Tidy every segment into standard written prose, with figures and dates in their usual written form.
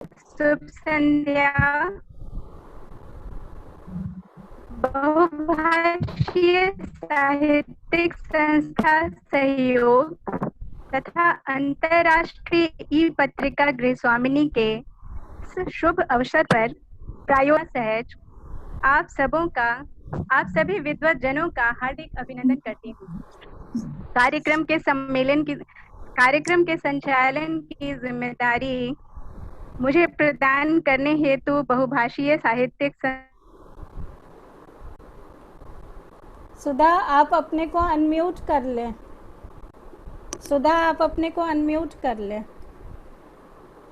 शुभ संध्या। बहुभाषीय साहित्यिक संस्था सहयोग तथा अंतर्राष्ट्रीय ई पत्रिका गृहस्वामिनी के शुभ अवसर पर प्रायोजन सहज आप सभी विद्वत जनों का हार्दिक अभिनंदन करती हूँ। कार्यक्रम के संचालन की जिम्मेदारी मुझे प्रदान करने हेतु बहुभाषीय साहित्यिक सुधा, आप अपने को अनम्यूट कर लें। सुधा, आप अपने को अनम्यूट कर लें।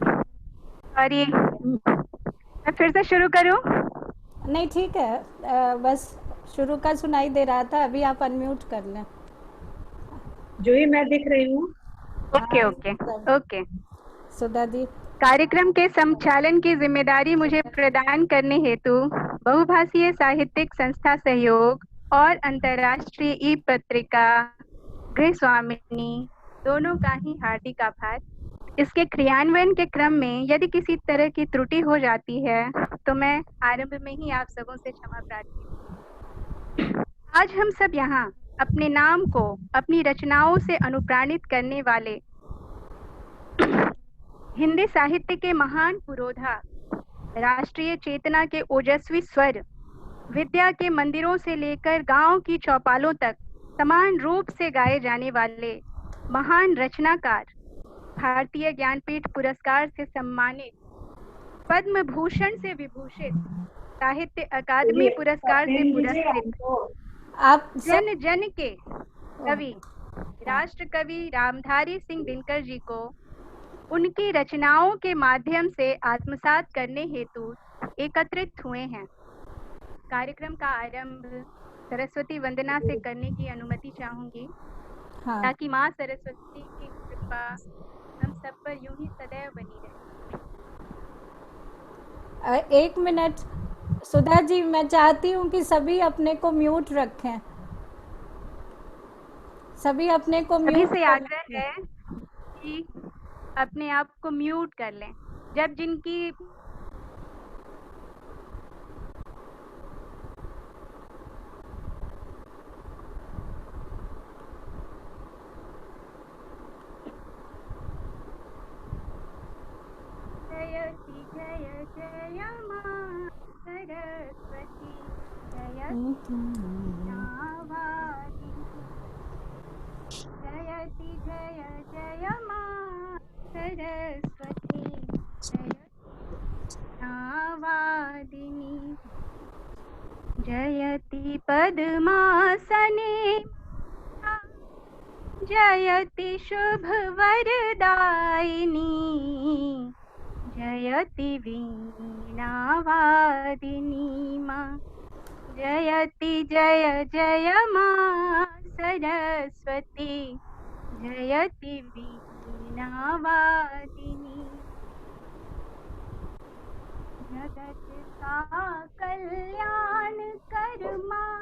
सॉरी, मैं फिर से शुरू करूं? नहीं, ठीक है, बस शुरू का सुनाई दे रहा था, अभी आप अनम्यूट कर लें। जूही, मैं दिख रही हूँ। ओके। सुधा दी, कार्यक्रम के संचालन की जिम्मेदारी मुझे प्रदान करने हेतु बहुभाषीय साहित्यिक संस्था सहयोग और अंतर्राष्ट्रीय ई पत्रिका गृहस्वामिनी दोनों का ही हार्दिक आभार। इसके क्रियान्वयन के क्रम में यदि किसी तरह की त्रुटि हो जाती है तो मैं आरंभ में ही आप सबों से क्षमा प्रार्थी हूँ। आज हम सब यहाँ अपने नाम को अपनी रचनाओं से अनुप्राणित करने वाले हिंदी साहित्य के महान पुरोधा, राष्ट्रीय चेतना के ओजस्वी स्वर, विद्या के मंदिरों से लेकर गांव की चौपालों तक समान रूप से गाए जाने वाले महान रचनाकार, भारतीय ज्ञानपीठ पुरस्कार से सम्मानित, पद्म भूषण से विभूषित, साहित्य अकादमी पुरस्कार से पुरस्कृत, आप जन जन के कवि राष्ट्र कवि रामधारी सिंह दिनकर जी को उनकी रचनाओं के माध्यम से आत्मसात करने हेतु एकत्रित हुए हैं। कार्यक्रम का आरंभ सरस्वती वंदना से करने की अनुमति चाहूंगी। हाँ। ताकि माँ सरस्वती की कृपा हम सब पर यूं ही सदैव बनी रहे। एक मिनट सुधा जी, मैं चाहती हूँ कि सभी अपने को म्यूट रखें। सभी अपने को सभी म्यूट से आग्रह है कि अपने आप को म्यूट कर लें। जब जिनकी जयति जय जय मां सरस्वती जयति नावादिनी जयति जय जय मां सरस्वती जयति नावादिनी जयति पद्मासने जयति शुभ वरदायिनी जयति वीणावादिनी मां जयति जय जय मां सरस्वती जयति वीणावादिनी जगत का कल्याण कर मां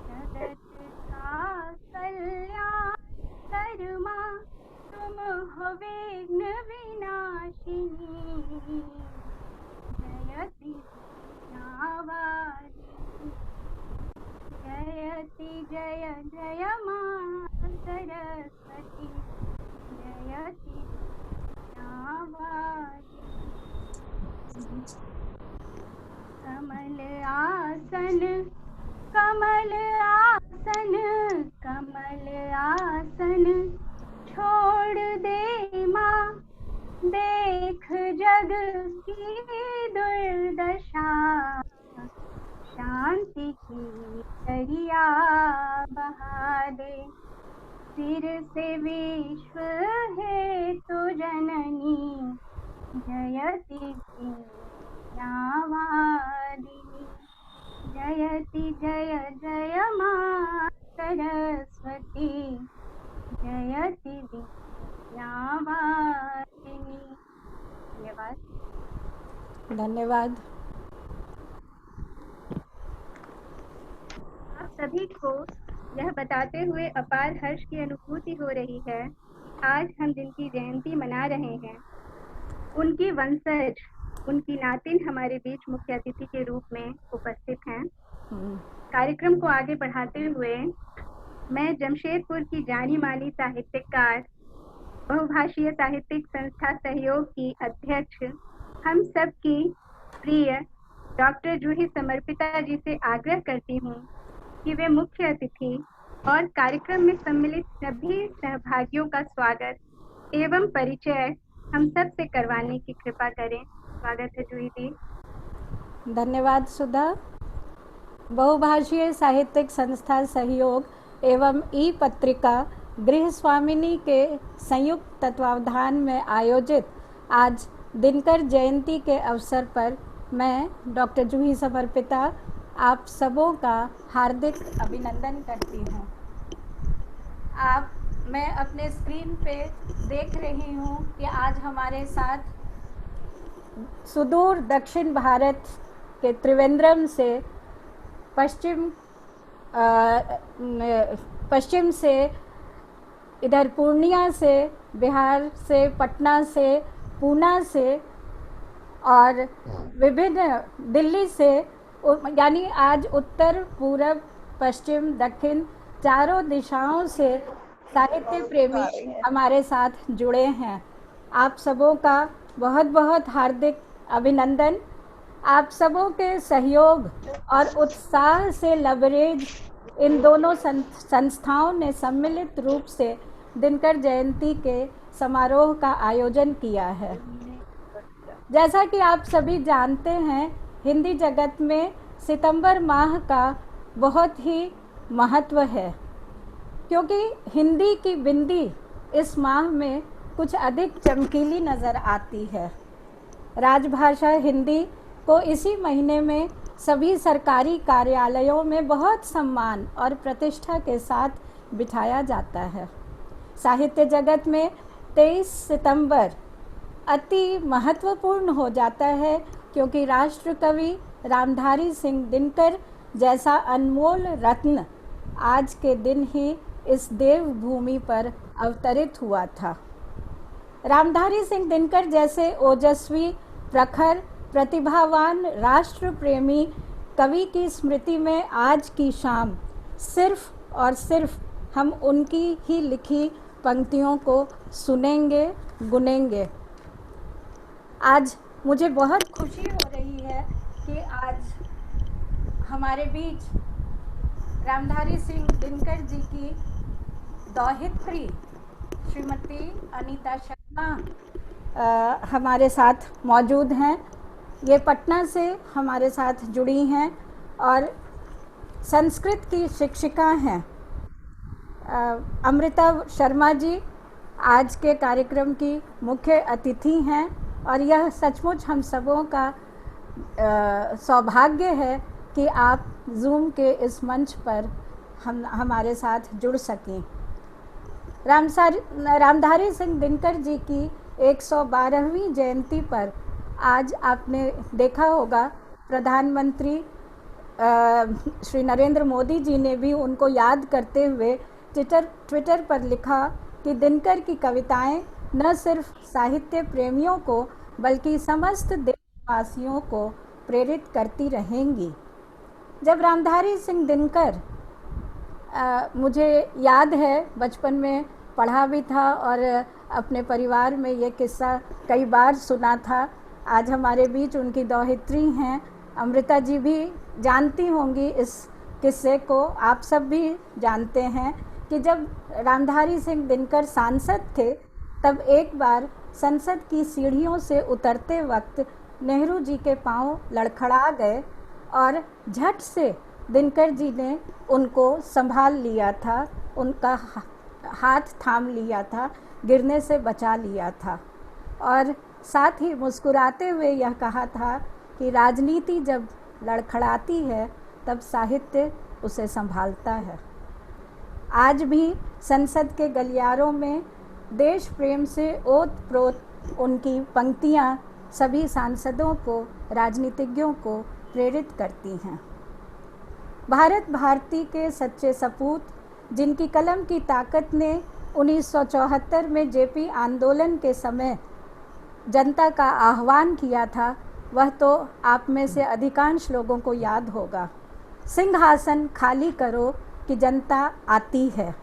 जगत का कल्याण कर मां तुम हो विघ्न विनाशिनी जयति वीणावादिनी जयति जय जय मां सरस्वती जयति वीणावादिनी कमल आसन कमल आसन कमल आसन छोड़ दे माँ देख जग की दुर्दशा शांति की दरिया बहा दे सिर से विश्व है तो जननी जयति वीणावादिनी जयति जय जय मां सरस्वती जयति वीणावादिनी। धन्यवाद। धन्यवाद। आप सभी को यह बताते हुए अपार हर्ष की अनुभूति हो रही है कि आज हम जिनकी जयंती मना रहे हैं उनकी वंशज, उनकी नातिन हमारे बीच मुख्य अतिथि के रूप में उपस्थित हैं। कार्यक्रम को आगे बढ़ाते हुए मैं जमशेदपुर की जानी मानी साहित्यकार, बहुभाषीय साहित्यिक संस्था सहयोग की अध्यक्ष, हम सब की प्रिय डॉक्टर जूही समर्पिता जी से आग्रह करती हूँ कि वे मुख्य अतिथि और कार्यक्रम में सम्मिलित सभी सहभागियों का स्वागत एवं परिचय हम सब से करवाने की कृपा करें। स्वागत है जूही जी। धन्यवाद सुधा। बहुभाषीय साहित्यिक संस्था सहयोग एवं ई पत्रिका गृह स्वामिनी के संयुक्त तत्वावधान में आयोजित आज दिनकर जयंती के अवसर पर मैं डॉक्टर जूही समर्पिता आप सबों का हार्दिक अभिनंदन करती हूँ। मैं अपने स्क्रीन पे देख रही हूँ कि आज हमारे साथ सुदूर दक्षिण भारत के त्रिवेंद्रम से पश्चिम से इधर पूर्णिया से, बिहार से, पटना से, पूना से और विभिन्न दिल्ली से, यानी आज उत्तर, पूरब, पश्चिम, दक्षिण चारों दिशाओं से साहित्य प्रेमी हमारे साथ जुड़े हैं। आप सबों का बहुत बहुत हार्दिक अभिनंदन। आप सबों के सहयोग और उत्साह से लबरेज इन दोनों संस्थाओं ने सम्मिलित रूप से दिनकर जयंती के समारोह का आयोजन किया है। जैसा कि आप सभी जानते हैं, हिंदी जगत में सितंबर माह का बहुत ही महत्व है, क्योंकि हिंदी की बिंदी इस माह में कुछ अधिक चमकीली नज़र आती है। राजभाषा हिंदी को इसी महीने में सभी सरकारी कार्यालयों में बहुत सम्मान और प्रतिष्ठा के साथ बिठाया जाता है। साहित्य जगत में 23 सितंबर अति महत्वपूर्ण हो जाता है, क्योंकि राष्ट्र कवि रामधारी सिंह दिनकर जैसा अनमोल रत्न आज के दिन ही इस देवभूमि पर अवतरित हुआ था। रामधारी सिंह दिनकर जैसे ओजस्वी, प्रखर, प्रतिभावान, राष्ट्र प्रेमी कवि की स्मृति में आज की शाम सिर्फ और सिर्फ हम उनकी ही लिखी पंक्तियों को सुनेंगे, गुनेंगे। आज मुझे बहुत खुशी हो रही है कि आज हमारे बीच रामधारी सिंह दिनकर जी की दौहित्री श्रीमती अनीता शर्मा हमारे साथ मौजूद हैं। ये पटना से हमारे साथ जुड़ी हैं और संस्कृत की शिक्षिका हैं। अमृता शर्मा जी आज के कार्यक्रम की मुख्य अतिथि हैं और यह सचमुच हम सबों का सौभाग्य है कि आप जूम के इस मंच पर हमारे साथ जुड़ सकें। रामधारी सिंह दिनकर जी की 112वीं जयंती पर आज आपने देखा होगा प्रधानमंत्री श्री नरेंद्र मोदी जी ने भी उनको याद करते हुए ट्विटर पर लिखा कि दिनकर की कविताएं न सिर्फ साहित्य प्रेमियों को बल्कि समस्त देशवासियों को प्रेरित करती रहेंगी। जब रामधारी सिंह दिनकर मुझे याद है बचपन में पढ़ा भी था और अपने परिवार में ये किस्सा कई बार सुना था। आज हमारे बीच उनकी दौहित्री हैं, अमृता जी भी जानती होंगी इस किस्से को। आप सब भी जानते हैं कि जब रामधारी सिंह दिनकर सांसद थे, तब एक बार संसद की सीढ़ियों से उतरते वक्त नेहरू जी के पांव लड़खड़ा गए और झट से दिनकर जी ने उनको संभाल लिया था, उनका हाथ थाम लिया था, गिरने से बचा लिया था और साथ ही मुस्कुराते हुए यह कहा था कि राजनीति जब लड़खड़ाती है तब साहित्य उसे संभालता है। आज भी संसद के गलियारों में देश प्रेम से ओत-प्रोत उनकी पंक्तियां सभी सांसदों को, राजनीतिज्ञों को प्रेरित करती हैं। भारत भारती के सच्चे सपूत, जिनकी कलम की ताकत ने 1974 में जेपी आंदोलन के समय जनता का आह्वान किया था वह तो आप में से अधिकांश लोगों को याद होगा। सिंहासन खाली करो कि जनता आती है।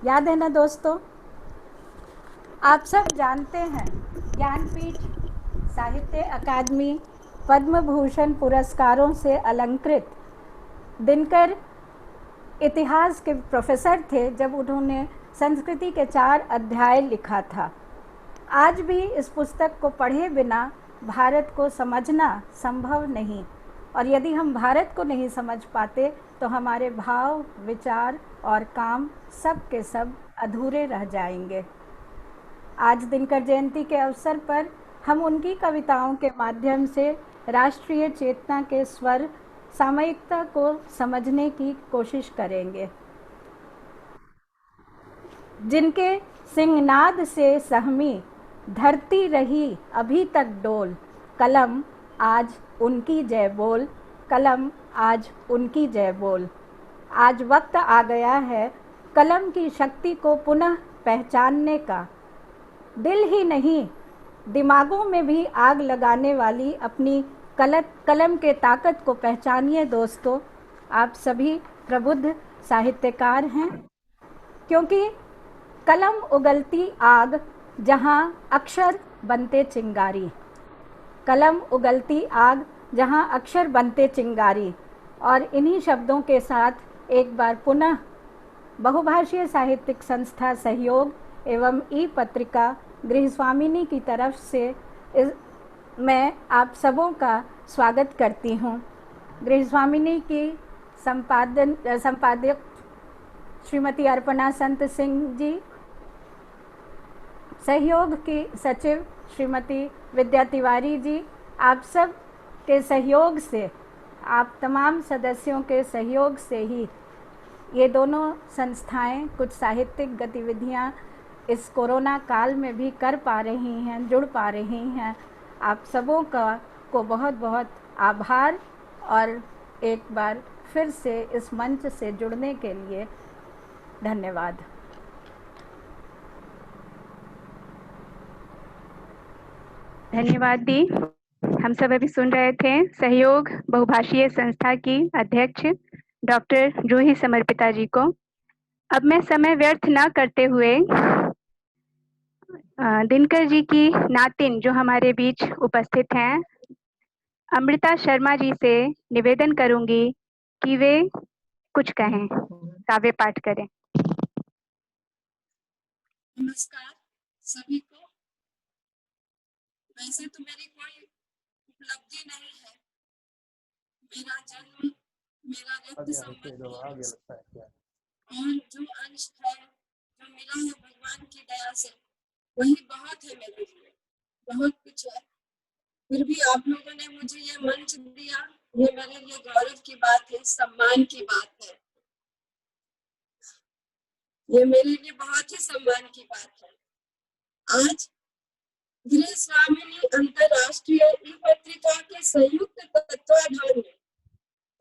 याद है ना दोस्तों? आप सब जानते हैं ज्ञानपीठ, साहित्य अकादमी, पद्म भूषण पुरस्कारों से अलंकृत दिनकर इतिहास के प्रोफेसर थे जब उन्होंने संस्कृति के 4 अध्याय लिखा था। आज भी इस पुस्तक को पढ़े बिना भारत को समझना संभव नहीं, और यदि हम भारत को नहीं समझ पाते तो हमारे भाव, विचार और काम सब के सब अधूरे रह जाएंगे। आज दिनकर जयंती के अवसर पर हम उनकी कविताओं के माध्यम से राष्ट्रीय चेतना के स्वर, सामयिकता को समझने की कोशिश करेंगे। जिनके सिंहनाद से सहमी धरती रही अभी तक डोल, कलम आज उनकी जय बोल, कलम आज उनकी जय बोल। आज वक्त आ गया है कलम की शक्ति को पुनः पहचानने का। दिल ही नहीं, दिमागों में भी आग लगाने वाली अपनी कलम के ताकत को पहचानिए दोस्तों। आप सभी प्रबुद्ध साहित्यकार हैं, क्योंकि कलम उगलती आग जहाँ अक्षर बनते चिंगारी, कलम उगलती आग जहाँ अक्षर बनते चिंगारी। और इन्हीं शब्दों के साथ एक बार पुनः बहुभाषीय साहित्यिक संस्था सहयोग एवं ई पत्रिका गृहस्वामिनी की तरफ से मैं आप सबों का स्वागत करती हूँ। गृहस्वामिनी की संपादक श्रीमती अर्पणा संत सिंह जी, सहयोग की सचिव श्रीमती विद्या तिवारी जी, आप सब के सहयोग से, आप तमाम सदस्यों के सहयोग से ही ये दोनों संस्थाएं कुछ साहित्यिक गतिविधियां इस कोरोना काल में भी कर पा रही हैं, जुड़ पा रही हैं। आप सबों को बहुत बहुत आभार, और एक बार फिर से इस मंच से जुड़ने के लिए धन्यवाद। धन्यवाद दी। हम सब अभी सुन रहे थे सहयोग बहुभाषीय संस्था की अध्यक्ष डॉक्टर जूही समर्पिता जी को। अब मैं समय व्यर्थ न करते हुए दिनकर जी की नातिन जो हमारे बीच उपस्थित हैं, अमृता शर्मा जी से निवेदन करूंगी कि वे कुछ कहें, काव्य पाठ करें। नमस्कार सभी को। वैसे तो मेरी कोई उपलब्धि नहीं है, मेरा जन्म, मेरा रक्त संबंध और जो अंश है जो मिला है भगवान की दया से, वही बहुत है मेरे लिए, बहुत कुछ है। फिर भी आप लोगों ने मुझे ये मंच दिया, ये मेरे लिए गौरव की बात है, सम्मान की बात है। ये मेरे लिए बहुत ही सम्मान की बात है। आज गृहस्वामिनी अंतरराष्ट्रीय ई पत्रिका के संयुक्त तत्वाधान में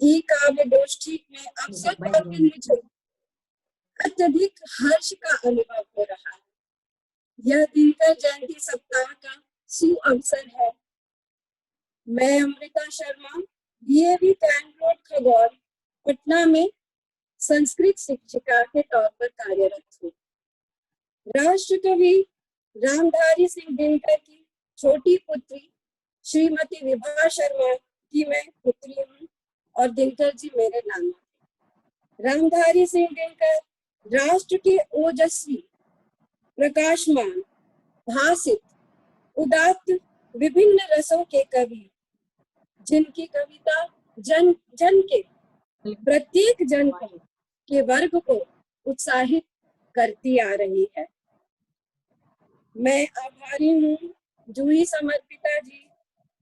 ई काव्य गोष्ठी में अवसर पर मुझे अत्यधिक हर्ष का अनुभव हो रहा है। यह दिनकर जयंती सप्ताह का सुअवसर है। मैं अमृता शर्मा, डीएवी कैंट खगौल, पटना में संस्कृत शिक्षिका के तौर पर कार्यरत हूँ। राष्ट्र कवि रामधारी सिंह दिनकर की छोटी पुत्री श्रीमती विभा शर्मा की मैं पुत्री हूँ और दिनकर जी मेरे नाना। रामधारी सिंह दिनकर राष्ट्र के ओजस्वी, प्रकाशमान, भासित, उदात्त विभिन्न रसों के कवि, जिनकी कविता जन जन के प्रत्येक जन के वर्ग को उत्साहित करती आ रही है। मैं आभारी हूँ जूही समर्पिता जी,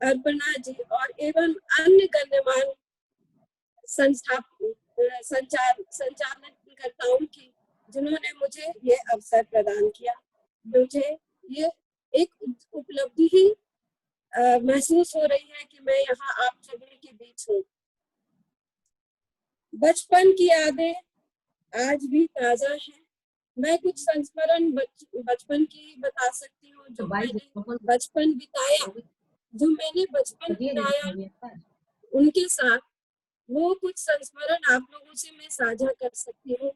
अर्पणा जी और एवं अन्य गण्यमान संचालनकर्ताओं की, जिन्होंने मुझे ये अवसर प्रदान किया। मुझे ये एक उपलब्धि ही महसूस हो रही है कि मैं यहाँ आप सभी के बीच हूँ। बचपन की यादें आज भी ताजा हैं। मैं कुछ संस्मरण बचपन की बता सकती हूँ, जो मैंने बचपन बिताया उनके साथ, वो कुछ संस्मरण आप लोगों से मैं साझा कर सकती हूँ।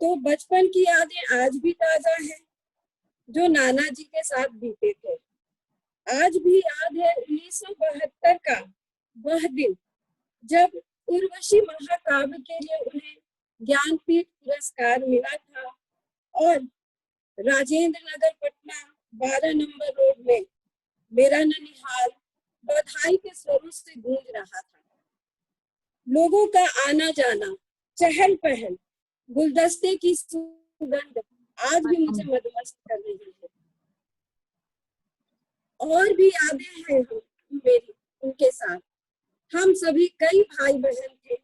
तो बचपन की यादें आज भी ताजा है, जो नाना जी के साथ बीते थे। आज भी याद है 1972 का वह दिन, जब उर्वशी महाकाव्य के लिए उन्हें ज्ञानपीठ पुरस्कार मिला था और राजेंद्र नगर पटना 12 नंबर रोड में मेरा ननिहाल बधाई के स्वरों से गूंज रहा था। लोगों का आना जाना, चहल पहल, गुलदस्ते की सुगंध आज भी मुझे मदमस्त कर रही है। और भी यादें हैं मेरी उनके साथ। हम सभी कई भाई बहन थे।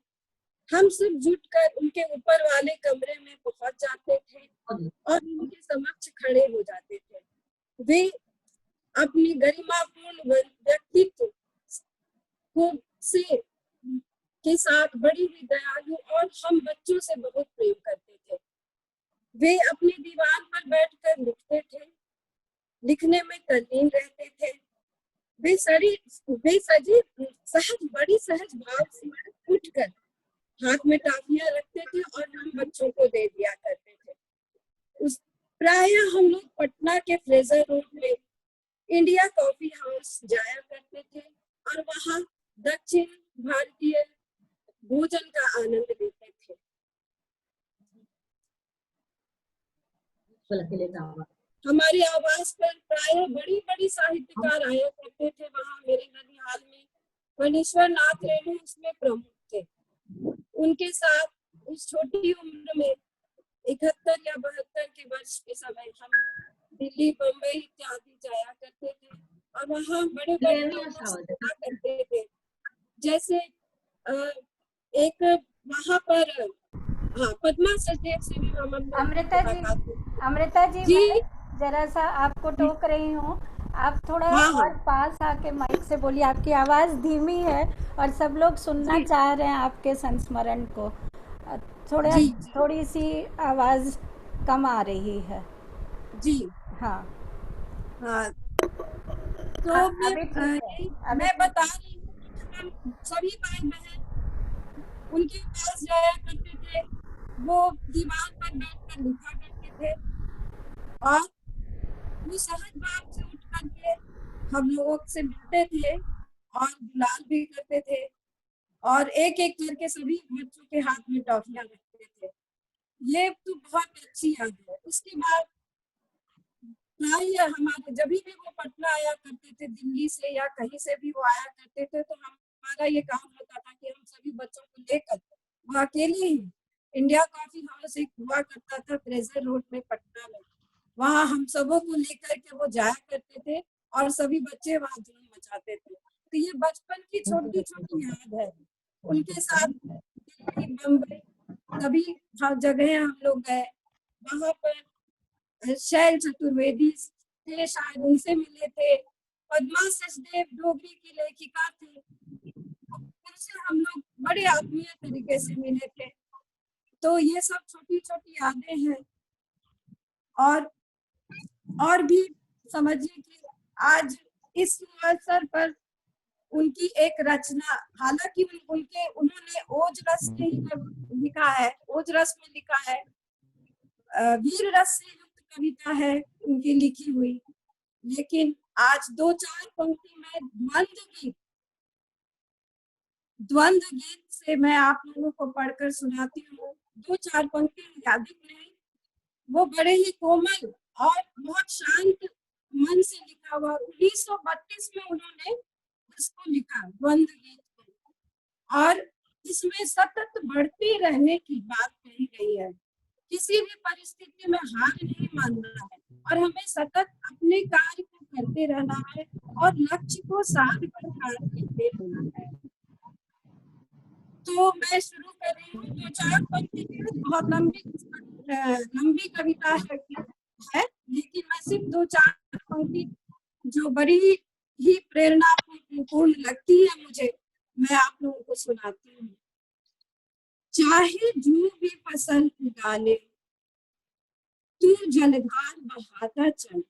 हम सब जुटकर उनके ऊपर वाले कमरे में पहुंच जाते थे और उनके समक्ष खड़े हो जाते थे। वे अपनी गरिमापूर्ण व्यक्तित्व को से के साथ बड़ी ही दयालु और हम बच्चों से बहुत प्रेम करते थे। वे अपनी दीवार पर बैठकर लिखते थे, लिखने में तल्लीन रहते थे। वे बड़ी सहज भाव से उठकर हाथ में टाफियां रखते थे और हम बच्चों को दे दिया करते थे। प्रायः हम लोग पटना के फ्रेजर रोड में इंडिया कॉफी हाउस जाया करते थे और वहाँ दक्षिण भारतीय भोजन का आनंद लेते थे। हमारे आवास पर प्रायः बड़ी बड़ी साहित्यकार आया करते थे। वहाँ मेरे ननिहाल में मनीश्वर नाथ रेणु उसमें प्रमुख थे। उनके साथ उस छोटी उम्र में 71 या 72 के वर्ष के समय हम दिल्ली, बम्बई इत्यादि जाया करते थे और वहाँ बड़े करते थे। जैसे एक वहाँ पर पद्मा सचदेव से भी अमृता जी मैं जरा सा आपको टोक रही हूँ। आप थोड़ा और पास आके माइक से बोलिए, आपकी आवाज़ धीमी है और सब लोग सुनना चाह रहे हैं आपके संस्मरण को। थोड़ी सी आवाज़ कम आ रही है जी। हाँ तो मैं बता रही हूँ कि हम सभी भाई बहन उनके पास जाया करते थे। वो दीवार पर बैठकर लिखा करते थे और वो सहज भाव से उठ करके हम लोगों से मिलते थे और गुलाल भी करते थे और एक एक करके सभी बच्चों के हाथ में टॉफियां रखते थे। ये तो बहुत अच्छी याद है। उसके बाद हमारे जब भी वो पटना आया करते थे, दिल्ली से या कहीं से भी वो आया करते थे, तो हमारा ये काम होता था कि हम सभी बच्चों को लेकर, वो अकेले ही इंडिया कॉफी हाउस एक हुआ करता था फ्रेजर रोड में पटना में, वहाँ हम सबों को लेकर के वो जाया करते थे और सभी बच्चे वहाँ धूम मचाते थे। तो ये बचपन की छोटी छोटी याद है। उनके साथ दिल्ली, बम्बई सभी जगह हम लोग गए। वहाँ पर शैल चतुर्वेदी थे, शायद उनसे मिले थे। पद्मा सचदेव डोगरी की लेखिका थी, उनसे हम लोग बड़े आत्मीय तरीके से मिले थे। तो ये सब छोटी छोटी यादें हैं। और भी समझिए कि आज इस अवसर पर उनकी एक रचना, हालांकि उन्होंने ओज रस में ही लिखा है, ओज रस में लिखा है, वीर रस से युक्त कविता है उनकी लिखी हुई, लेकिन आज 2-4 पंक्ति में द्वंद्व गीत से मैं आप लोगों को पढ़कर सुनाती हूँ। 2-4 पंक्ति अधिक नहीं, वो बड़े ही कोमल और बहुत शांत मन से लिखा हुआ। 1932 में उन्होंने इसको लिखा, द्वंद्व गीत को, और इसमें सतत बढ़ती रहने की बात कही गई है। किसी भी परिस्थिति में हार नहीं मानना है और हमें सतत अपने कार्य को करते रहना है और लक्ष्य को साध कर कार्य करते रहना है। तो मैं शुरू कर रही हूँ। 2-4 पंक्ति बहुत लंबी कविता है, लेकिन मैं सिर्फ 2-4 पंक्ति जो बड़ी ही प्रेरणापूर्ण लगती है मुझे, मैं आप लोगों को सुनाती हूँ। चाहे जो भी फसल उगा ले, तू जलधार बहाता चल,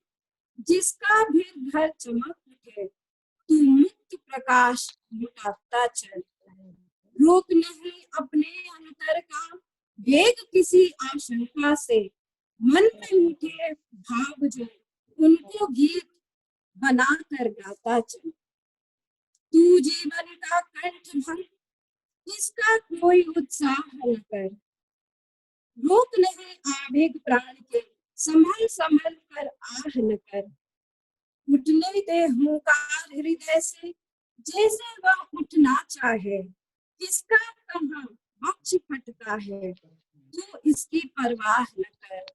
जिसका भी घर चमक उठे, तू मुक्त प्रकाश लुटाता चल। रोक नहीं अपने अंतर का वेग किसी आशंका से, मन में उठे भाव जो उनको गीत बनाकर गाता चल। तू जीवन का कंठ भंग, इसका कोई उत्साह न कर, रोक नहीं आवेग प्राण के, संभल संभल कर आह न कर। उठने दे हुंकार हृदय से, जैसे वह उठना चाहे, किसका कहाँ वक्ष फटता है, तू इसकी परवाह न कर।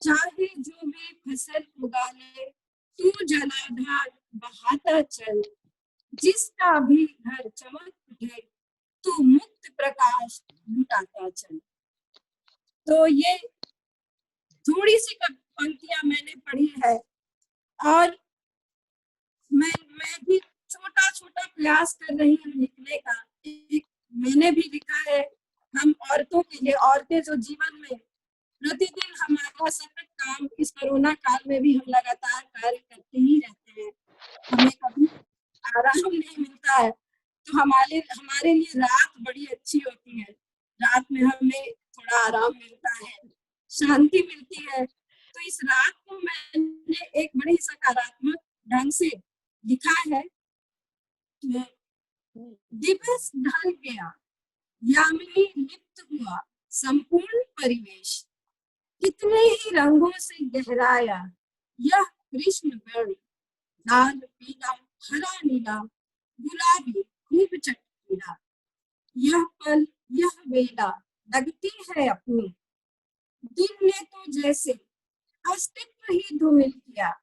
चाहे जो भी फसल उगा ले, तू जलाधार बहाता चल, जिसका भी घर चमक उठे, तू मुक्त प्रकाश लुटाता चल। तो ये थोड़ी सी पंक्तियां मैंने पढ़ी है, और मैं भी छोटा छोटा प्रयास कर रही हूँ लिखने का। मैंने भी लिखा है, हम औरतों के लिए, औरतें जो जीवन में प्रतिदिन हमारा सतत काम, इस कोरोना काल में भी हम लगातार कार्य करते ही रहते हैं, हमें कभी आराम नहीं मिलता है। तो हमारे लिए रात बड़ी अच्छी होती है, रात में हमें थोड़ा आराम मिलता है, शांति मिलती है। तो इस रात को मैंने एक बड़ी सकारात्मक ढंग से लिखा है। दिवस ढल गया, यामिनी लिप्त हुआ संपूर्ण परिवेश, कितने ही रंगों से गहराया यह कृष्ण वर्ण, लाल पीला हरा नीला गुलाबी खूब चटकीला। यह पल यह वेला लगती है अपनी, दिन ने तो जैसे अस्तित्व ही धूमिल किया,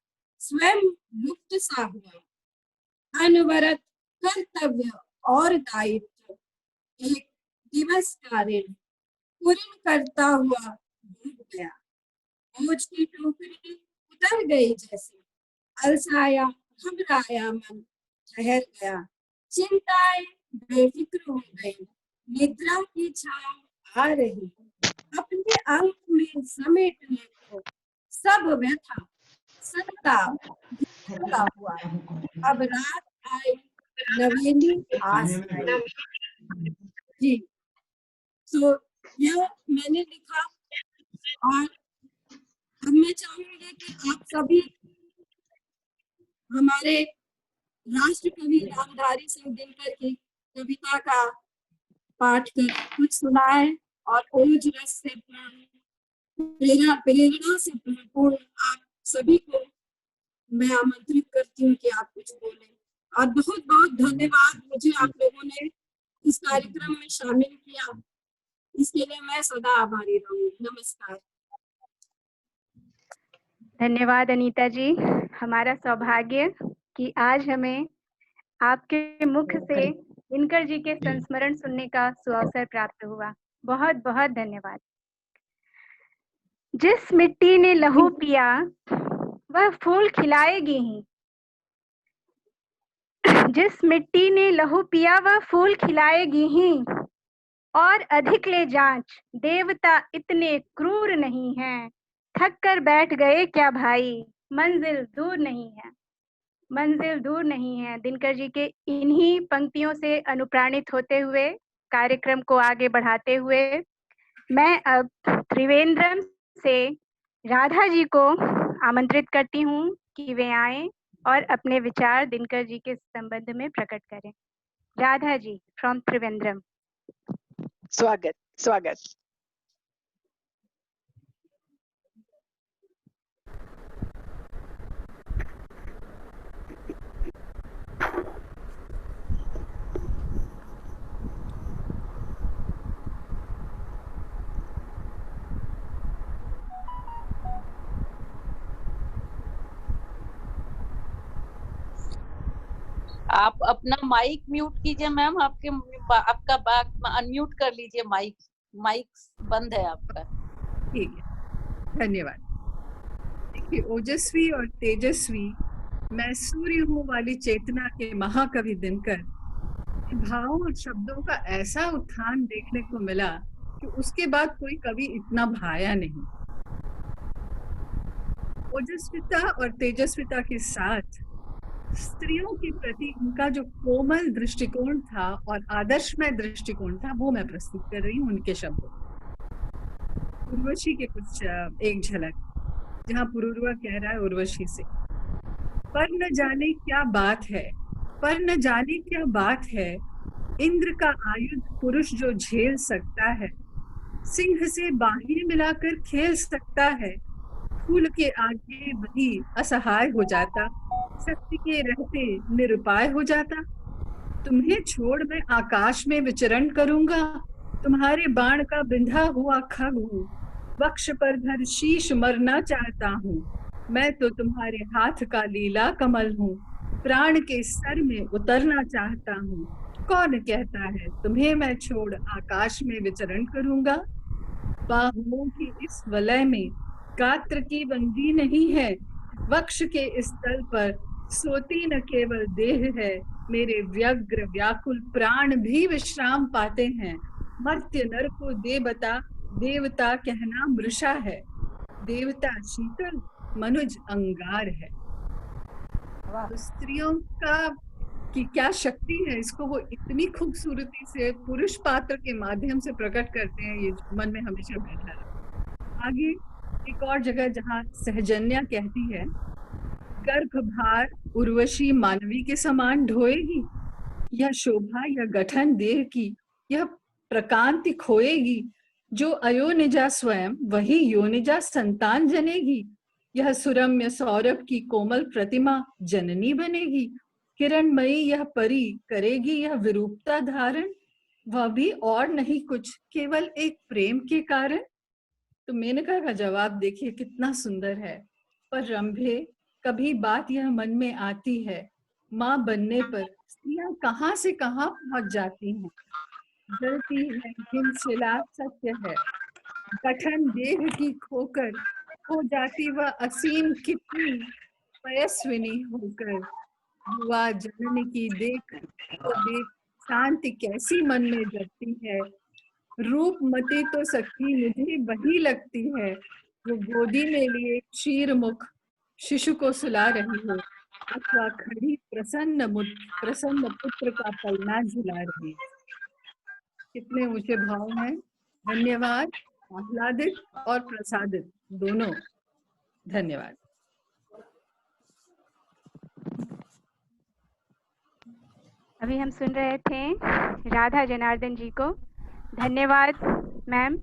स्वयं लुप्त सा हुआ। अनवरत कर्तव्य और दायित्व, एक दिवस का ऋण पूर्ण करता हुआ डूब गया। बोझ की टोकरी उतर गई जैसे, अलसाया घबराया मन ठहर गया। चिंताएं बेफिक्र हो गई, निद्रा की छाँव आ रही, अपने अंक में समेटने को सब व्यथा संताप घिरता हुआ। अब रात आई नवेली आस आई। जी, तो यह मैंने लिखा, और अब मैं चाहूंगी कि आप सभी हमारे राष्ट्र कवि रामधारी सिंह दिनकर की कविता का पाठ कर कुछ सुनाए, और ओज रस से प्रेरणा से पूर्ण आप सभी को मैं आमंत्रित करती हूँ कि आप कुछ बोलें। और बहुत बहुत धन्यवाद, मुझे आप लोगों ने इस कार्यक्रम में शामिल किया, इसके लिए मैं सदा आभारी रहूंगी। नमस्कार। धन्यवाद अनीता जी। हमारा सौभाग्य कि आज हमें आपके मुख से दिनकर जी के संस्मरण सुनने का सुअवसर प्राप्त हुआ। बहुत बहुत धन्यवाद। जिस मिट्टी ने लहू पिया वह फूल खिलाएगी ही, जिस मिट्टी ने लहू पिया वह फूल खिलाएगी ही, और अधिक ले जांच देवता इतने क्रूर नहीं हैं, थक कर बैठ गए क्या भाई, मंजिल दूर नहीं है, मंजिल दूर नहीं है। दिनकर जी के इन्हीं पंक्तियों से अनुप्राणित होते हुए कार्यक्रम को आगे बढ़ाते हुए मैं अब त्रिवेंद्रम से राधा जी को आमंत्रित करती हूँ कि वे आएं और अपने विचार दिनकर जी के संबंध में प्रकट करें। राधा जी फ्रॉम त्रिवेंद्रम। स्वागत स्वागत। आप अपना माइक म्यूट कीजिए मैम, आपका अनम्यूट कर लीजिए, माइक बंद है आपका। ठीक है, धन्यवाद। देखिए, ओजस्वी और तेजस्वी मैं सूर्य हूँ वाली चेतना के महाकवि दिनकर, भावों और शब्दों का ऐसा उत्थान देखने को मिला कि उसके बाद कोई कवि इतना भाया नहीं। ओजस्विता और तेजस्विता के साथ स्त्रियों के प्रति उनका जो कोमल दृष्टिकोण था और आदर्शमय दृष्टिकोण था, वो मैं प्रस्तुत कर रही हूँ उनके शब्दों। उर्वशी के कुछ एक झलक, जहाँ पुरुरवा कह रहा है उर्वशी से, पर न जाने क्या बात है, पर न जाने क्या बात है, इंद्र का आयुध पुरुष जो झेल सकता है, सिंह से बाहें मिलाकर खेल सकता है, फूल के आगे वही असहाय हो जाता, सत्य के रहते निरुपाय हो जाता। तुम्हें छोड़ मैं आकाश में विचरण करूंगा, तुम्हारे बाण का बिंधा हुआ खग हूँ, वक्ष पर धर शीश मरना चाहता हूँ, मैं तो तुम्हारे हाथ का लीला कमल हूँ, प्राण के सर में उतरना चाहता हूँ। कौन कहता है तुम्हें मैं छोड़ आकाश में विचरण करूंगा? बाहुओं की इस वलय में गात्र की बंदी नहीं है, वक्ष के इस तल पर सोती न केवल देह है, मेरे व्यग्र व्याकुल प्राण भी विश्राम पाते हैं। मर्त्य नर को देवता कहना मृषा है, देवता शीतल मनुज अंगार है। तो स्त्रियों का की क्या शक्ति है, इसको वो इतनी खूबसूरती से पुरुष पात्र के माध्यम से प्रकट करते हैं, ये मन में हमेशा बैठा है। आगे एक और जगह जहाँ सहजन्या कहती है, गर्भभार उर्वशी मानवी के समान ढोएगी, यह शोभा यह गठन देह की, यह प्रकांति खोएगी, जो अयोनिजा स्वयं वही योनिजा संतान जनेगी, यह सुरम्य सौरभ की कोमल प्रतिमा जननी बनेगी, किरणमयी यह परी करेगी यह विरूपता धारण, वह भी और नहीं कुछ केवल एक प्रेम के कारण। तो मेनका का जवाब देखिए कितना सुंदर है। पर रंभे कभी बात यह मन में आती है, माँ बनने पर स्त्रियां कहाँ से कहाँ पहुंच जाती हैं, जलती है हिमशिला सत्य है, गठन देह की खोकर हो जाती वह असीम कितनी पयस्विनी होकर, हुआ जननी की देख तो देख शांति कैसी मन में जगती है, रूपमती तो सखी मुझे वही लगती है, वो गोदी में लिए क्षीर मुख शिशु को सुला रही हो, अथवा खड़ी प्रसन्न पुत्र का पलना झुला रही। कितने ऊंचे भाव हैं। धन्यवाद, आह्लादित और प्रसादित दोनों। धन्यवाद। अभी हम सुन रहे थे राधा जनार्दन जी को। धन्यवाद मैम,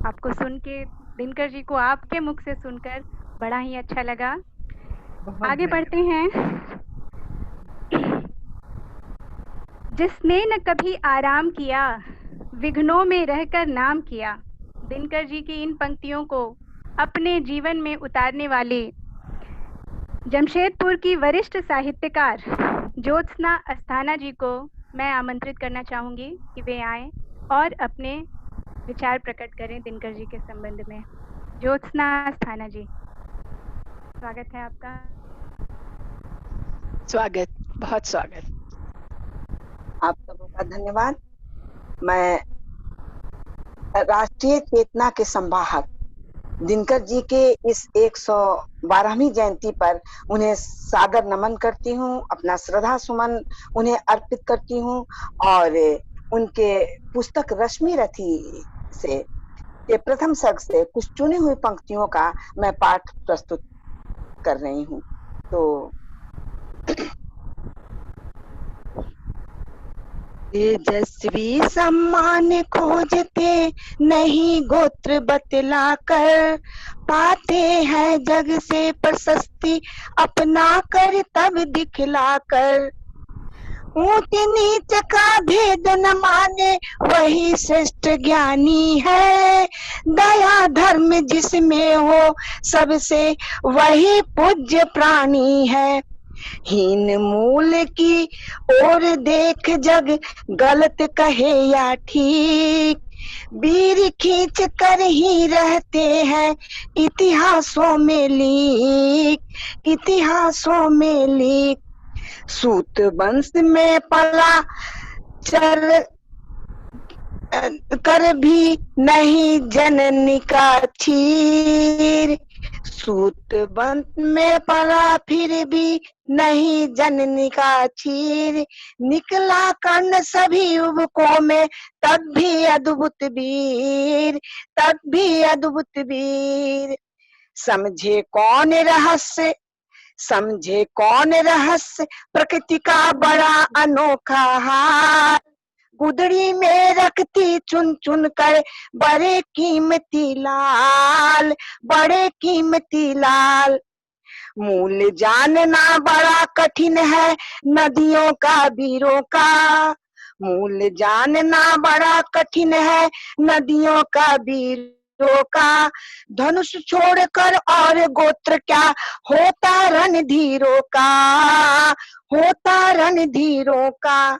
आपको सुन के, दिनकर जी को आपके मुख से सुनकर बड़ा ही अच्छा लगा। आगे बढ़ते हैं। जिसने न कभी आराम किया, विघ्नों में रहकर नाम किया। दिनकर जी की इन पंक्तियों को अपने जीवन में उतारने वाले जमशेदपुर की वरिष्ठ साहित्यकार ज्योत्सना अस्थाना जी को मैं आमंत्रित करना चाहूँगी कि वे आएं और अपने विचार प्रकट करें दिनकर जी के संबंध में। ज्योत्सना अस्थाना जी, स्वागत है आपका। स्वागत, बहुत स्वागत। आप सबों का धन्यवाद। मैं राष्ट्रीय चेतना के संवाहक दिनकर जी के इस 112वीं जयंती पर उन्हें सादर नमन करती हूँ, अपना श्रद्धा सुमन उन्हें अर्पित करती हूँ और उनके पुस्तक रश्मि रथी से के प्रथम सर्ग से कुछ चुनी हुई पंक्तियों का मैं पाठ प्रस्तुत कर रही हूँ। तो तेजस्वी सम्मान खोजते नहीं गोत्र बतलाकर, पाते हैं जग से प्रशस्ति अपना कर तब दिखलाकर, ऊंच नीच का भेद न माने वही श्रेष्ठ ज्ञानी है, दया धर्म जिसमें हो सबसे वही पूज्य प्राणी है, हीन मूल की ओर देख जग गलत कहे या ठीक, वीर खींच कर ही रहते हैं इतिहासों में लीक, इतिहासों में लीक, सूत वंश में पला चल कर भी नहीं जननी का चीर, सूत बंद में पड़ा फिर भी नहीं जननी का चीर, निकला कर्ण सभी युवकों में तब भी अद्भुत वीर, तब भी अद्भुत वीर। समझे कौन रहस्य, समझे कौन रहस्य, प्रकृति का बड़ा अनोखा हार, गुदड़ी में रखती चुन चुन कर बड़े कीमती लाल, बड़े कीमती लाल। मूल जानना बड़ा कठिन है नदियों का वीरों का, मूल जानना बड़ा कठिन है नदियों का वीरों का। धनुष छोड़कर और गोत्र क्या होता रणधीरों का, होता रणधीरों का।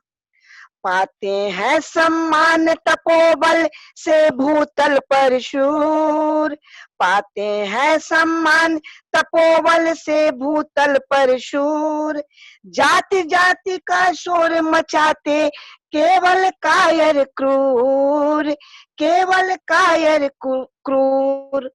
पाते हैं सम्मान तपोबल से भूतल पर शूर, पाते हैं सम्मान तपोबल से भूतल पर शूर। जाति जाति का शोर मचाते केवल कायर क्रूर, केवल कायर क्रूर।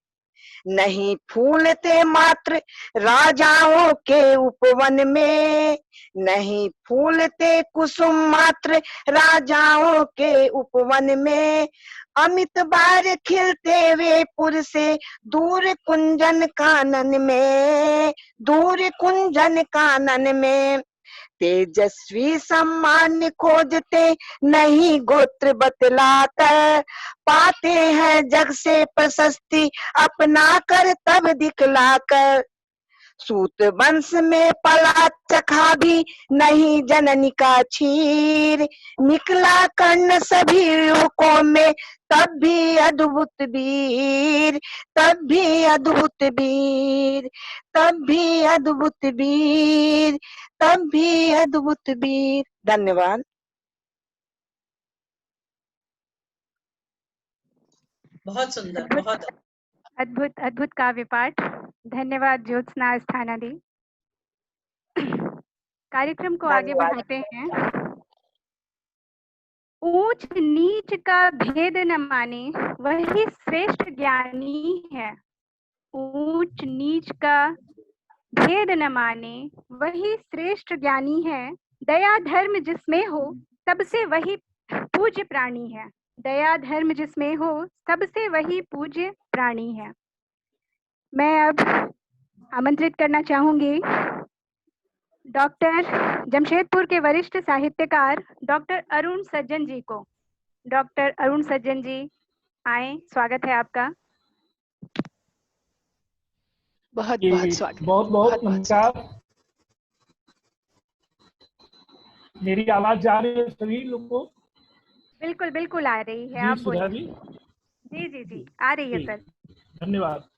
नहीं फूलते मात्र राजाओं के उपवन में, नहीं फूलते कुसुम मात्र राजाओं के उपवन में। अमित बार खिलते वे पुर से दूर कुंजन कानन में, दूर कुंजन कानन में। तेजस्वी सम्मान खोजते नहीं गोत्र बतलाकर, पाते हैं जग से प्रशस्ति अपना कर तब दिखलाकर। सूत वंश में पला चखा भी नहीं जननी का क्षीर, निकला कर्ण सभी युवकों में तब भी अद्भुत वीर, तब भी अद्भुत वीर, तब भी अद्भुत वीर, तब भी अद्भुत वीर। धन्यवाद। बहुत सुंदर, बहुत अद्भुत अद्भुत काव्य पाठ। धन्यवाद ज्योत्सना अस्थाना दी। कार्यक्रम को आगे बढ़ाते हैं। ऊंच नीच का भेद न माने वही श्रेष्ठ ज्ञानी है, ऊंच नीच का भेद न माने वही श्रेष्ठ ज्ञानी है। दया धर्म जिसमें हो सबसे वही पूज्य प्राणी है, दया धर्म जिसमें हो सबसे वही पूज्य प्राणी है। मैं अब आमंत्रित करना चाहूंगी डॉक्टर जमशेदपुर के वरिष्ठ साहित्यकार डॉक्टर अरुण सज्जन जी को। डॉक्टर अरुण सज्जन जी आए, स्वागत है आपका। बहुत बहुत स्वागत। बहुत बहुत नमस्कार। मेरी आवाज जा रही है सभी लोग को? बिल्कुल बिल्कुल आ रही है, आप सुधा बोलिए। जी जी जी आ रही है सर। धन्यवाद।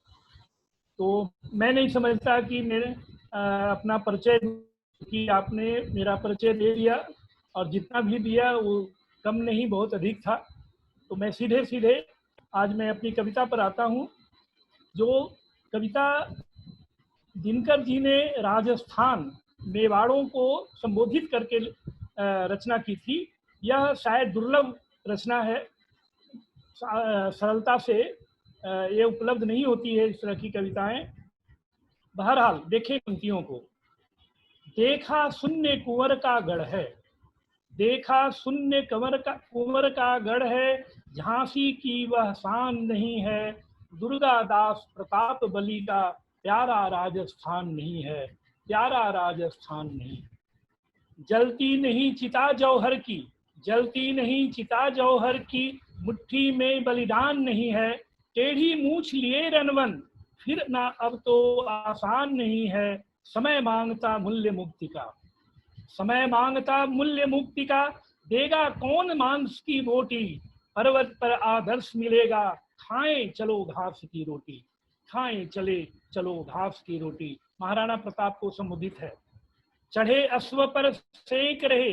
तो मैं नहीं समझता कि मेरे अपना परिचय कि आपने मेरा परिचय दे दिया, और जितना भी दिया वो कम नहीं बहुत अधिक था। तो मैं सीधे सीधे आज मैं अपनी कविता पर आता हूँ। जो कविता दिनकर जी ने राजस्थान मेवाड़ों को संबोधित करके रचना की थी, यह शायद दुर्लभ रचना है। सरलता से ये उपलब्ध नहीं होती है इस तरह की कविताएं। बहरहाल देखें पंक्तियों को। देखा शून्य कुंवर का गढ़ है, देखा शून्य कुंवर का गढ़ है, झांसी की वह शान नहीं है, दुर्गा दास प्रताप बलि का प्यारा राजस्थान नहीं है, प्यारा राजस्थान नहीं। जलती नहीं चिता जौहर की, जलती नहीं चिता जौहर की, मुट्ठी में बलिदान नहीं है, टेढ़ी मूछ लिए रनवन फिर ना अब तो आसान नहीं है, समय मांगता मूल्य मुक्ति का, समय मांगता मूल्य मुक्ति का, देगा कौन मांस की रोटी, पर्वत पर आदर्श मिलेगा, खाएं चलो घास की रोटी, खाएं चले चलो घास की रोटी। महाराणा प्रताप को संबोधित है। चढ़े अश्व पर सेक रहे,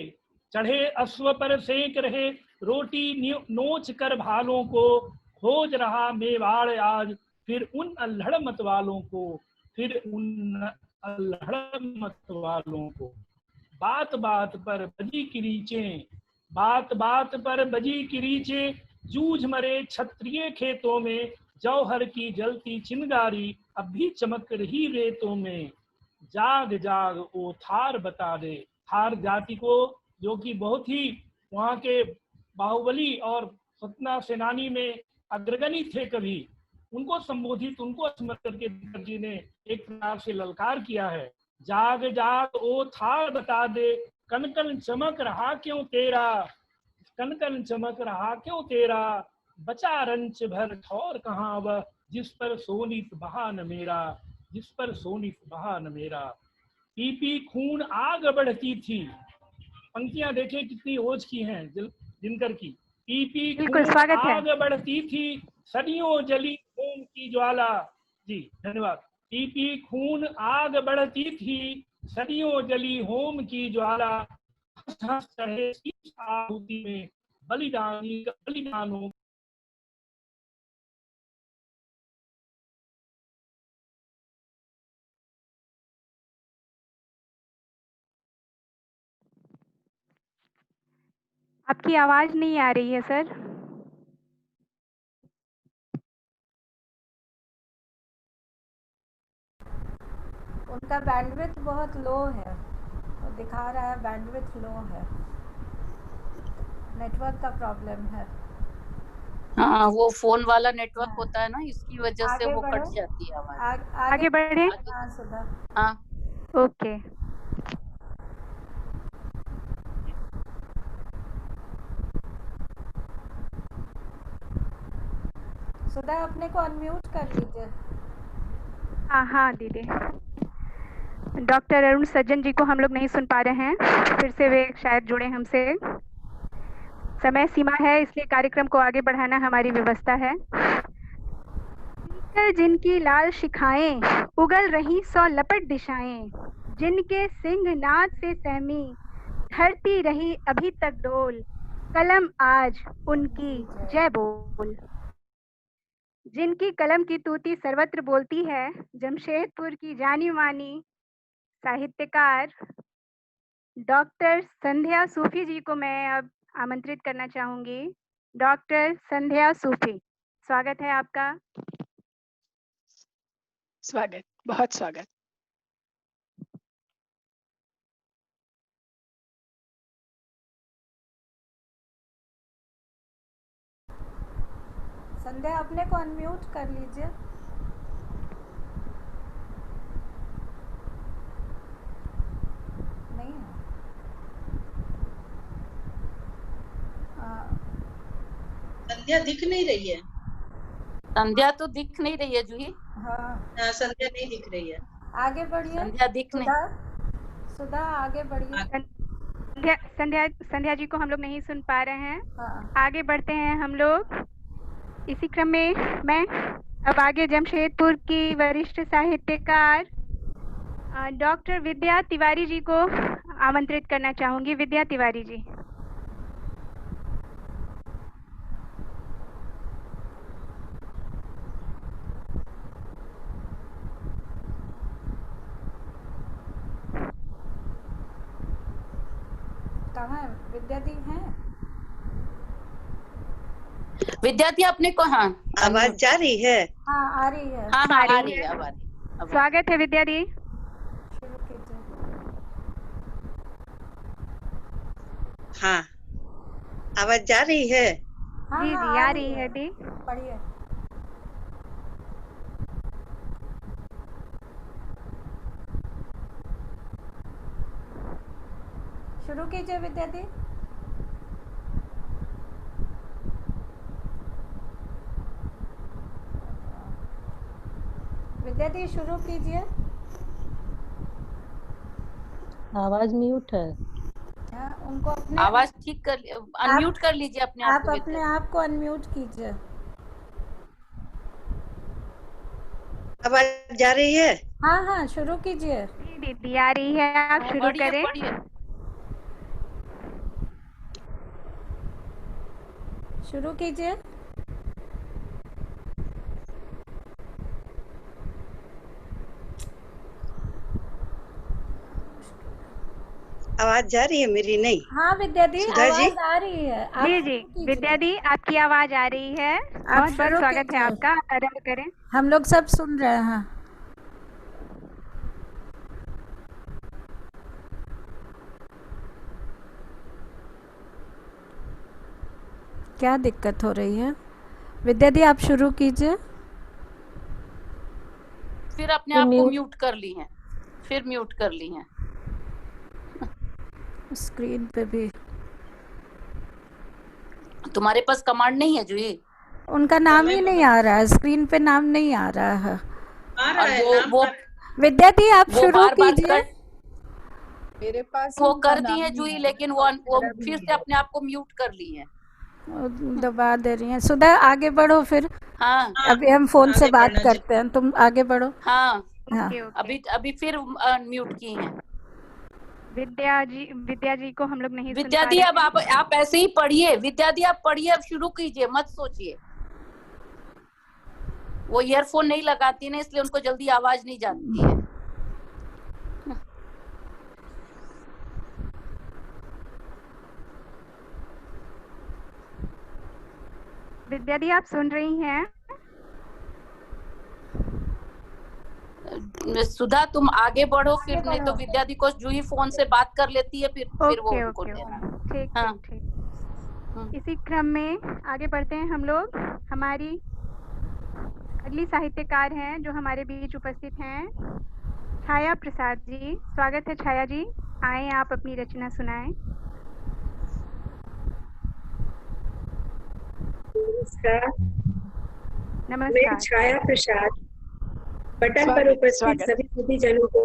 चढ़े अश्व पर सेक रहे, रोटी नोच कर भालों को, खोज रहा मेवाड़ आज फिर उन अल्हड़ मत वालों को, फिर उन अल्हड़ मत वालों को। बात बात पर बजी किरीचें, बात बात पर बजी किरीचें, जूझ मरे क्षत्रिय खेतों में, जौहर की जलती चिंगारी अब भी चमक रही रेतों में, जाग जाग ओ थार बता दे। थार जाति को, जो कि बहुत ही वहाँ के बाहुबली और सतना सेनानी में अग्रगणी थे कभी, उनको संबोधित, उनको स्मरण करके दिनकर जी ने एक प्रकार से ललकार किया है। जाग जाग ओ थार बता दे, कन कन चमक रहा क्यों तेरा, कन कन चमक रहा क्यों तेरा, बचा रंच भर ठौर कहाँ वह, जिस पर सोनित बहा न मेरा, जिस पर सोनित बहा न मेरा। पी पी खून आग बढ़ती थी, पंक्तियां देखें कितनी ओज की हैं दिनकर की। पी पी खून आग बढ़ती थी, सदियों जली खून की ज्वाला। जी धन्यवाद। पी पी खून आग बढ़ती थी, सदियों जली होम की ज्वाला, हंस हंस चढ़े इस आहुति में, बलिदानी बलिदानों। आपकी आवाज नहीं आ रही है सर। उनका बैंडविड्थ बहुत लो है, वो दिखा रहा है बैंडविड्थ लो है, नेटवर्क का प्रॉब्लम है। हाँ, वो फोन वाला नेटवर्क होता है ना, इसकी वजह से वो कट बढ़ो, जाती है आवाज। आगे बढ़े। हाँ सुधा। हाँ ओके। सुधा अपने को अनम्यूट कर लीजिए। हाँ दीदी। डॉक्टर अरुण सज्जन जी को हम लोग नहीं सुन पा रहे हैं, फिर से वे शायद जुड़े हमसे। समय सीमा है, इसलिए कार्यक्रम को आगे बढ़ाना हमारी व्यवस्था है। जिनकी लाल शिखाएं उगल रही 100 लपट दिशाएं, जिनके सिंह नाद से सहमी धरती रही अभी तक डोल, कलम आज उनकी जय बोल। जिनकी कलम की तूती सर्वत्र बोलती है, जमशेदपुर की जानी मानी साहित्यकार डॉक्टर संध्या सूफी जी को मैं अब आमंत्रित करना चाहूंगी। डॉक्टर संध्या सूफी, स्वागत है आपका। स्वागत, बहुत स्वागत। संध्या अपने को अनम्यूट कर लीजिए। नहीं है। संध्या दिख नहीं रही है। संध्या तो दिख नहीं रही है जूही। हाँ संध्या नहीं दिख रही है। आगे बढ़िए। संध्या दिख नहीं। सुधा आगे बढ़िए। संध्या जी को हम लोग नहीं सुन पा रहे हैं। हाँ। आगे बढ़ते हैं हम लोग। इसी क्रम में मैं अब आगे जमशेदपुर की वरिष्ठ साहित्यकार डॉक्टर विद्या तिवारी जी को आमंत्रित करना चाहूंगी। विद्या तिवारी जी। कहाँ है विद्यार्थी हैं? विद्यार्थी अपने को, हाँ आवाज जा रही है। हाँ आ रही है। हाँ आ रही है आवाज। स्वागत है विद्या दी। शुरू कीजिए। हाँ आवाज जा रही है। हाँ जी हाँ जी आ रही है दी। पढ़िए। शुरू कीजिए विद्यार्थी। विद्यार्थी शुरू कीजिए। आवाज म्यूट है। उनको अपने आवाज ठीक कर, अनम्यूट कर लीजिए अपने आप को। आप अपने आप को अनम्यूट कीजिए। आवाज जा रही है। हाँ हाँ शुरू कीजिए। दीदी आ रही है, आप शुरू करें। शुरू कीजिए। आवाज आवाज जा रही है मेरी? नहीं हाँ विद्या दी, सुधा जी? आवाज आ रही है। आप जी जी शुरू कीजिए। विद्या दी, आपकी आवाज आ रही है। बहुत बहुत शुरू स्वागत है कीजिए। आपका, आरंभ करें। हम लोग सब सुन रहे हैं। क्या दिक्कत हो रही है? विद्या दी आप शुरू कीजिए। फिर अपने आप को म्यूट कर ली हैं, फिर म्यूट कर ली हैं। स्क्रीन पे भी तुम्हारे पास कमांड नहीं है जूही? उनका नाम ही नहीं आ रहा है, स्क्रीन पे नाम नहीं आ रहा है। आ रहा है नाम। वो विद्या दी आप वो शुरू बार-बार कीजिए। मेरे पास वो उनका कर दी नाम है नहीं जूही, है, लेकिन वो मेरा भी फिर नहीं से है। अपने आप को म्यूट कर ली है। दबा दे रही हैं। सुधा आगे बढ़ो फिर। हाँ अभी हम फोन से आगे बात बढ़ना करते हैं, तुम आगे बढ़ो। हाँ, हाँ ओके ओके। अभी अभी फिर म्यूट की हैं। विद्या जी को हम लोग नहीं सुन विद्या पा दी रहे अब आप ऐसे ही पढ़िए। विद्या दी आप पढ़िए, अब शुरू कीजिए, मत सोचिए। वो ईयरफोन नहीं लगाती ना, इसलिए उनको जल्दी आवाज नहीं जाती है। विद्या दी, आप सुन रही हैं? सुधा तुम आगे बढ़ो, फिर नहीं तो विद्या दी को जूही फोन से बात कर लेती है, फिर वो ओके उनको ओके देना। ठीक हाँ। ठीक ठीक। इसी क्रम में आगे बढ़ते हैं हम लोग। हमारी अगली साहित्यकार हैं जो हमारे बीच उपस्थित हैं, छाया प्रसाद जी। स्वागत है छाया जी, आए आप अपनी रचना सुनाएं। नमस्कार। मैं नमस्कार। छाया प्रसाद पटल पर उपस्थित सभी सुधीजनों को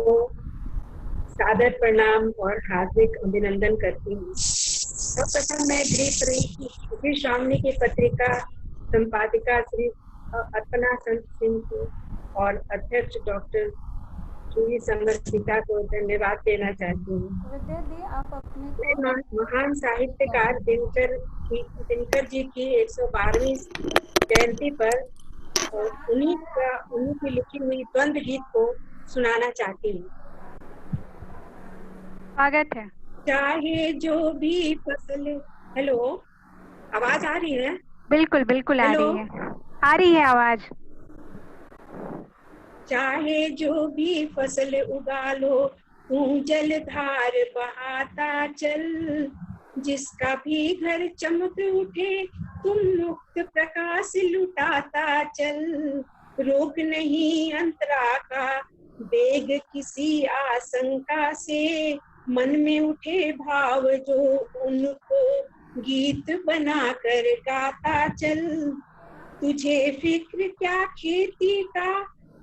सादर प्रणाम और हार्दिक अभिनंदन करती हूँ। सर्वप्रथम मैं गृह स्वामिनी की पत्रिका संपादिका श्री अर्पणा संत सिंह को और अध्यक्ष डॉक्टर जूही समर्पिता को धन्यवाद देना चाहती हूँ। महान साहित्यकार दिनकर जी की 112वीं जयंती पर उन्हीं की लिखी हुई द्वंद गीत को सुनाना चाहती हूँ। स्वागत है। चाहे जो भी फसल, हेलो आवाज आ रही है? बिल्कुल बिल्कुल आ रही है, आ रही है आवाज। चाहे जो भी फसल उगा लो, तू जलधार बहाता चल, जिसका भी घर चमक उठे, तुम मुक्त प्रकाश लुटाता चल। रोक नहीं अंतरा का वेग किसी आशंका से, मन में उठे भाव जो उनको गीत बनाकर गाता चल। तुझे फिक्र क्या खेती का,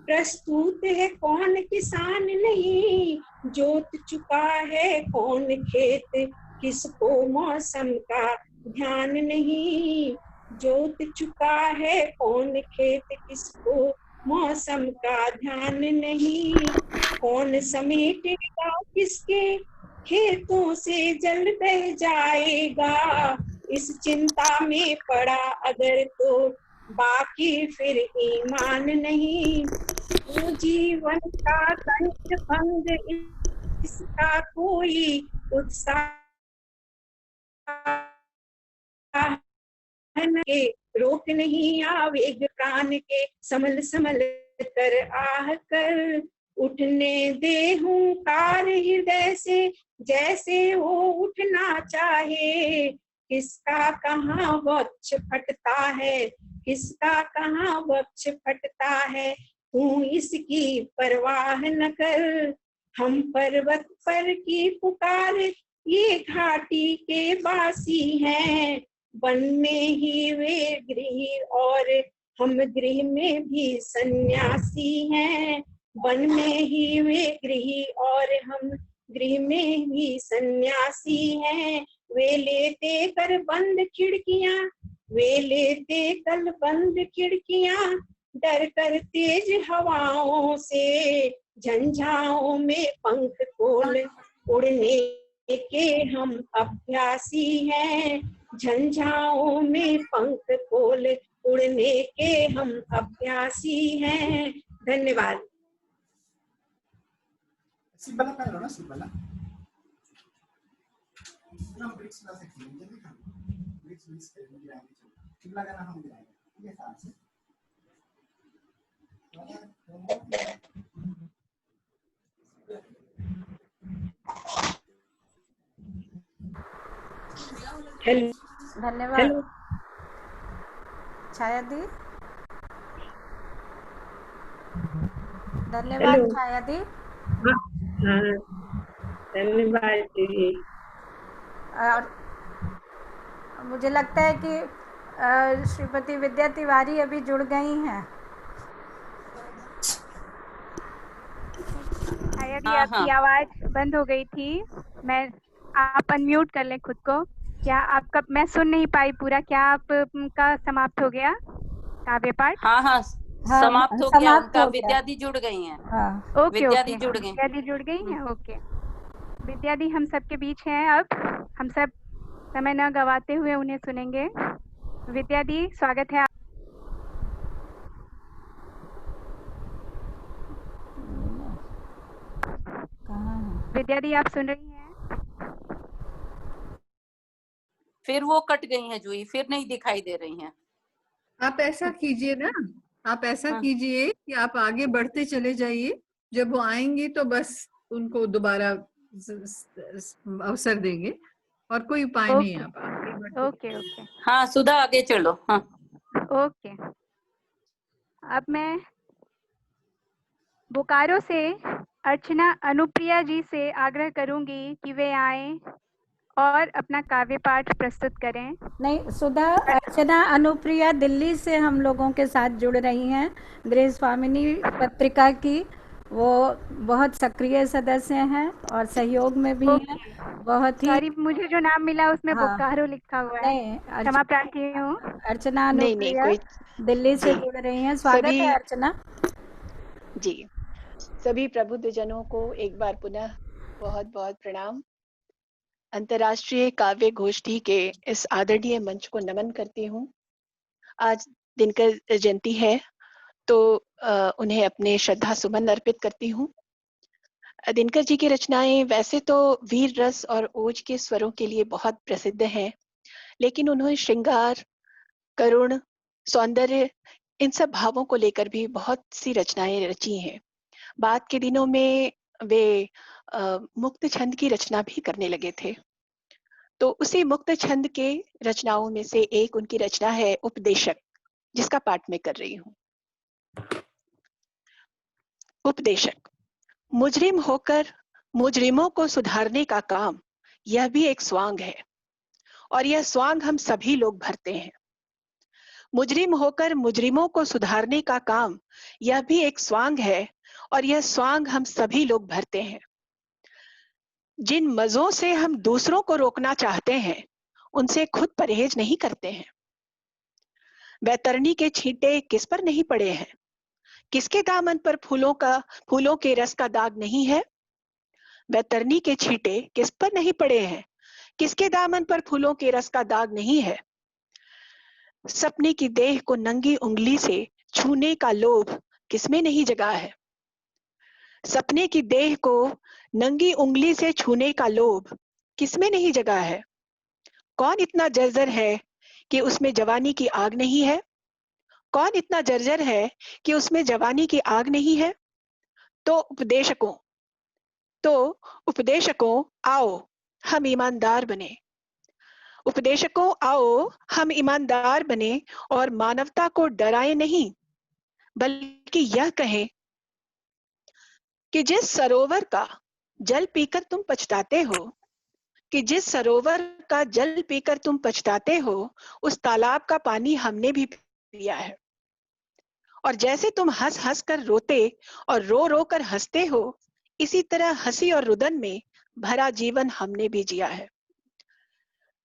प्रस्तुत है कौन किसान नहीं, जोत चुका है कौन खेत, किसको मौसम का ध्यान नहीं। जोत चुका है कौन खेत, किसको मौसम का ध्यान नहीं। कौन समेटेगा किसके खेतों से जल बह जाएगा, इस चिंता में पड़ा अगर तो बाकी फिर ईमान नहीं। वो जीवन का कंठ भंग, इसका कोई उत्साह के, रोक नहीं आवेग प्राण के, संभल संभल कर आह कर। उठने दे हुंकार हृदय से, जैसे वो उठना चाहे। किसका कहाँ वक्ष फटता है, किसका कहाँ वक्ष फटता है, तू इसकी परवाह न कर। हम पर्वत पर की पुकार, ये घाटी के वासी हैं, वन में ही वे गृह और हम गृह में भी सन्यासी हैं। वन में ही वे गृह और हम गृह में भी सन्यासी हैं। वे लेते कर बंद खिड़कियां, वे लेते कल बंद खिड़कियां, डर कर तेज हवाओं से, झंझाओं में पंख खोल उड़ने के हम अभ्यासी हैं। झंझाओं में पंख खोल उड़ने के हम अभ्यासी हैं। धन्यवाद। हेलो धन्यवाद हेलो छाया दी, धन्यवाद हेलो छाया दी। हाँ धन्यवाद दीदी। और मुझे लगता है कि श्रीमती विद्या तिवारी अभी जुड़ गई हैं। शायद हाँ, आपकी आवाज बंद हो गई थी। आप अनम्यूट कर लें खुद को। क्या आपका, मैं सुन नहीं पाई पूरा, क्या आपका समाप्त हो गया काव्य पाठ? हाँ, हाँ, हाँ, समाप्त हो गया समाप्त उनका। हो गया। विद्या दी जुड़ गई हैं। हाँ ओके विद्या ओके, दी जुड़ गई। विद्या दी जुड़ गई हैं। ओके, विद्या दी हम सबके बीच हैं। अब हम सब समय न गवाते हुए उन्हें सुनेंगे। विद्या दी, स्वागत है। कहाँ है? विद्या दी, आप सुन रही हैं? फिर वो कट गई हैं जूही, फिर नहीं दिखाई दे रही हैं। आप ऐसा कीजिए ना, आप ऐसा हाँ। कीजिए कि आप आगे बढ़ते चले जाइए। जब वो आएंगे तो बस उनको दोबारा अवसर देंगे, और कोई उपाय नहीं है। आप आगे बढ़ते ओके ओके हाँ, सुधा आगे चलो। हाँ, ओके। अब मैं बोकारो से अर्चना अनुप्रिया जी से आग्रह करूंगी कि वे आएं और अपना काव्य पाठ प्रस्तुत करें। नहीं, सुधा अर्चना अनुप्रिया दिल्ली से हम लोगों के साथ जुड़ रही हैं, गृह स्वामिनी पत्रिका की। वो बहुत सक्रिय सदस्य हैं और सहयोग में भी हैं। बहुत ही सॉरी, मुझे जो नाम मिला उसमें हाँ। बोकारो लिखा हुआ है। नहीं, क्षमा प्रार्थी हूँ। अर्चना नहीं, अनुप्रिया कोई दिल्ली से जी, जुड़ रही हैं। स्वागत सभी है अर्चना जी। सभी प्रबुद्धजनों को एक बार पुनः बहुत बहुत प्रणाम। अंतर्राष्ट्रीय काव्य गोष्ठी के इस आदरणीय मंच को नमन करती हूँ। आज दिनकर जयंती है, तो उन्हें अपने श्रद्धा सुमन अर्पित करती हूँ। दिनकर जी की रचनाएं वैसे तो वीर रस और ओज के स्वरों के लिए बहुत प्रसिद्ध हैं, लेकिन उन्होंने श्रृंगार, करुण, सौंदर्य, इन सब भावों को लेकर भी बहुत सी रचनाएं रची हैं। बाद के दिनों में वे मुक्त छंद की रचना भी करने लगे थे। तो उसी मुक्त छंद के रचनाओं में से एक उनकी रचना है उपदेशक, जिसका पाठ मैं कर रही हूँ। उपदेशक। मुजरिम होकर मुजरिमों को सुधारने का काम, यह भी एक स्वांग है, और यह स्वांग हम सभी लोग भरते हैं। मुजरिम होकर मुजरिमों को सुधारने का काम, यह भी एक स्वांग है, और यह स्वांग हम सभी लोग भरते हैं। जिन मजों से हम दूसरों को रोकना चाहते हैं, उनसे खुद परहेज नहीं करते हैं। वैतरणी के छींटे किस पर नहीं पड़े हैं? किसके दामन पर फूलों के रस का दाग नहीं है? वैतरणी के छींटे किस पर नहीं पड़े हैं? किसके दामन पर फूलों के रस का दाग नहीं है? सपने की देह को नंगी उंगली से छूने का लोभ किसमें नहीं जगा है? सपने की देह को नंगी उंगली से छूने का लोभ किसमें नहीं जगा है? कौन इतना जर्जर है कि उसमें जवानी की आग नहीं है? कौन इतना जर्जर है कि उसमें जवानी की आग नहीं है? तो उपदेशकों आओ हम ईमानदार बने। उपदेशकों आओ हम ईमानदार बने और मानवता को डराए नहीं, बल्कि यह कहें कि जिस सरोवर का जल पीकर तुम पछताते हो, कि जिस सरोवर का जल पीकर तुम पछताते हो, उस तालाब का पानी हमने भी पिया है। और जैसे तुम हंस हंस कर रोते और रो रो कर हंसते हो, इसी तरह हंसी और रुदन में भरा जीवन हमने भी जिया है।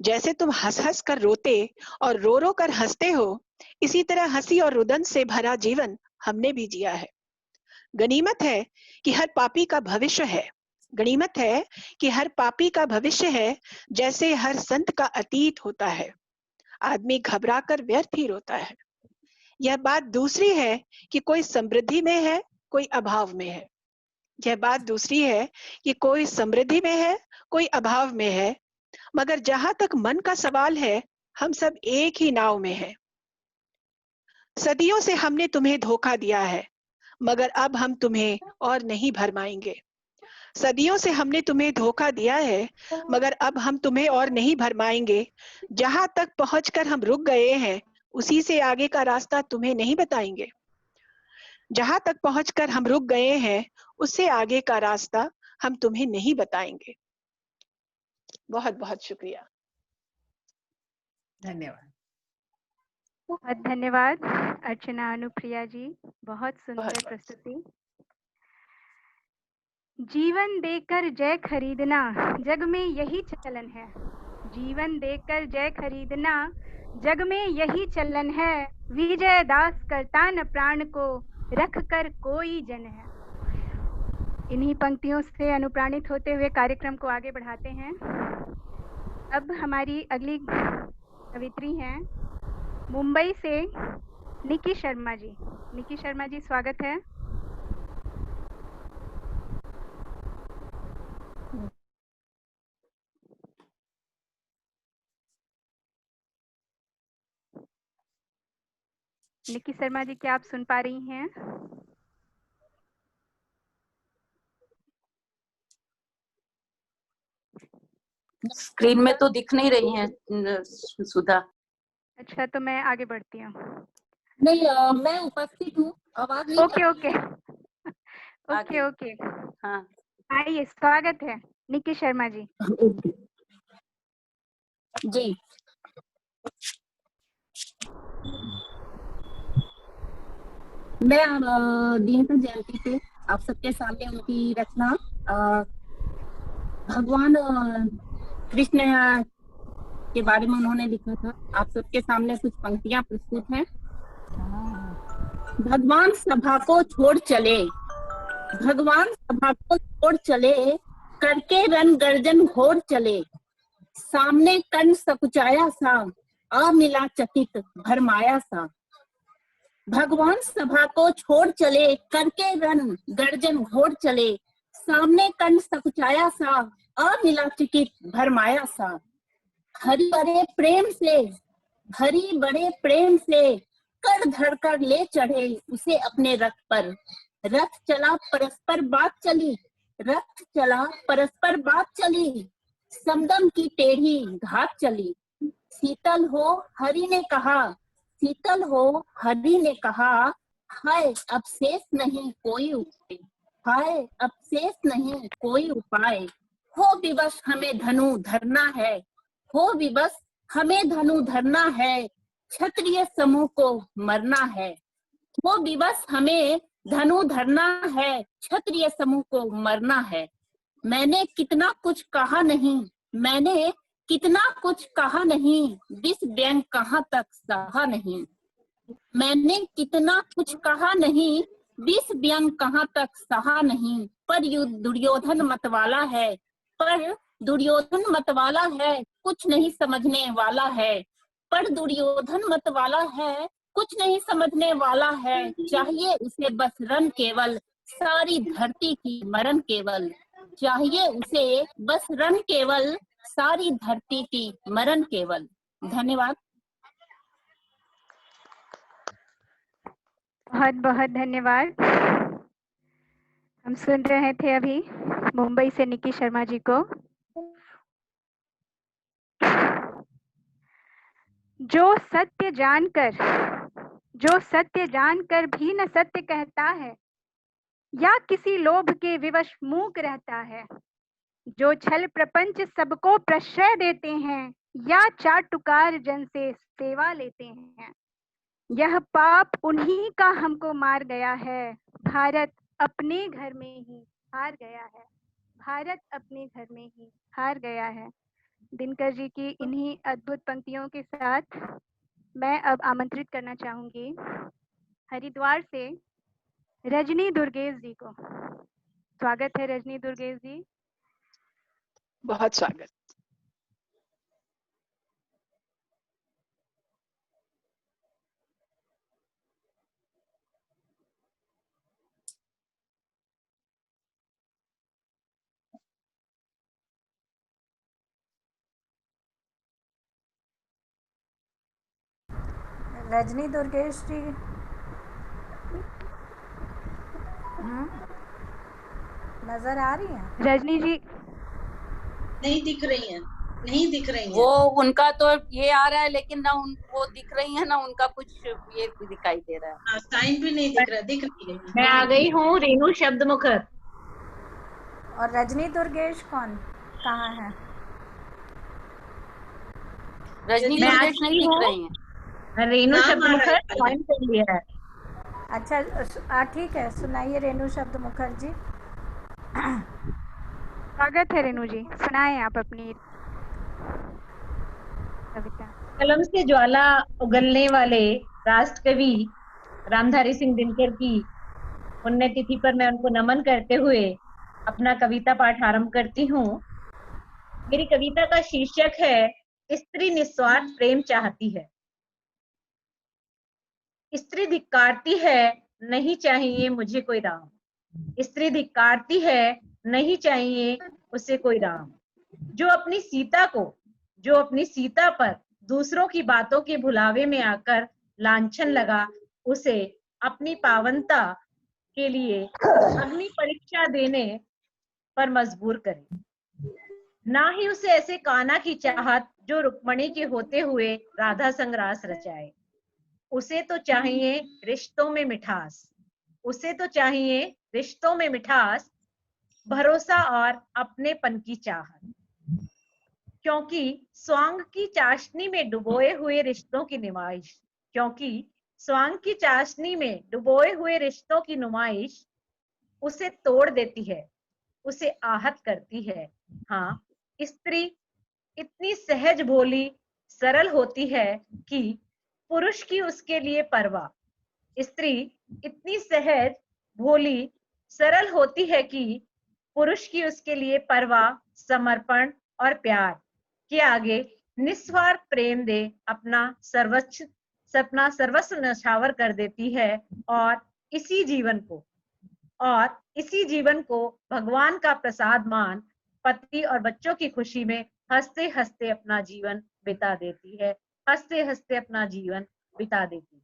जैसे तुम हंस हंस कर रोते और रो रो कर हंसते हो, इसी तरह हंसी और रुदन से भरा जीवन हमने भी जिया है। गनीमत है कि हर पापी का भविष्य है। गनीमत है कि हर पापी का भविष्य है, जैसे हर संत का अतीत होता है। आदमी घबरा कर व्यर्थ ही रोता है। यह बात दूसरी है कि कोई समृद्धि में है, कोई अभाव में है। यह बात दूसरी है कि कोई समृद्धि में है, कोई अभाव में है, मगर जहां तक मन का सवाल है, हम सब एक ही नाव में हैं। सदियों से हमने तुम्हें धोखा दिया है, मगर अब हम तुम्हें और नहीं भरमाएंगे। सदियों से हमने तुम्हें धोखा दिया है, मगर अब हम तुम्हें और नहीं भरमाएंगे। जहां तक पहुंचकर हम रुक गए हैं, उसी से आगे का रास्ता तुम्हें नहीं बताएंगे। जहां तक पहुंचकर हम रुक गए हैं, उससे आगे का रास्ता हम तुम्हें नहीं बताएंगे। बहुत बहुत शुक्रिया। धन्यवाद। बहुत धन्यवाद अर्चना अनुप्रिया जी, बहुत सुंदर प्रस्तुति। जीवन देकर जय खरीदना जग में यही चलन है। जीवन देकर जय खरीदना जग में यही चलन है। विजय दास करता न प्राण को रख कर कोई जन है। इन्हीं पंक्तियों से अनुप्राणित होते हुए कार्यक्रम को आगे बढ़ाते हैं। अब हमारी अगली कवित्री हैं मुंबई से निकी शर्मा जी। निकी शर्मा जी, स्वागत है। निकी शर्मा जी, क्या आप सुन पा रही हैं? स्क्रीन में तो दिख नहीं रही हैं सुधा। अच्छा, तो मैं आगे बढ़ती हूँ। नहीं, मैं उपस्थित हूँ। आवाज नहीं ओके ओके ओके ओके। हाँ, आइए, स्वागत है निकी शर्मा जी। जी, मैं दीनकर जयंती पे आप सबके सामने उनकी रचना भगवान कृष्ण के बारे में उन्होंने लिखा था। आप सबके सामने कुछ पंक्तियां प्रस्तुत हैं। भगवान सभा को छोड़ चले, भगवान सभा को छोड़ चले, करके रन गर्जन घोर चले। सामने कर्ण सकुचाया सा, आ मिला चकित भरमाया सा। भगवान सभा को छोड़ चले, करके रन गर्जन घोर चले। सामने कर्ण सकुचाया सा, आ मिला चकित भरमाया सा। हरि बड़े प्रेम से, हरि बड़े प्रेम से, कर धर कर ले चढ़े उसे अपने रथ पर। रथ चला परस्पर बात चली, रथ चला परस्पर बात चली। समदम की टेढ़ी घात चली। शीतल हो हरि ने कहा, शीतल हो हरि ने कहा, हाय अब शेष नहीं कोई उपाय, हाय अब शेष नहीं कोई उपाय। हो विवश हमें धनु धरना है, हो विवश हमें धनु धरना है। क्षत्रिय समूह को मरना है, हो विवश हमें धनु धरना है। क्षत्रिय समूह को मरना है। मैंने कितना कुछ कहा नहीं, मैंने कितना कुछ कहा नहीं, विष व्यंग कहाँ तक सहा नहीं। मैंने कितना कुछ कहा नहीं, विष व्यंग कहाँ तक सहा नहीं। पर दुर्योधन मतवाला है, पर दुर्योधन मतवाला है, कुछ नहीं समझने वाला है। पर दुर्योधन मतवाला है, कुछ नहीं समझने वाला है। चाहिए उसे बस रन केवल, सारी धरती की मरण केवल। चाहिए उसे बस रन केवल, सारी धरती की मरण केवल। धन्यवाद। बहुत बहुत धन्यवाद। हम सुन रहे थे अभी मुंबई से निकी शर्मा जी को। जो सत्य जानकर भी न सत्य कहता है, या किसी लोभ के विवश मूक रहता है। जो छल प्रपंच सबको प्रश्रय देते हैं, या चाटुकार जन से सेवा लेते हैं। यह पाप उन्हीं का हमको मार गया है। भारत अपने घर में ही हार गया है, भारत अपने घर में ही हार गया है। दिनकर जी की इन्हीं अद्भुत पंक्तियों के साथ मैं अब आमंत्रित करना चाहूंगी हरिद्वार से रजनी दुर्गेश जी को। स्वागत है रजनी दुर्गेश जी। बहुत स्वागत। रजनी दुर्गेश जी, नजर आ रही हैं? रजनी जी नहीं दिख रही हैं, नहीं दिख रही हैं। वो उनका तो ये आ रहा है, लेकिन ना वो दिख रही है ना उनका कुछ ये दिखाई दे रहा है। साइन भी नहीं दिख रहा, दिख नहीं रही। मैं आ गई हूँ, रेणु शब्द मुखर। और रजनी दुर्गेश कहाँ है? रजनी दुर्गेश नहीं दिख रही है। रेणु शब्द मुखर ज्वाइन कर लिया है। अच्छा ठीक है, सुनाइए रेणु शब्द मुखर जी। स्वागत है रेणु जी, सुनाएं आप अपनी कविता। कलम से ज्वाला उगलने वाले राष्ट्र कवि रामधारी सिंह दिनकर की पुण्यतिथि पर मैं उनको नमन करते हुए अपना कविता पाठ आरंभ करती हूँ। मेरी कविता का शीर्षक है स्त्री निस्वार्थ प्रेम चाहती है। स्त्री धिक्कारती है, नहीं चाहिए मुझे कोई राम। स्त्री धिक्कारती है, नहीं चाहिए उसे कोई राम। जो अपनी सीता पर दूसरों की बातों के भुलावे में आकर लांछन लगा, उसे अपनी पावनता के लिए अग्नि परीक्षा देने पर मजबूर करे। ना ही उसे ऐसे कान्हा की चाहत जो रुक्मणी के होते हुए राधा संग रास रचाए। उसे तो चाहिए रिश्तों में मिठास, उसे तो चाहिए रिश्तों में मिठास, भरोसा और अपनेपन की चाहत। क्योंकि स्वांग की चाशनी में डुबोए हुए रिश्तों की नुमाइश, क्योंकि स्वांग की चाशनी में डुबोए हुए रिश्तों की नुमाइश उसे तोड़ देती है, उसे आहत करती है। हाँ, स्त्री इतनी सहज भोली सरल होती है कि पुरुष की उसके लिए परवाह। स्त्री इतनी सहज भोली सरल होती है कि पुरुष की उसके लिए परवाह, समर्पण और प्यार के आगे निस्वार्थ प्रेम दे अपना सर्वस्व न्यौछावर कर देती है। और इसी जीवन को भगवान का प्रसाद मान पति और बच्चों की खुशी में हंसते हंसते अपना जीवन बिता देती है, हंसते हंसते अपना जीवन बिता देती है।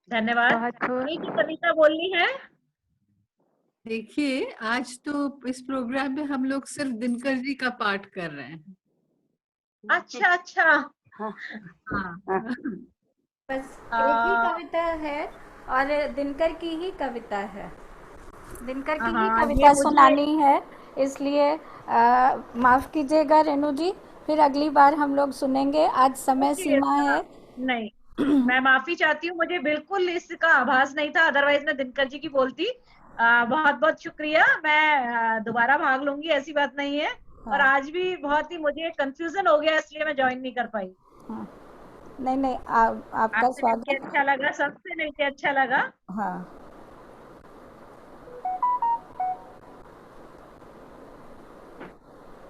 धन्यवाद। एक ही कविता बोलनी है। देखिए, आज तो इस प्रोग्राम में हम लोग सिर्फ दिनकर जी का पाठ कर रहे हैं। अच्छा। हाँ। बस एक ही कविता है और दिनकर की ही कविता है, दिनकर की ही कविता सुनानी है, इसलिए माफ कीजिएगा रेणु जी, फिर अगली बार हम लोग सुनेंगे। आज समय सीमा है। नहीं, मैं माफी चाहती हूँ, मुझे बिल्कुल इसका आभास नहीं था, अदरवाइज मैं दिनकर जी की बोलती। बहुत बहुत शुक्रिया, मैं दोबारा भाग लूंगी, ऐसी बात नहीं है। हाँ। और आज भी बहुत ही मुझे कंफ्यूजन हो गया, इसलिए मैं ज्वाइन नहीं कर पाई। हाँ। नहीं आपका स्वागत। अच्छा लगा, सबसे मिलकर अच्छा लगा। हाँ,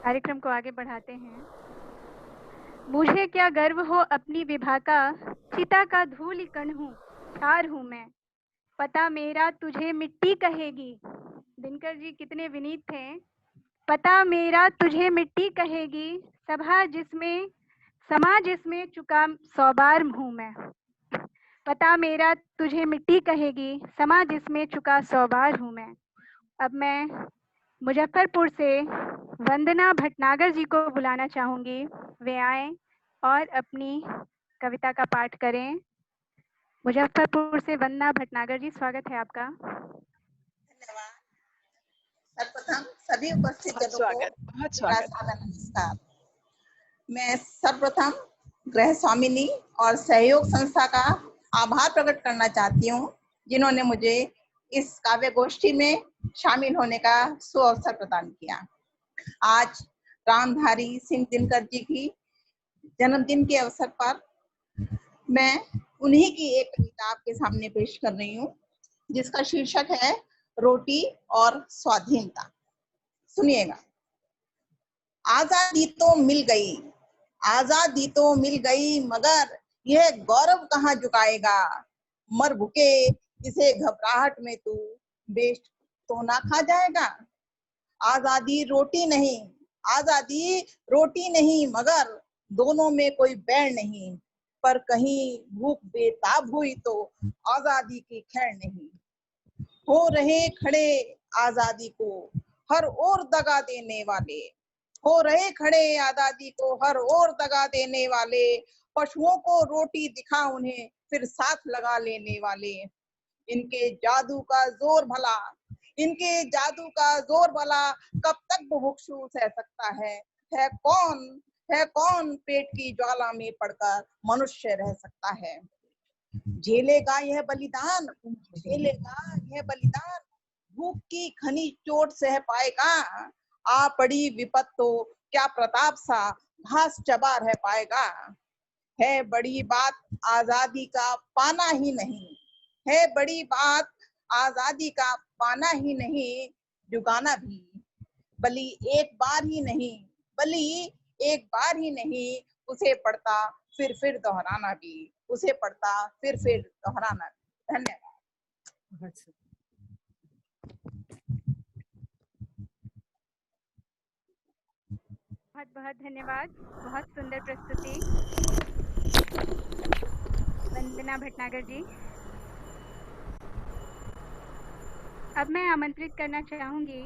कार्यक्रम को आगे बढ़ाते हैं। मुझे क्या गर्व हो अपनी विभा का, चिता का धूल कण हूँ, छार हूँ मैं, पता मेरा तुझे मिट्टी कहेगी। दिनकर जी कितने विनीत थे। पता मेरा तुझे मिट्टी कहेगी, समा जिसमें चुका 100 बार हूँ मैं। पता मेरा तुझे मिट्टी कहेगी, समा जिसमें चुका 100 बार हूँ मैं। अब मैं मुजफ्फरपुर से वंदना भटनागर जी को बुलाना चाहूंगी, वे आए और अपनी कविता का पाठ करें। मुजफ्फरपुर से वंदना भटनागर जी, स्वागत है आपका। धन्यवाद। सर्वप्रथम सभी उपस्थित जनों को नमस्कार। मैं सर्वप्रथम गृह स्वामिनी और सहयोग संस्था का आभार प्रकट करना चाहती हूँ, जिन्होंने मुझे इस काव्य गोष्ठी में शामिल होने का सुअवसर प्रदान किया। आज रामधारी सिंह दिनकर जी की जन्मदिन के अवसर पर मैं उन्हीं की एक कविता आपके सामने पेश कर रही हूँ, जिसका शीर्षक है रोटी और स्वाधीनता। सुनिएगा। आजादी तो मिल गई, आजादी तो मिल गई, मगर यह गौरव कहाँ झुकाएगा। मर भूखे इसे घबराहट में तू बेस्ट तो ना खा जाएगा। आजादी रोटी नहीं, मगर दोनों में कोई बैर नहीं। पर कहीं भूख बेताब हुई तो आजादी की खैर नहीं। हो रहे खड़े आजादी को हर ओर दगा देने वाले, हो रहे खड़े आजादी को हर ओर दगा देने वाले, पशुओं को रोटी दिखा उन्हें फिर साथ लगा लेने वाले। इनके जादू का जोर भला, इनके जादू का जोर भला कब तक बुभुक्षु सह सकता है कौन पेट की ज्वाला में पड़कर मनुष्य रह सकता है। झेलेगा यह बलिदान, झेलेगा यह बलिदान, भूख की घनी चोट सह पाएगा। आ पड़ी विपत तो क्या प्रताप सा घास चबा रह पाएगा। है बड़ी बात आजादी का पाना ही नहीं, है बड़ी बात आजादी का पाना ही नहीं, जुगाना भी बलि एक बार ही नहीं, बलि एक बार ही नहीं, उसे पढ़ता फिर दोहराना भी, उसे पढ़ता फिर दोहराना भी। धन्यवाद। बहुत बहुत धन्यवाद, बहुत सुंदर प्रस्तुति वंदना भटनागर जी। अब मैं आमंत्रित करना चाहूंगी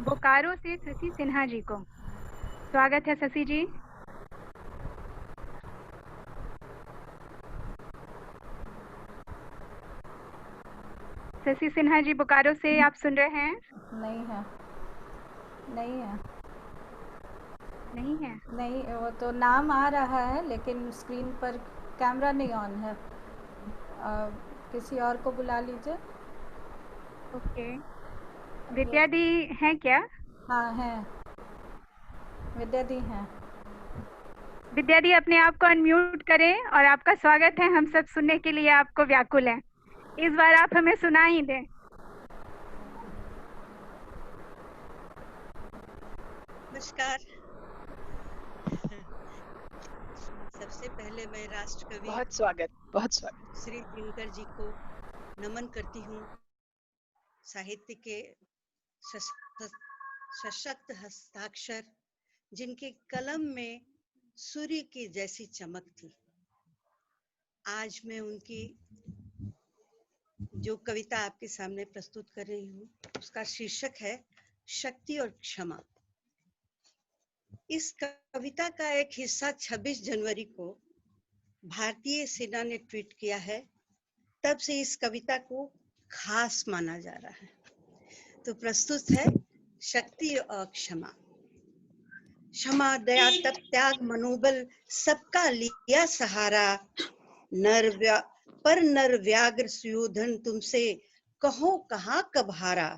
बोकारो से शशि सिन्हा जी को। स्वागत है शशि जी। शशि सिन्हा जी बोकारो से आप सुन रहे हैं? नहीं है, नहीं है, नहीं है, नहीं, वो तो नाम आ रहा है लेकिन स्क्रीन पर कैमरा नहीं ऑन है। किसी और को बुला लीजिए। ओके, विद्या दी हैं क्या? हाँ हैं, विद्या दी हैं। विद्या दी अपने आप को अनम्यूट करें और आपका स्वागत है। हम सब सुनने के लिए आपको व्याकुल हैं। इस बार आप हमें सुना ही दें। नमस्कार। सबसे पहले मैं राष्ट्रकवि बहुत स्वागत श्री दिनकर जी को नमन करती हूँ। साहित्य के सशक्त हस्ताक्षर, जिनके कलम में सूर्य की जैसी चमक थी। आज मैं उनकी जो कविता आपके सामने प्रस्तुत कर रही हूँ, उसका शीर्षक है शक्ति और क्षमा। इस कविता का एक हिस्सा 26 जनवरी को भारतीय सेना ने ट्वीट किया है। तब से इस कविता को खास माना जा रहा है। तो प्रस्तुत है शक्ति और क्षमा। क्षमा दया तप त्याग मनोबल सबका लिया सहारा, नर व्याघ्र सुयोधन तुमसे कहो कहाँ कब हारा।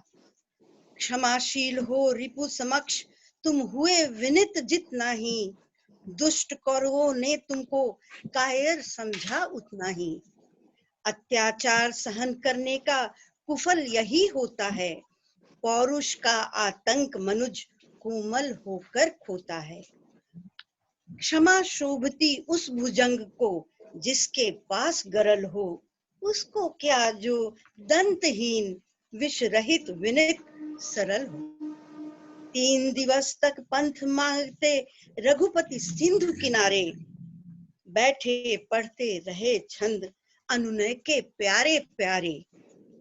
क्षमाशील हो रिपु समक्ष तुम हुए विनित जितना ही, दुष्ट कौरवों ने तुमको कायर समझा उतना ही। अत्याचार सहन करने का कुफल यही होता है, पौरुष का आतंक मनुज कोमल होकर खोता है। क्षमा शोभती उस भुजंग को जिसके पास गरल हो, उसको क्या जो दंतहीन विष रहित विनित सरल हो। 3 दिवस तक पंथ मांगते रघुपति सिंधु किनारे, बैठे पढ़ते रहे छंद अनुनय के प्यारे प्यारे।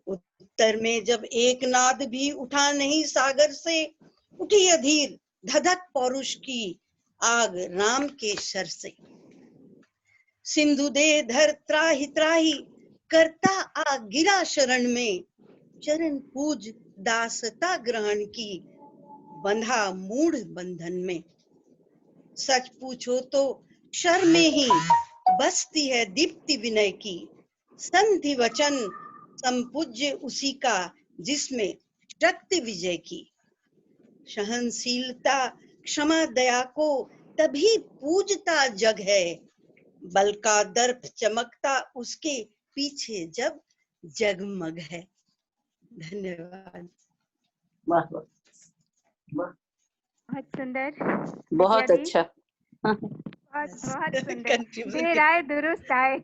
उत्तर में जब एक नाद भी उठा नहीं सागर से, उठी अधीर धधक पौरुष की आग राम के शर से। सिंधु दे धर त्राहि त्राहि करता आ गिरा शरण में, चरण पूज दासता ग्रहण की बंधा मूढ़ बंधन में। सच पूछो तो क्षर में ही बसती है दीप्ति विनय की, संधि वचन संपूज्य उसी का जिसमें शक्ति विजय की। सहनशीलता क्षमा दया को तभी पूजता जग है, बल का दर्प चमकता उसके पीछे जब जगमग है। धन्यवाद। बहुत सुंदर, बहुत अच्छा। बहुत सुंदर। देर आए दुरुस्त आए।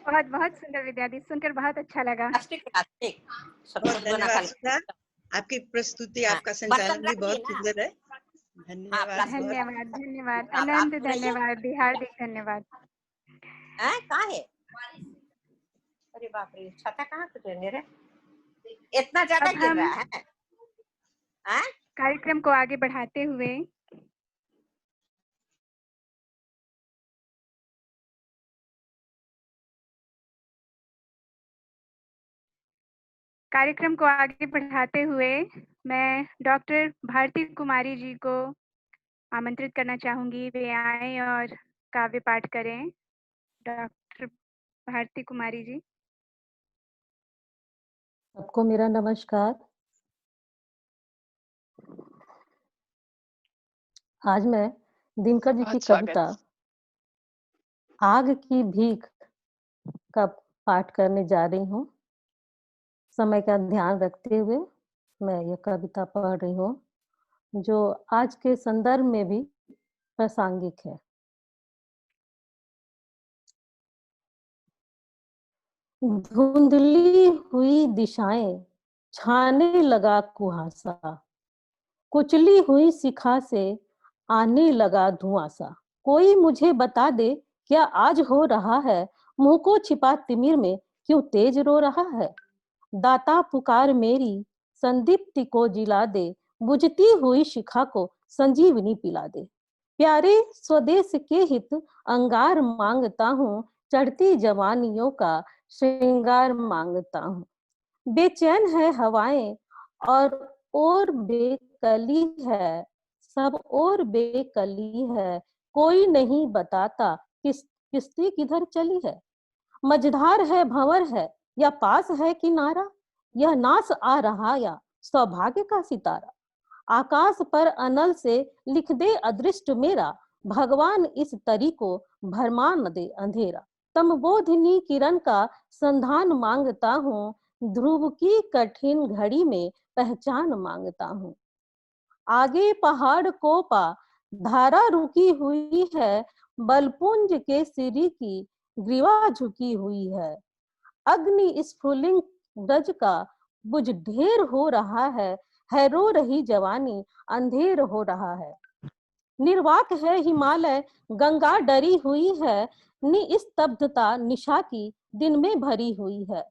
बहुत बहुत सुंदर विद्यार्थी, सुनकर बहुत अच्छा लगा। बहुत धन्यवाद सुधा, आपकी प्रस्तुति आपका संचालन भी बहुत सुंदर है। धन्यवाद। धन्यवाद धन्यवाद आप अनंत सुनाइए। धन्यवाद हार्दिक धन्यवाद। कहाँ है? अरे बाप रे, छाता कहाँ से गिरने रे? इतना ज्यादा अब गिर हम रहा है। कार्यक्रम को आगे बढ़ाते हुए मैं डॉक्टर भारती कुमारी जी को आमंत्रित करना चाहूंगी, वे आए और काव्य पाठ करें। डॉक्टर भारती कुमारी जी। सबको मेरा नमस्कार। आज मैं दिनकर जी की कविता आग की भीख का पाठ करने जा रही हूँ। समय का ध्यान रखते हुए मैं यह कविता पढ़ रही हूँ, जो आज के संदर्भ में भी प्रासंगिक है। धुंधली हुई दिशाएं छाने लगा कुहासा, कुचली हुई शिखा से आने लगा धुआंसा। कोई मुझे बता दे क्या आज हो रहा है, मुंह को छिपा तिमिर में क्यों तेज रो रहा है। दाता पुकार मेरी संदीप्ति को जिला दे, बुझती हुई शिखा को संजीवनी पिला दे। प्यारे स्वदेश के हित अंगार मांगता हूँ, चढ़ती जवानियों का श्रृंगार मांगता हूँ। बेचैन है हवाएं और बेकली है, सब और बेकली है, कोई नहीं बताता किस्ती किधर चली है। मझधार है भंवर है या पास है किनारा, यह नास आ रहा या सौभाग्य का सितारा। आकाश पर अनल से लिख दे अदृष्ट मेरा, भगवान इस तरी को भरमा न दे अंधेरा। तमबोधिनी किरण का संधान मांगता हूँ, ध्रुव की कठिन घड़ी में पहचान मांगता हूँ। आगे पहाड़ को पा धारा रुकी हुई है, बलपुंज के सिरी की ग्रीवा झुकी हुई है। अग्नि स्फुलिंग ब्रज का बुझ ढेर हो रहा है रो रही जवानी अंधेर हो रहा है। निर्वाक है हिमालय गंगा डरी हुई है, निस्तब्धता निशा की दिन में भरी हुई है।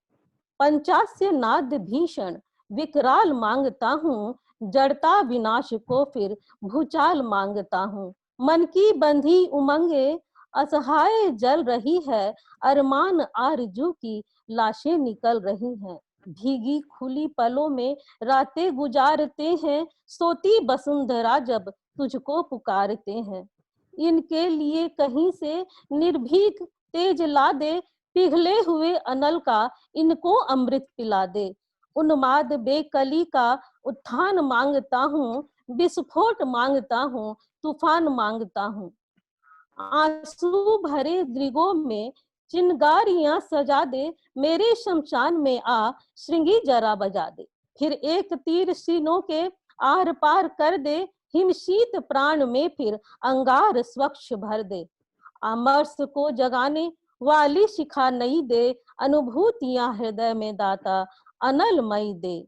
पंचास्य नाद भीषण विकराल मांगता हूँ, जड़ता विनाश को फिर भूचाल मांगता हूँ। मन की बंधी उमंगे असहाय जल रही है, अरमान आरजू की लाशें निकल रही हैं। भीगी खुली पलों में रातें गुजारते हैं, सोती वसुंधरा जब तुझको पुकारते हैं। इनके लिए कहीं से निर्भीक तेज ला दे, पिघले हुए अनल का इनको अमृत पिला दे। उन्माद बेकली का उत्थान मांगता हूँ, विस्फोट मांगता हूँ, तूफान मांगता हूँ। आंसू भरे दृगों में चिंगारियां सजा दे, मेरे शमशान में आ श्रृंगी जरा बजा दे। फिर एक तीर सीनों के आर पार कर दे, हिमशीत प्राण में फिर अंगार स्वच्छ भर दे। अमरस को जगाने वाली शिखा नई दे, अनुभूतियां हृदय में दाता अनलमयी दे।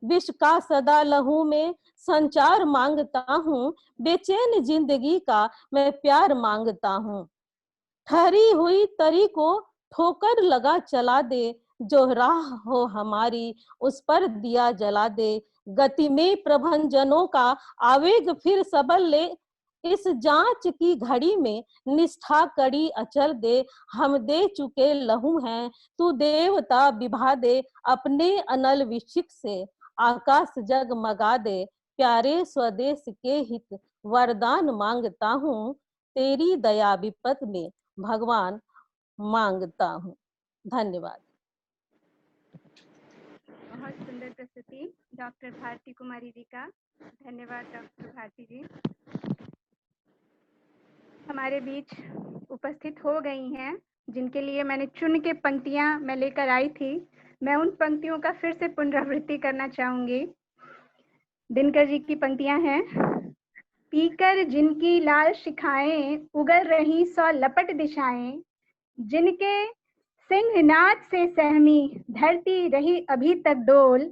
विष का सदा लहू में संचार मांगता हूँ, बेचैन जिंदगी का मैं प्यार मांगता हूँ। ठहरी हुई तरी को ठोकर लगा चला दे, जो राह हो हमारी उस पर दिया जला दे। गति में प्रभंजनों का आवेग फिर सबल ले, इस जांच की घड़ी में निष्ठा कड़ी अचल दे। हम दे चुके लहू हैं, तू देवता विभा दे, अपने अनल विशिक से आकाश जगमगा दे। प्यारे स्वदेश के हित वरदान मांगता हूँ, तेरी दया विपत में भगवान मांगता हूँ। धन्यवाद। बहुत सुंदर प्रस्तुति डॉक्टर भारती कुमारी जी का। धन्यवाद डॉक्टर भारती जी। हमारे बीच उपस्थित हो गई हैं, जिनके लिए मैंने चुन के पंक्तियां मैं लेकर आई थी। मैं उन पंक्तियों का फिर से पुनरावृत्ति करना चाहूंगी। दिनकर जी की पंक्तियां हैं। पीकर जिनकी लाल शिखाएं उगल रही 100 लपट दिशाएं, जिनके सिंहनाद से सहमी धरती रही अभी तक डोल,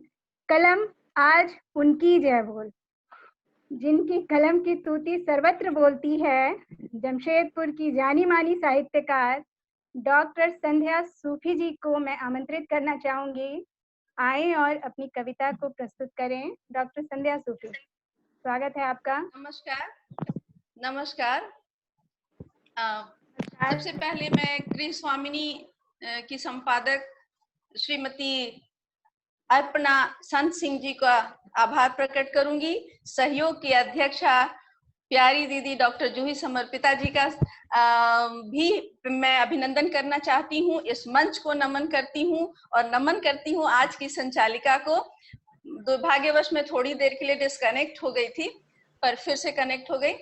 कलम आज उनकी जय बोल। जिनकी कलम की तूती सर्वत्र बोलती है, जमशेदपुर की जानी मानी साहित्यकार डॉक्टर संध्या सूफी जी को मैं आमंत्रित करना चाहूंगी। आए और अपनी कविता को प्रस्तुत करें। डॉक्टर संध्या सूफी, स्वागत है आपका। नमस्कार। सबसे पहले मैं गृह स्वामिनी की संपादक श्रीमती अर्पणा संत सिंह जी का आभार प्रकट करूंगी। सहयोग की अध्यक्षा प्यारी दीदी डॉक्टर जूही समर्पिता जी का भी मैं अभिनंदन करना चाहती हूँ। इस मंच को नमन करती हूँ और नमन करती हूँ आज की संचालिका को। दुर्भाग्यवश मैं थोड़ी देर के लिए डिस्कनेक्ट हो गई थी, पर फिर से कनेक्ट हो गई।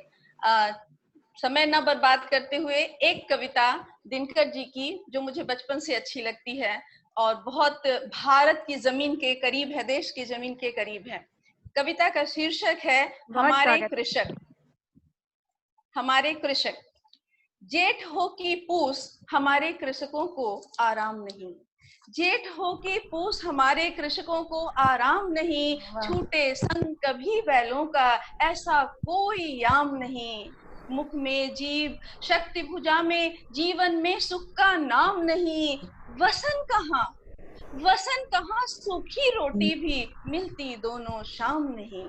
समय न बर्बाद करते हुए एक कविता दिनकर जी की जो मुझे बचपन से अच्छी लगती है और बहुत भारत की जमीन के करीब है, देश की जमीन के करीब है। कविता का शीर्षक है हमारे कृषक। हमारे कृषक। जेठ हो कि पूस हमारे कृषकों को आराम नहीं। जेठ हो कि पूस हमारे कृषकों को आराम नहीं। छूटे संग कभी बैलों का ऐसा कोई याम नहीं। मुख में जीव शक्ति भुजा में जीवन में सुख का नाम नहीं। वसन कहाँ सूखी रोटी भी मिलती दोनों शाम नहीं।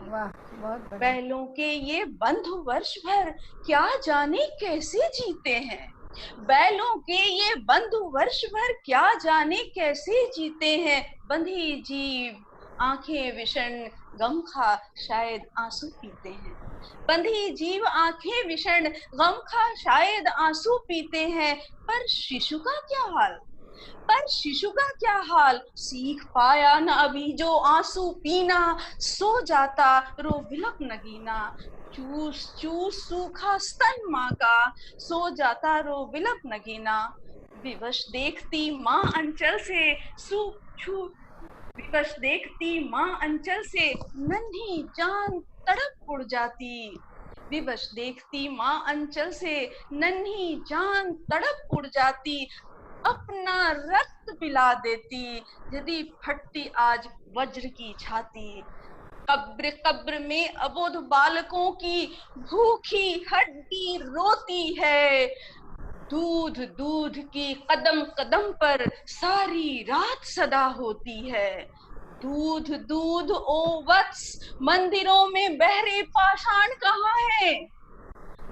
बैलों के ये बंधु वर्ष भर क्या जाने कैसे जीते हैं। बैलों के ये बंधु वर्ष भर क्या जाने कैसे जीते हैं। बंधी जीव आंखें विषण गम खा शायद आंसू पीते हैं। बंधी जीव आंखें विषण गम खा शायद आंसू पीते हैं। पर शिशु का क्या हाल, पर शिशु का क्या हाल। सीख पाया न अभी जो आंसू पीना। सो जाता रो विलप नगीना। चूस चूस सूखा स्तन माँ का। सो जाता रो विलप नगीना। विवश देखती माँ अंचल से विवश देखती माँ अंचल से नन्ही जान तड़प उड़ जाती। विवश देखती माँ अंचल से नन्ही जान तड़प उड़ जाती। अपना रक्त पिला देती यदि फटती आज वज्र की छाती। कब्र कब्र में अबोध बालकों की भूखी हड्डी रोती है। दूध दूध की कदम कदम पर सारी रात सदा होती है। दूध दूध ओ वत्स मंदिरों में बहरे पाषाण कहाँ है।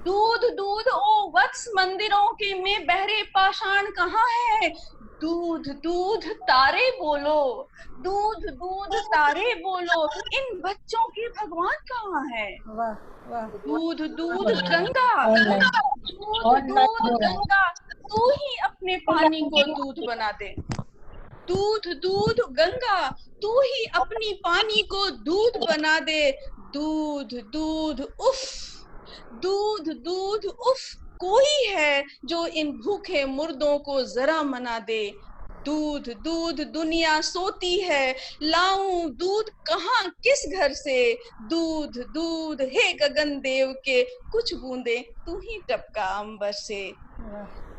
दूध दूध ओ वत्स मंदिरों के में बहरे पाषाण कहाँ है। दूध दूध तारे बोलो, दूध दूध तारे बोलो, इन बच्चों के भगवान कहाँ है। दूध दूध गंगा, दूध दूध गंगा, तू ही अपने पानी को दूध बना दे। दूध दूध गंगा, तू ही अपनी पानी को दूध बना दे। दूध दूध उफ, दूध दूध उफ, कोई है जो इन भूखे मुर्दों को जरा मना दे। दूध दूध दुनिया सोती है, लाऊं दूध कहाँ किस घर से। दूध दूध हे गगन देव के कुछ बूंदे तू ही टपका अंबर से।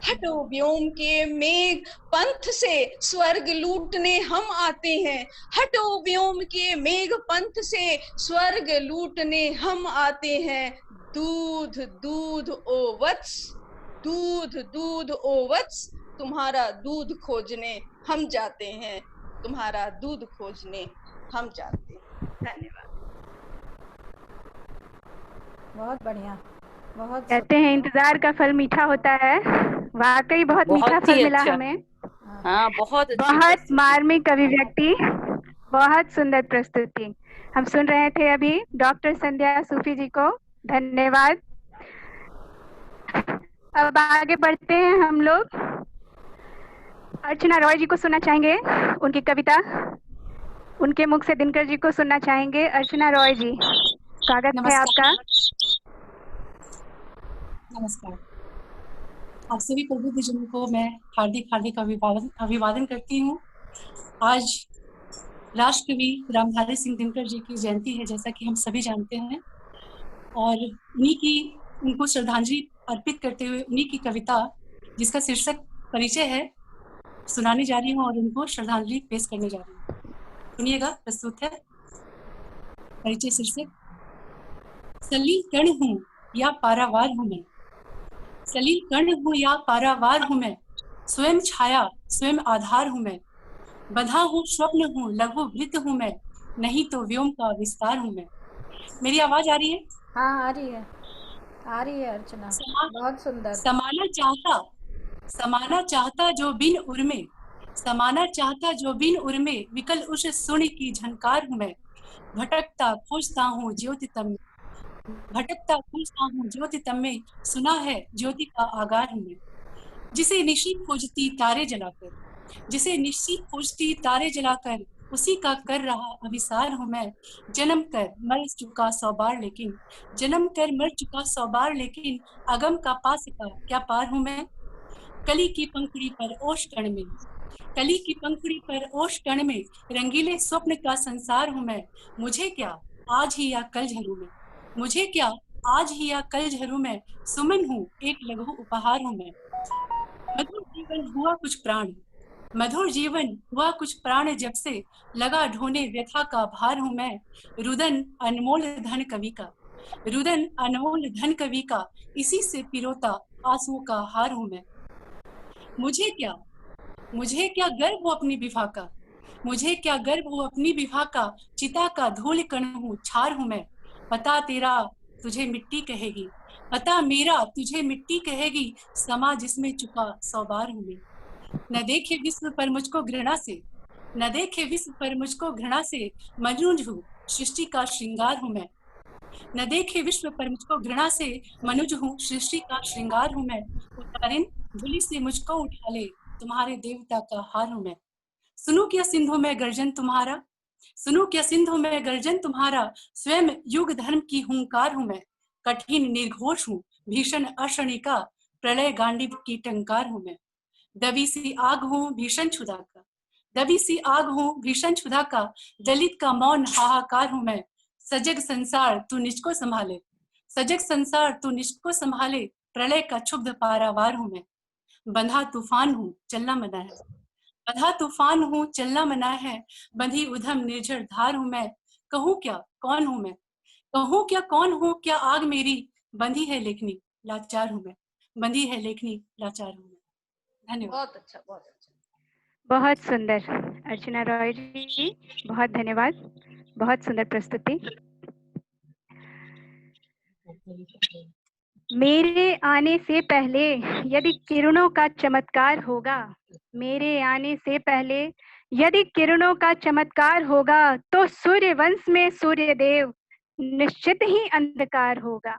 हटो व्योम के मेघ पंथ से स्वर्ग लूटने हम आते हैं। हटो व्योम के मेघ पंथ से स्वर्ग लूटने हम आते हैं। दूध दूध ओ वत्स, दूध दूध ओ वत्स, तुम्हारा दूध खोजने हम जाते हैं। तुम्हारा दूध खोजने हम जाते हैं। धन्यवाद। बहुत बढ़िया। बहुत कहते हैं इंतजार का फल मीठा होता है। वाकई बहुत मीठा फल मिला हमें। हाँ, बहुत मार्मिक अभिव्यक्ति, बहुत सुंदर प्रस्तुति। हम सुन रहे थे अभी डॉक्टर संध्या सूफी जी को। धन्यवाद। अब आगे बढ़ते हैं हम लोग। अर्चना रॉय जी को सुनना चाहेंगे, उनकी कविता उनके मुख से दिनकर जी को सुनना चाहेंगे। अर्चना रॉय जी, स्वागत है आपका। नमस्कार। आप सभी प्रबुद्धजनों को मैं हार्दिक हार्दिक अभिवादन करती हूँ। आज राष्ट्रकवि रामधारी सिंह दिनकर जी की जयंती है, जैसा कि हम सभी जानते हैं, और उनको श्रद्धांजलि अर्पित करते हुए उन्हीं की कविता जिसका शीर्षक परिचय है सुनाने जा रही हूँ और उनको श्रद्धांजलि पेश करने जा रही हूँ। सुनिएगा, प्रस्तुत है परिचय शीर्षक। सलील कण हूँ या पारावार हूँ मैं, सलील कण हूँ या पारावार हूँ मैं, स्वयं छाया स्वयं आधार हूँ मैं, बधा हूँ स्वप्न हूँ लघु वृत्त हूँ मैं, नहीं तो व्योम का विस्तार हूँ मैं। मेरी आवाज आ रही है? हाँ, आ रही है, आ रही है अर्चना। बहुत सुंदर। समाना चाहता जो बिन उर्मे, समाना चाहता जो बिन उर्मे, विकल उस सुन की झनकार हूँ मैं, भटकता खोजता हूँ ज्योति तम में, भटकता खोजता हूँ ज्योति तम में, सुना है ज्योति का आगार हूँ मैं। जिसे निशी खोजती तारे जलाकर, जिसे निशी खोजती तारे जलाकर, उसी का कर रहा अभिसार हूँ मैं। जन्म कर मर चुका 100 बार लेकिन, जन्म कर मर चुका 100 बार लेकिन, अगम का पास का क्या पार हूँ मैं। कली की पंखुड़ी पर ओश कण में, कली की पंखुड़ी पर ओश कण में, रंगीले स्वप्न का संसार हूँ मैं। मुझे क्या आज ही या कल झरूं मैं, मुझे क्या आज ही या कल झरूं मैं, सुमन हूँ एक लघु उपहार हूँ मैं। मधुर जीवन हुआ कुछ प्राण, मधुर जीवन हुआ कुछ प्राण, जब से लगा ढोने व्यथा का भार हूँ मैं। रुदन अनमोल धन कवि का, रुदन अनमोल धन कवि का, इसी से पिरोता आंसुओं का हार हूँ मैं। मुझे क्या गर्व हो अपनी विभा का, मुझे क्या गर्व हो अपनी विभा का, चिता का धूल कण हूँ छार हूँ मैं। पता तेरा तुझे मिट्टी कहेगी, पता मेरा तुझे मिट्टी कहेगी, समा जिसमें चुका 100 बार हूँ मैं। न देखे विश्व पर मुझको घृणा से, न देखे विश्व पर मुझको घृणा से, मनुज हूँ सृष्टि का श्रृंगार हूँ मैं। न देखे विश्व पर मुझको घृणा से, मनुज हूँ सृष्टि का श्रृंगार हूँ मैं। उतारिन धूलि से मुझको उठा ले, तुम्हारे देवता का हार हूँ मैं। सुनो क्या सिंधु में गर्जन तुम्हारा, सुनो क्या सिंधु में गर्जन तुम्हारा, स्वयं युग धर्म की हुंकार हूँ मैं। कठिन निर्घोष हूँ भीषण अशनिका, प्रलय गांडीव की टंकार हूँ मैं। दबी सी आग हूँ भीषण क्षुधा का, दबी सी आग हूँ भीषण क्षुधा का, दलित का मौन हाहाकार हूँ मैं। सजग संसार तू निजको संभाले, सजग संसार तू निजको संभाले, प्रलय का क्षुब्ध पारावार हूँ मैं। बंधा तूफान हूँ चलना मना है, बंधा तूफान हूँ चलना मना है, बंधी उधम निर्झर धार हूँ मैं। कहूँ क्या कौन हूँ मैं, कहूँ क्या कौन हूँ, क्या आग मेरी बंधी है लेखनी लाचार हूँ मैं, बंधी है लेखनी लाचार हूँ मैं। धन्यवाद। बहुत अच्छा, बहुत अच्छा। बहुत सुंदर अर्चना रॉय जी, बहुत धन्यवाद, बहुत सुंदर प्रस्तुति। मेरे आने से पहले यदि किरणों का चमत्कार होगा, मेरे आने से पहले यदि किरणों का चमत्कार होगा, तो सूर्य वंश में सूर्य देव निश्चित ही अंधकार होगा।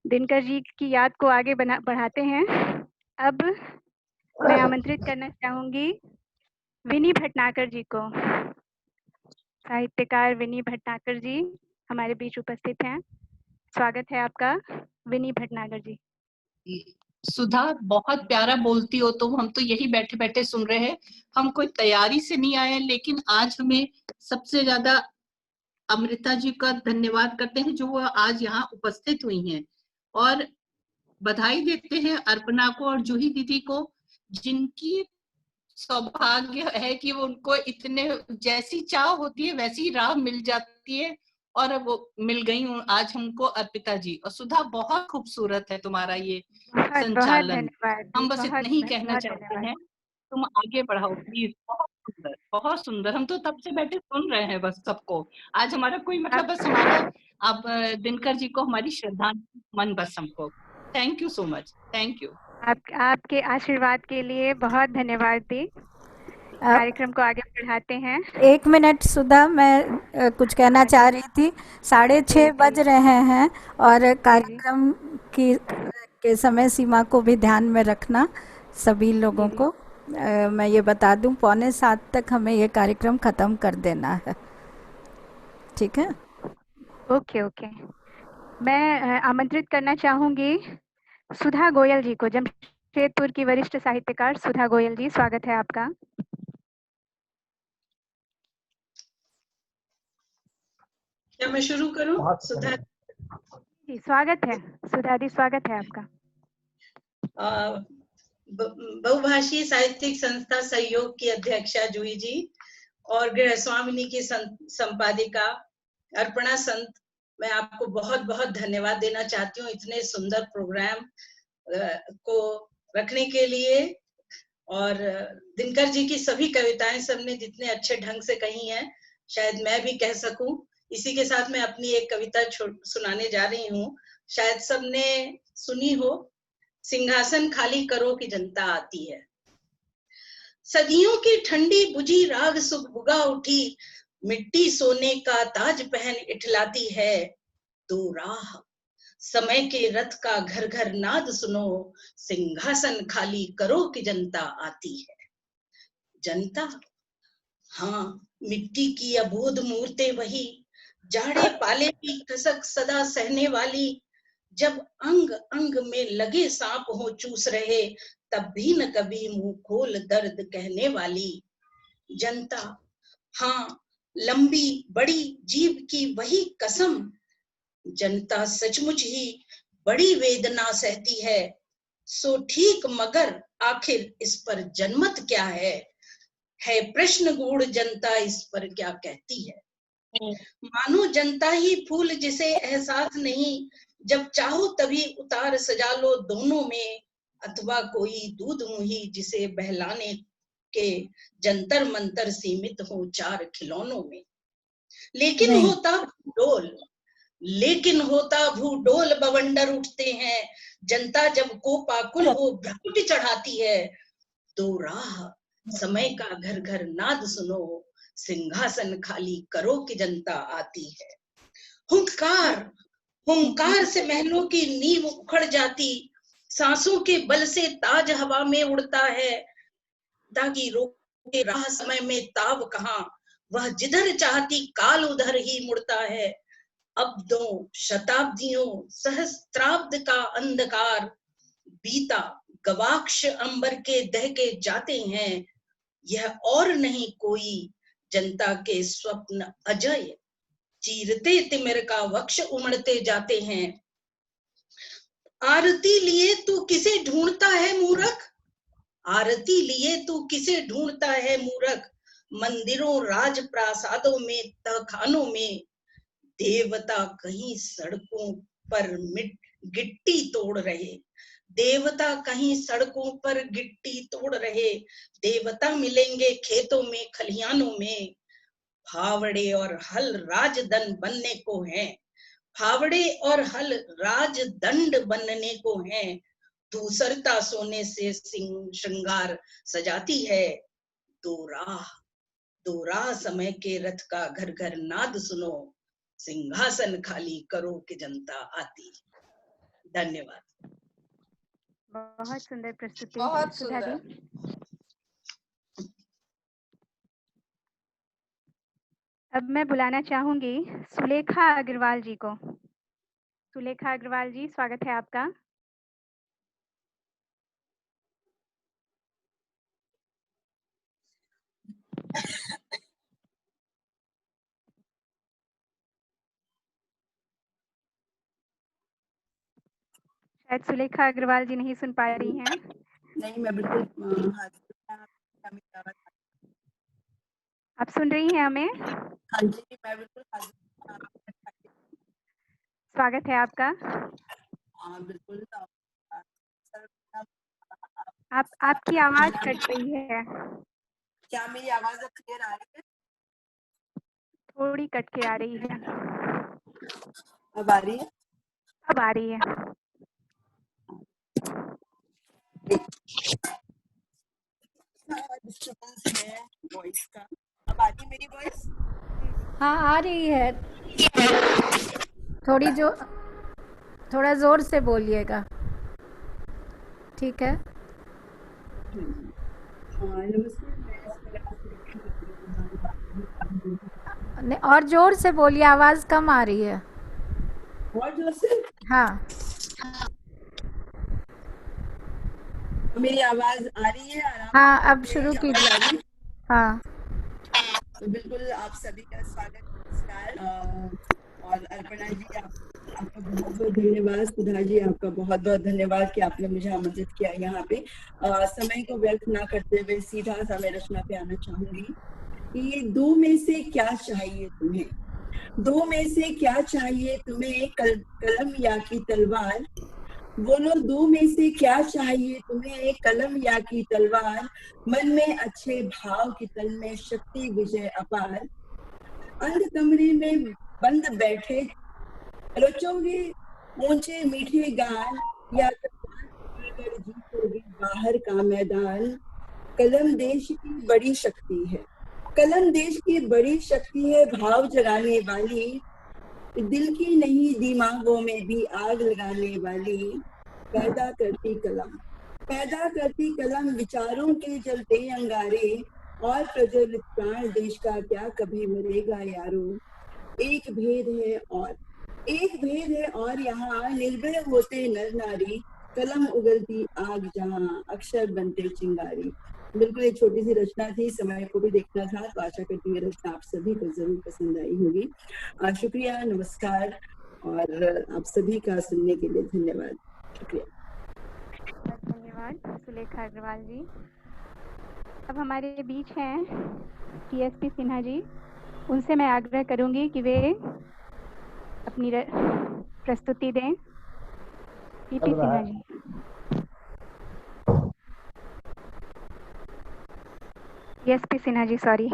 दिनकर जी की याद को आगे बढ़ाते हैं। अब मैं आमंत्रित करना चाहूंगी विनी भटनागर जी को। साहित्यकार विनी भटनागर जी हमारे बीच उपस्थित हैं। स्वागत है आपका विनी भटनागर जी। सुधा, बहुत प्यारा बोलती हो तुम, हम तो यही बैठे बैठे सुन रहे हैं। हम कोई तैयारी से नहीं आए, लेकिन आज हमें सबसे ज्यादा अमृता जी का धन्यवाद करते हैं जो वो आज यहाँ उपस्थित हुई हैं, और बधाई देते हैं अर्पणा को और जूही दीदी को, जिनकी सौभाग्य है कि वो उनको इतने जैसी चाह होती है वैसी राह मिल जाती है, और वो मिल गई आज हमको अर्पिता जी। और सुधा, बहुत खूबसूरत है तुम्हारा ये संचालन। हम बस इतना ही कहना चाहते हैं, तुम आगे बढ़ाओ प्लीज। बहुत सुंदर, बहुत सुंदर। हम तो तब से बैठे सुन रहे हैं बस सबको। आज हमारा कोई मतलब बस हमारा अब दिनकर जी को हमारी श्रद्धांजलि मन बस हमको। Thank you so much, thank you. आपके आशीर्वाद के लिए बहुत धन्यवाद दी। कार्यक्रम को आगे बढ़ाते हैं। 1 मिनट सुधा, मैं कुछ कहना चाह रही थी। 6:30 बज रहे हैं और कार्यक्रम के समय सीमा को भी ध्यान में रखना सभी लोगों को। मैं ये बता दूं 6:45 तक हमें ये कार्यक्रम खत्म कर देना है, ठीक है? Okay okay. मैं आमंत्रित करना चाहूंगी सुधा गोयल जी को, जमशेदपुर की वरिष्ठ साहित्यकार सुधा गोयल जी, स्वागत है आपका। क्या मैं शुरू करूं? सुधा जी स्वागत है, सुधा दी स्वागत है आपका। बहुभाषीय साहित्यिक संस्था सहयोग की अध्यक्षा जूही जी और गृह स्वामिनी की संपादिका अर्पणा संत मैं आपको बहुत बहुत धन्यवाद देना चाहती हूँ इतने सुंदर प्रोग्राम को रखने के लिए। और दिनकर जी की सभी कविताएं सबने जितने अच्छे ढंग से कही हैं, शायद मैं भी कह सकूं। इसी के साथ मैं अपनी एक कविता सुनाने जा रही हूँ, शायद सबने सुनी हो। सिंहासन खाली करो कि जनता आती है। सदियों की ठंडी बुझी राग सुबह उठी, मिट्टी सोने का ताज पहन इठलाती है। दो राह समय के रथ का घर घर नाद सुनो, सिंहासन खाली करो कि जनता आती है। जनता, हाँ, मिट्टी की अबोध मूर्तें वही, जाड़े पाले की कसक सदा सहने वाली। जब अंग अंग में लगे सांप हो चूस रहे, तब भी न कभी मुंह खोल दर्द कहने वाली। जनता, हाँ, लंबी बड़ी जीभ की वही कसम, जनता सचमुच ही बड़ी वेदना सहती है। सो ठीक, मगर आखिर इस पर जनमत क्या है प्रश्न गूढ़, जनता इस पर क्या कहती है। मानो जनता ही फूल जिसे एहसास नहीं, जब चाहो तभी उतार सजा लो दोनों में। अथवा कोई दूध मुही जिसे बहलाने के जंतर मंतर सीमित हो चार खिलौनों में। लेकिन होता भूडोल बवंडर उठते हैं, जनता जब कोपाकुल हो भ्रकुटी चढ़ाती है। दो राह समय का घर घर नाद सुनो, सिंहासन खाली करो कि जनता आती है। हुंकार से महलों की नींव उखड़ जाती, सांसों के बल से ताज हवा में उड़ता है। दागी रोके राह समय में ताब कहाँ, वह जिधर चाहती काल उधर ही मुड़ता है। अब दो शताब्दियों सहस्त्राब्द का अंधकार बीता, गवाक्ष अंबर के दहके जाते हैं। यह और नहीं कोई जनता के स्वप्न अजय, चीरते तिमिर का वक्ष उमड़ते जाते हैं। आरती लिए तू किसे ढूंढता है मूर्ख, आरती लिए तू किसे ढूंढता है मूर्ख। मंदिरों राज प्रासादों में तहखानों में, देवता कहीं सड़कों पर गिट्टी तोड़ रहे। देवता कहीं सड़कों पर गिट्टी तोड़ रहे, देवता मिलेंगे खेतों में खलिहानों में। फावड़े और हल राजदंड बनने को हैं, फावड़े और हल राजदंड बनने को हैं। धूसरता सोने से श्रृंगार सजाती है। दो राह समय के रथ का घर घर नाद सुनो, सिंहासन खाली करो कि जनता आती। धन्यवाद। बहुत सुंदर प्रस्तुति बहुत सुधा सुंदर। जी। अब मैं बुलाना चाहूंगी सुलेखा अग्रवाल जी को। सुलेखा अग्रवाल जी, स्वागत है आपका। शायद सुलेखा अग्रवाल जी नहीं सुन पा रही हैं। नहीं, मैं बिल्कुल आप सुन रही हैं हमें? हाँ जी, मैं बिल्कुल स्वागत है आपका। बिल्कुल। आपकी आवाज कट रही है। क्या मेरी आवाज अब क्लियर आ रही है? थोड़ी कट के आ रही है। अब आ रही है? अब आ रही है। डिस्टर्बेंस है वॉइस का। अब आ रही है मेरी वॉइस? हाँ, आ रही है। थोड़ा जोर से बोलिएगा, ठीक है? नहीं, और जोर से बोलिए, आवाज कम आ रही है। और जोर से? हाँ, मेरी आवाज आ रही है? हाँ, अब शुरू कीजिए। हाँ, तो बिल्कुल आप सभी का स्वागत, नमस्कार। और अर्पणा जी, आपका बहुत बहुत धन्यवाद। सुधा जी, आपका बहुत बहुत धन्यवाद कि आपने मुझे आमंत्रित किया यहाँ पे। समय को व्यर्थ ना करते हुए सीधा समय रचना पे आना चाहूंगी कि ये दो में से क्या चाहिए तुम्हें। दो में से क्या चाहिए तुम्हें, कलम या की तलवार? बोलो दो में से क्या चाहिए तुम्हें, कलम या की तलवार? मन में अच्छे भाव की, तन में शक्ति विजय अपार। अंध कमरे में बंद बैठे रचोगे ऊंचे मीठे गान, या कर जीतोगे बाहर का मैदान। कलम देश की बड़ी शक्ति है, कलम देश की बड़ी शक्ति है, भाव जगाने वाली, दिल की नहीं दिमागों में भी आग लगाने वाली। पैदा करती कलम, पैदा करती कलम, विचारों के जलते अंगारे, और प्रज्वलित प्राण देश का क्या कभी मरेगा यारो। एक भेद है और, एक भेद है और यहाँ, निर्भय होते नर नारी, कलम उगलती आग जहाँ, अक्षर बनते चिंगारी। बिल्कुल एक छोटी सी रचना थी, समय को भी देखना था, तो आशा करती हूँ रचना आप सभी को जरूर पसंद आई होगी। शुक्रिया, नमस्कार, और आप सभी का सुनने के लिए धन्यवाद। शुक्रिया। धन्यवाद सुलेखा अग्रवाल जी। अब हमारे बीच हैं टीएसपी सिन्हा जी। उनसे मैं आग्रह करूंगी कि वे अपनी प्रस्तुति दें। TP Sinha ji. TSP Sinha ji, sorry.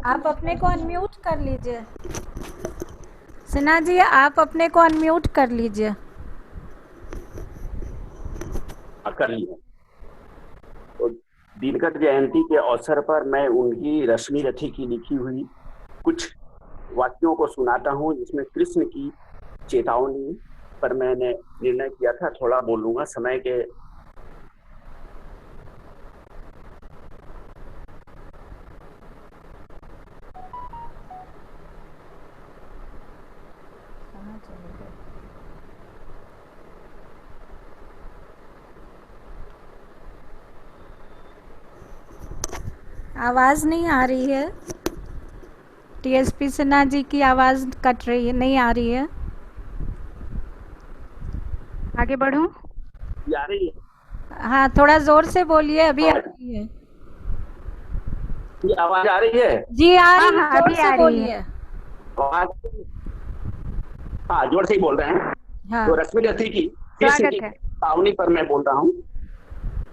आप अपने को अनम्यूट कर लीजिए। सिन्हा जी, आप अपने को अनम्यूट कर लीजिए। कर लिया। तो दिनकर जयंती के अवसर पर मैं उनकी रश्मि रथी की लिखी हुई कुछ वाक्यों को सुनाता हूँ, जिसमें कृष्ण की चेतावनी पर मैंने निर्णय किया था थोड़ा बोलूंगा समय के। आवाज नहीं आ रही है। टीएसपी सिन्हा जी की आवाज कट रही है, नहीं आ रही है। आगे बढ़ूं? आ रही है? हाँ, थोड़ा जोर से बोलिए, अभी आ रही है। ये आवाज आ रही है? जी आ रही है, अभी जोर से बोलिए। हाँ, जोर से ही बोल रहे हैं। हाँ। तो रश्मि रथी की कृष्ण की चेतावनी पर मैं बोल रहा हूँ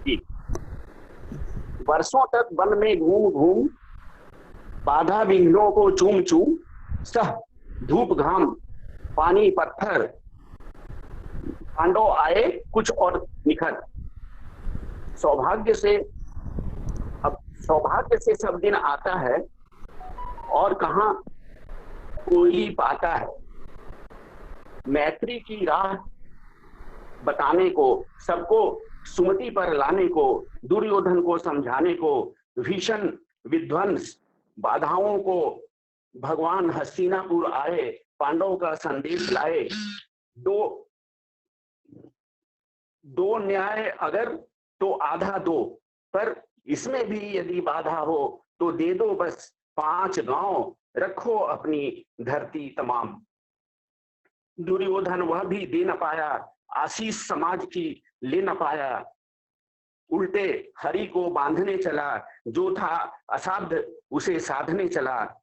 कि वर्षों तक वन में घूम घूम, बाधा विघ्नों को चूम चूम, सह धूप घाम पानी पत्थर, पांडव आए कुछ और निखर। सौभाग्य से सब दिन आता है, और कहाँ कोई पाता है। मैत्री की राह बताने को, सबको सुमति पर लाने को, दुर्योधन को समझाने को, भीषण विध्वंस बाधाओं को भगवान हस्तिनापुर आए, पांडवों का संदेश लाए। दो न्याय अगर तो आधा दो, पर इसमें भी यदि बाधा हो तो दे दो बस 5 गांव, रखो अपनी धरती तमाम। दुर्योधन वह भी दे न पाया, आशीष समाज की ले न पाया, उल्टे हरि को बांधने चला, जो था असाध्य उसे साधने चला।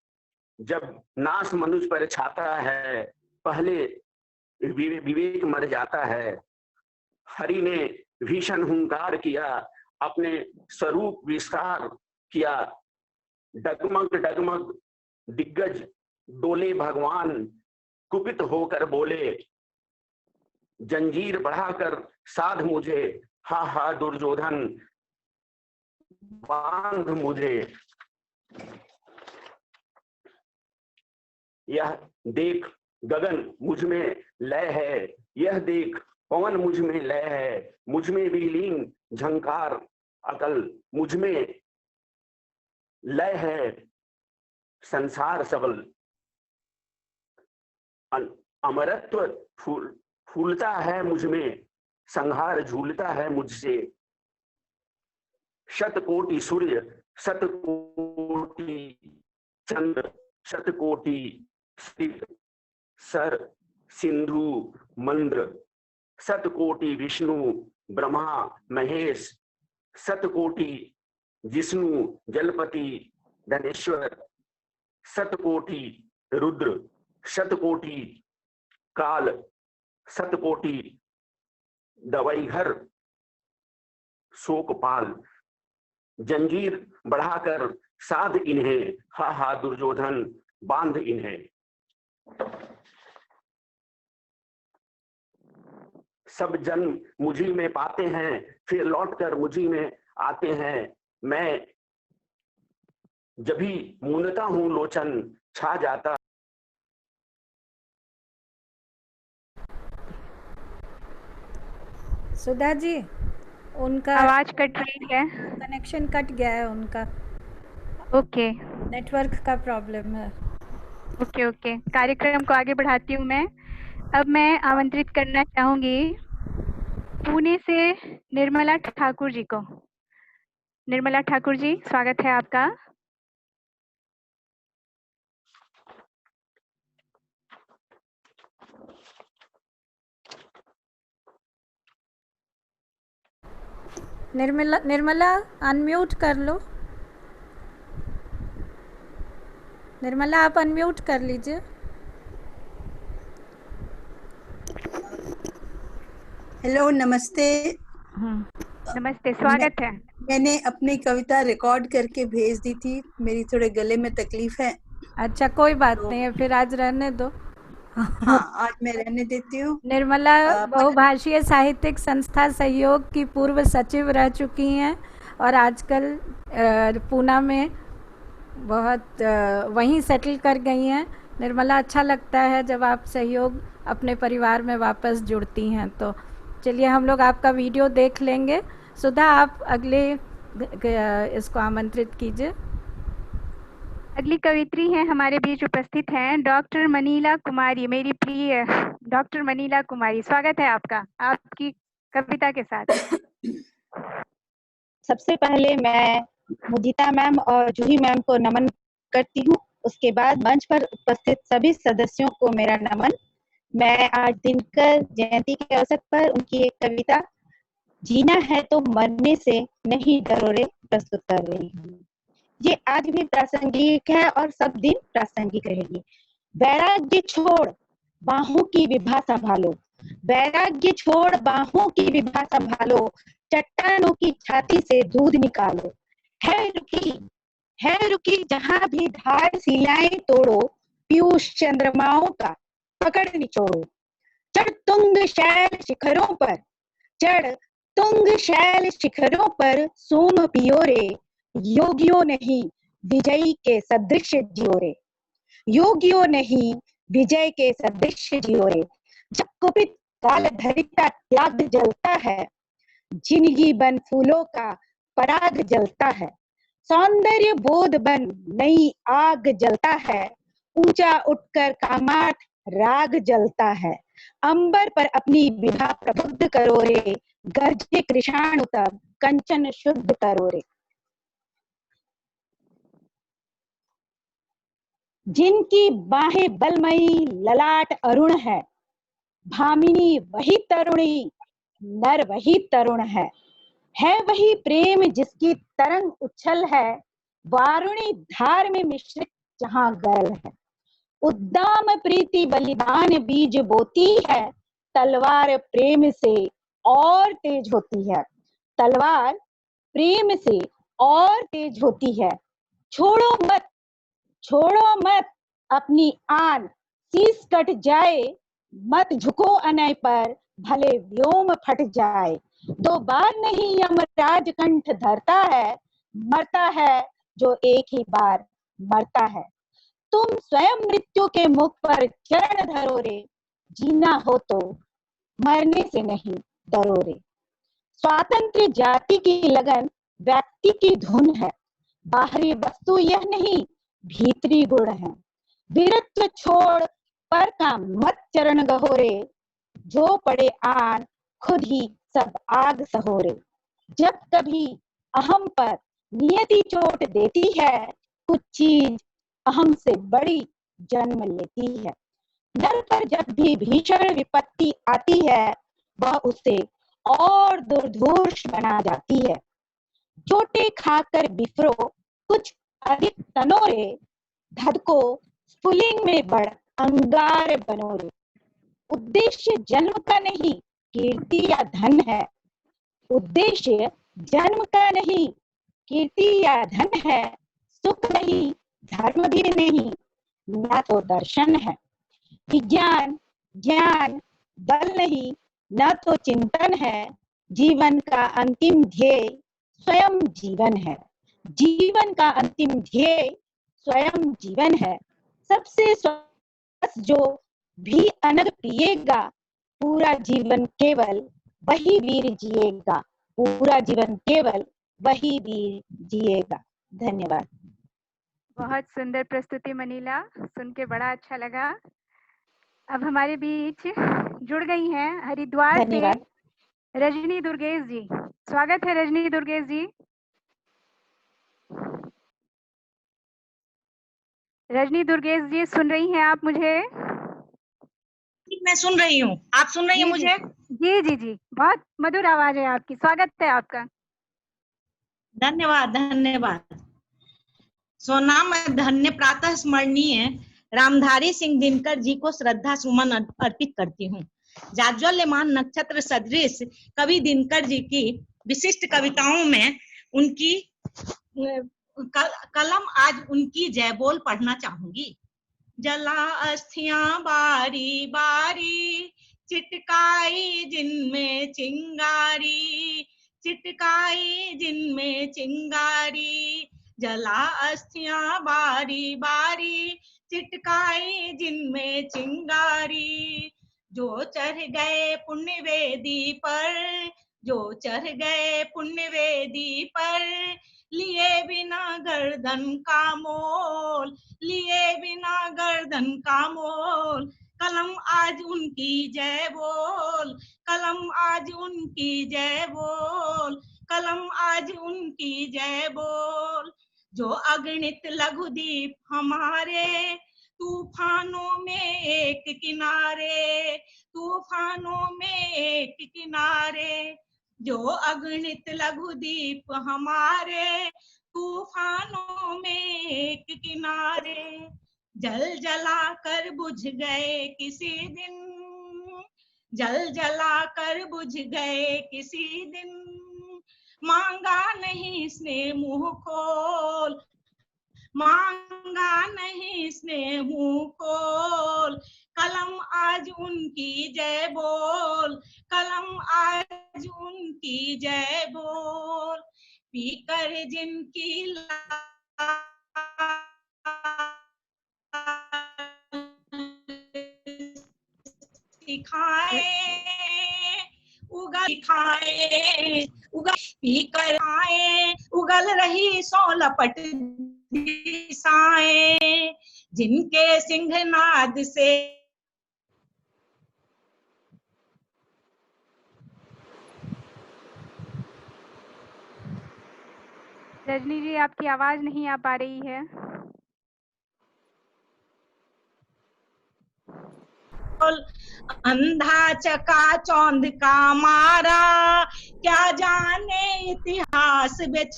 जब नाश मनुष्य पर छाता है, पहले विवेक मर जाता है। हरि ने भीषण हुंकार किया, अपने स्वरूप विस्तार किया। डगमग डगमग दिग्गज डोले भगवान, कुपित होकर बोले, जंजीर बढ़ाकर साध मुझे, हा हा दुर्योधन बांध मुझे। यह देख गगन मुझ में लय है, यह देख पवन मुझ में लय है, मुझ में भी लीन झंकार अकल, मुझ में लय है संसार सबल। अमरत्व फूलता है मुझ में, संहार झूलता है मुझसे। शतकोटि सूर्य, शतकोटि चंद्र, शतकोटि सर सिंधु मंद्र, शतकोटि विष्णु ब्रह्मा महेश, सतकोटि जिष्णु जलपति धनेश्वर, सतकोटि रुद्र, शतकोटि काल, शतकोटि दवाईघर शोकपाल, जंजीर बढ़ाकर साध इन्हें, हा हा दुर्योधन बांध इन्हें। सब जन्म मुझी में पाते हैं, फिर लौटकर मुझी में आते हैं। मैं जभी मूंदता हूं लोचन, छा जाता। सुधा जी, उनका आवाज कट रही है, कनेक्शन कट गया है उनका। ओके, नेटवर्क का प्रॉब्लम है। ओके ओके, कार्यक्रम को आगे बढ़ाती हूँ मैं। अब मैं आमंत्रित करना चाहूंगी पुणे से निर्मला ठाकुर जी को। निर्मला ठाकुर जी, स्वागत है आपका। निर्मला अनम्यूट कर लो। निर्मला आप अनम्यूट कर लीजिए। हेलो, नमस्ते। नमस्ते, स्वागत है। मैंने अपनी कविता रिकॉर्ड करके भेज दी थी, मेरी थोड़े गले में तकलीफ है। अच्छा, कोई बात नहीं है, फिर आज रहने दो। हाँ, आज मैं रहने देती हूँ। निर्मला बहुभाषीय साहित्यिक संस्था सहयोग की पूर्व सचिव रह चुकी हैं और आजकल पूना में बहुत वहीं सेटल कर गई हैं। निर्मला, अच्छा लगता है जब आप सहयोग अपने परिवार में वापस जुड़ती हैं। तो चलिए हम लोग आपका वीडियो देख लेंगे। सुधा, आप अगले इसको आमंत्रित कीजिए। अगली कवित्री हैं हमारे बीच उपस्थित हैं डॉक्टर मनीला कुमारी, मेरी प्रिय डॉक्टर मनीला कुमारी। स्वागत है आपका, आपकी कविता के साथ। सबसे पहले मैं मुदिता मैम और जूही मैम को नमन करती हूँ। उसके बाद मंच पर उपस्थित सभी सदस्यों को मेरा नमन। मैं आज दिनकर जयंती के अवसर पर उनकी एक कविता जीना है तो मरने से नहीं डरो रे प्रस्तुत कर रही हूँ। ये आज भी प्रासंगिक है और सब दिन प्रासंगिक रहेगी। वैराग्य छोड़ बाहों की विभा संभालो, वैराग्य छोड़ बाहों की विभा संभालो, चट्टानों की छाती से दूध निकालो। है रुकी जहां भी धार शिलाएं तोड़ो, पीयूष चंद्रमाओं का पकड़ निचोड़ो। चढ़ तुंग शैल शिखरों पर, चढ़ तुंग शैल शिखरों पर सोम पियो रे, योगियों नहीं विजयी के सदृश जियो रे, योगियों नहीं विजय के सदृश जियो रे। जब कुपित काल धरिता त्याग जलता है, जिंदगी बन फूलों का पराग जलता है। सौंदर्य बोध बन नई आग जलता है, ऊंचा उठकर कामाठ राग जलता है। अंबर पर अपनी विभा प्रबुद्ध करो रे, गर्जे कृषाणु तब कंचन शुद्ध करो रे। जिनकी बाहें बलमयी ललाट अरुण है, भामिनी वही तरुणी नर वही तरुण है वही प्रेम जिसकी तरंग उछल है, वारुणी धार में मिश्रित जहां गरल है। उद्दाम प्रीति बलिदान बीज बोती है, तलवार प्रेम से और तेज होती है, तलवार प्रेम से और तेज होती है। छोड़ो मत अपनी आन, शीश कट जाए, मत झुको अनय पर, भले व्योम फट जाए। दो बार नहीं यमराज कंठ धरता है, मरता है जो एक ही बार मरता है। तुम स्वयं मृत्यु के मुख पर चरण धरो रे, जीना हो तो मरने से नहीं डरो रे। स्वातंत्र जाति की लगन व्यक्ति की धुन है, बाहरी वस्तु यह नहीं भीतरी गुण है। वीरत्व छोड़ पर का मत चरण गहोरे, जो पड़े आन खुद ही सब आग सहोरे। जब कभी अहम पर नियति चोट देती है, कुछ चीज अहम से बड़ी जन्म लेती है। नर पर जब भी भीषण विपत्ति आती है, वह उसे और दुर्धर्ष बना जाती है। चोटे खाकर बिफरो कुछ अधिक तनोरे, धधको स्फुलिंग में बढ़ अंगार बनोरे। उद्देश्य जन्म का नहीं कीर्ति या धन है, उद्देश्य जन्म का नहीं कीर्ति या धन है, सुख नहीं धर्म भी नहीं, न तो दर्शन है। विज्ञान ज्ञान बल नहीं, न तो चिंतन है, जीवन का अंतिम ध्येय स्वयं जीवन है, जीवन का अंतिम ध्येय स्वयं जीवन है। सबसे स्वस्थ जो भी अनग पिएगा, पूरा जीवन केवल वही वीर जिएगा, पूरा जीवन केवल वही वीर जिएगा। धन्यवाद। बहुत सुंदर प्रस्तुति मनीला, सुन के बड़ा अच्छा लगा। अब हमारे बीच जुड़ गई हैं हरिद्वार से रजनी दुर्गेश जी। स्वागत है रजनी दुर्गेश जी। रजनी दुर्गेश जी, सुन रही हैं आप मुझे? मैं सुन रही हूँ, आप सुन रही हैं मुझे? जी जी जी, बहुत मधुर आवाज है आपकी, स्वागत है आपका। धन्यवाद धन्यवाद। सोनाम धन्य प्रातः स्मरणीय रामधारी सिंह दिनकर जी को श्रद्धा सुमन अर्पित करती हूँ। जाज्वल्यमान नक्षत्र सदृश कवि दिनकर जी की विशिष्ट कविताओं में उनकी कलम आज उनकी जय बोल पढ़ना चाहूंगी। जला अस्थियां बारी बारी, चिटकाई जिनमें चिंगारी, चिटकाई जिनमें चिंगारी, जला अस्थियां बारी बारी, चिटकाई जिनमें चिंगारी। जो चढ़ गए पुण्य वेदी पर, जो चढ़ गए पुण्य वेदी पर, लिए बिना गर्दन का मोल, लिए बिना गर्दन का मोल, कलम आज उनकी जय बोल, कलम आज उनकी जय बोल, कलम आज उनकी जय बोल। जो अगणित लघुदीप हमारे तूफानों में एक किनारे, तूफानों में एक किनारे, जो अगणित लघुदीप हमारे तूफानों में एक किनारे, जल जला कर बुझ गए किसी दिन, जल जला कर बुझ गए किसी दिन, मांगा नहीं इसने मुंह खोल, मांगा नहीं इसने मुंह खोल, कलम आज उनकी जय बोल, कलम आज उनकी जय बोल। पीकर जिनकी सिखाए उगल खाए, उगल पीकर आए उगल रही सोलपट दिशाएं, जिनके सिंहनाद से रजनी जी, आपकी आवाज नहीं आ पा रही है। अंधा चका चौंध का मारा, क्या जाने इतिहास बेच।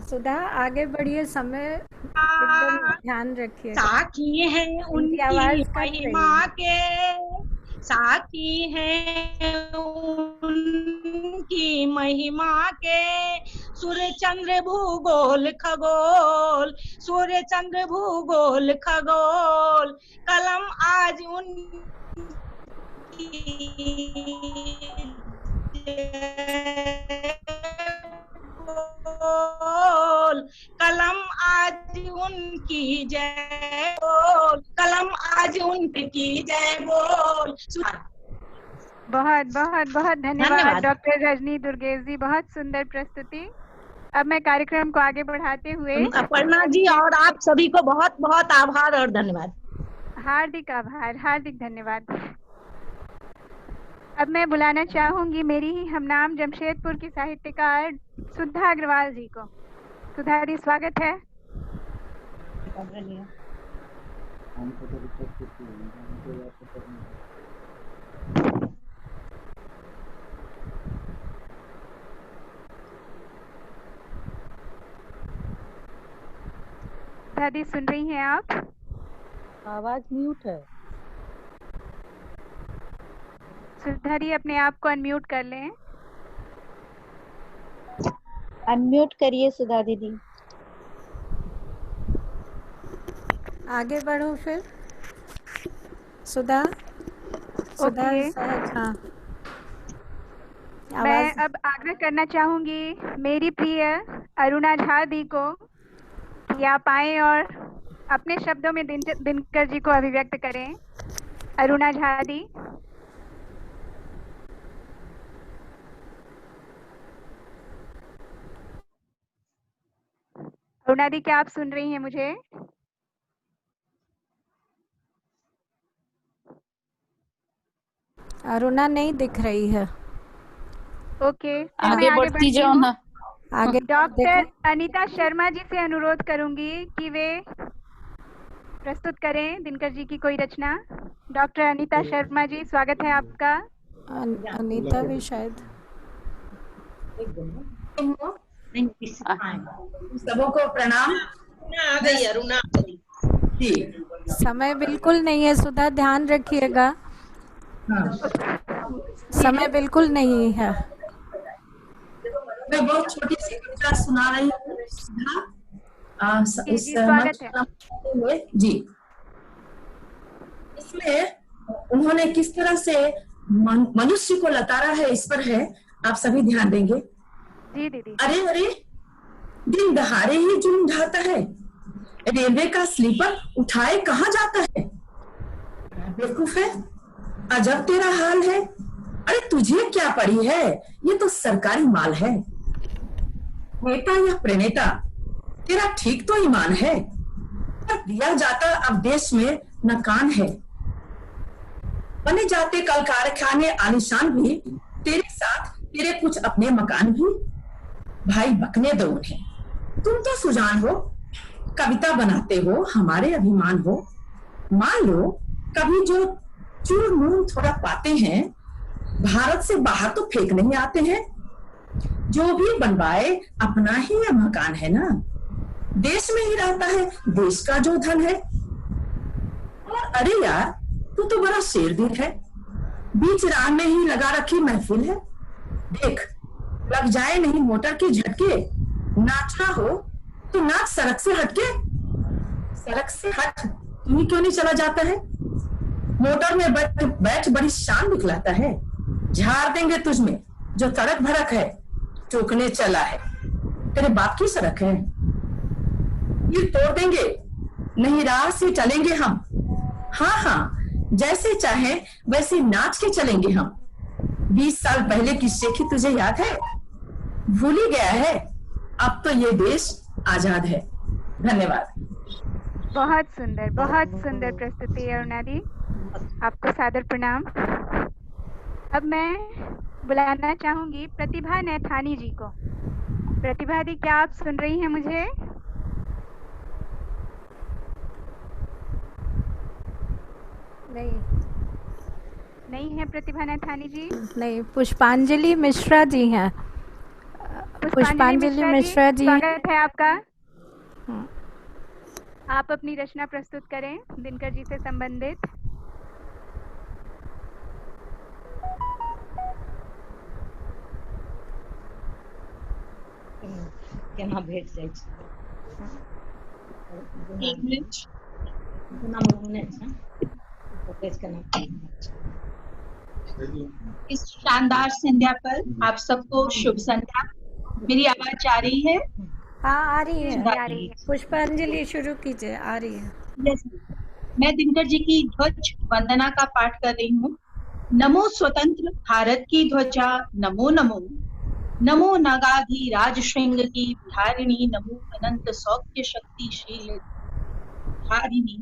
सुधा आगे बढ़िए, समय एकदम ध्यान रखिए। साखी है उनकी महिमा के, साखी है उनकी महिमा के, सूर्य चंद्र भूगोल खगोल, सूर्य चंद्र भूगोल खगोल, कलम आज उनकी बोल, कलम आज उनकी जय बोल, कलम आज उनकी जय बोल। बहुत बहुत बहुत धन्यवाद डॉक्टर रजनी दुर्गेश जी, बहुत सुंदर प्रस्तुति। अब मैं कार्यक्रम को आगे बढ़ाते हुए अपर्णा जी और आप सभी को बहुत बहुत आभार और धन्यवाद। हार्दिक आभार, हार्दिक धन्यवाद। अब मैं बुलाना चाहूंगी मेरी ही हमनाम जमशेदपुर की साहित्यकार सुधा अग्रवाल जी को। सुधा जी, स्वागत है। शुद्धा दी सुन रही हैं आप? आवाज म्यूट है। शुद्धा दी अपने आप को अनम्यूट कर लें। अनम्यूट करिए सुधा दीदी। आगे बढ़ो फिर। सुधा ओके। सहज, हाँ। मैं अब आग्रह करना चाहूंगी मेरी प्रिय अरुणा झा दी को कि आप आए और अपने शब्दों में दिनकर जी को अभिव्यक्त करें। अरुणा झा दी। अरुणा दी, क्या आप सुन रही हैं मुझे? अरुणा नहीं दिख रही है। ओके, आगे बढ़ती जाओ ना। आगे डॉक्टर अनीता शर्मा जी से अनुरोध करूंगी कि वे प्रस्तुत करें दिनकर जी की कोई रचना। डॉक्टर अनीता शर्मा जी, स्वागत है आपका। अनीता भी शायद। सबों को प्रणाम। आ गई अरुणा जी। समय बिल्कुल नहीं है सुधा, ध्यान रखिएगा। समय बिल्कुल नहीं है। मैं बहुत छोटी सी कविता सुना रही हूँ इस स्वागत है जी। इसमें उन्होंने किस तरह से मनुष्य को लताड़ा है, इस पर है, आप सभी ध्यान देंगे। जी दीदी। अरे अरे, दिन दहाड़े ही जुर्म ढाता है, रेलवे का स्लीपर उठाए कहाँ जाता है। बेवकूफ है, अजब तेरा हाल है। अरे तुझे क्या पड़ी है, ये तो सरकारी माल है। नेता या प्रणेता, तेरा ठीक तो ईमान है, पर दिया जाता अब देश में न कान है। बने जाते कल कारखाने आलीशान भी, तेरे साथ तेरे कुछ अपने मकान भी। भाई बकने दो उन्हें, तुम तो सुजान हो, कविता बनाते हो, हमारे अभिमान हो। मान लो कभी जो चूर नून थोड़ा पाते हैं, भारत से बाहर तो फेंक नहीं आते हैं। जो भी बनवाए अपना ही यह मकान है ना, देश में ही रहता है देश का जो धन है। और अरे यार, तू तो बड़ा शेर दिल है, बीच राह में ही लगा रखी महफिल है। देख, लग जाए नहीं मोटर के झटके, नाचना हो तो नाच सड़क से हटके। सड़क से हट तू ही क्यों नहीं चला जाता है, मोटर में बैठ बड़ी शान दिखलाता है। झाड़ देंगे तुझमें जो तड़क भड़क है, चौकने चला है, तेरे बाप की सड़क है। ये तोड़ देंगे, नहीं राह से चलेंगे हम। हाँ हाँ, जैसे चाहे वैसे नाच के चलेंगे हम। 20 साल पहले की शेखी तुझे याद है, भूल ही गया है, अब तो ये देश आजाद है। धन्यवाद। बहुत सुंदर प्रस्तुति अरुणा दी, आपको सादर प्रणाम। अब मैं बुलाना चाहूंगी प्रतिभा नैथानी जी को। प्रतिभा दी, क्या आप सुन रही हैं मुझे? नहीं है प्रतिभा नैथानी जी? नहीं, पुष्पांजलि मिश्रा जी हैं। पुष्पांजलि मिश्रा जी, स्वागत है आपका। आप अपनी रचना प्रस्तुत करें दिनकर जी से संबंधित। केना भेट जाइ छै। एक मिनट। इस शानदार संध्या पर आप सबको शुभ संध्या। मेरी आवाज आ रही है? हाँ आ रही है। पुष्पांजलि शुरू कीजिए, आ रही है। यस, मैं दिनकर जी की ध्वज वंदना का पाठ कर रही हूँ। नमो स्वतंत्र भारत की ध्वजा, नमो नमो। नमो नागाधिराज श्रृंग की धारिणी, नमो अनंत सौख्य शक्तिशील धारिणी।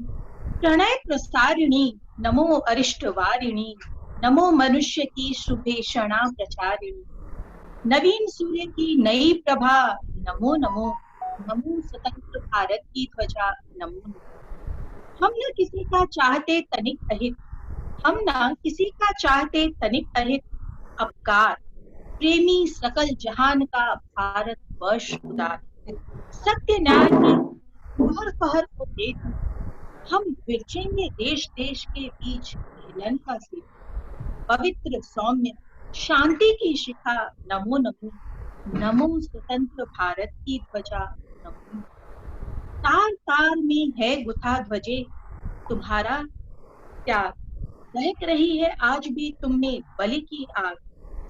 प्रणय प्रसारिणी, नमो अरिष्ट वारिणी। नमो मनुष्य की शुभेषणा प्रचारिणी। नवीन सूर्य की नई प्रभा, नमो नमो। नमो स्वतंत्र भारत की ध्वजा, नमो नमो। हम न किसी का चाहते तनिक अहित, हम न किसी का चाहते तनिक अहित। अपकार प्रेमी सकल जहान का भारत वर्ष उदार। सत्य न्याय की हर पहर को देख हम विरचेंगे देश देश के बीच हिलन से। पवित्र सौम्य शांति की शिखा नमो नमो, नमो स्वतंत्र भारत की ध्वजा नमो। तार तार में है गुथा ध्वजे तुम्हारा त्याग, दहक रही है आज भी तुम में बलि की आग।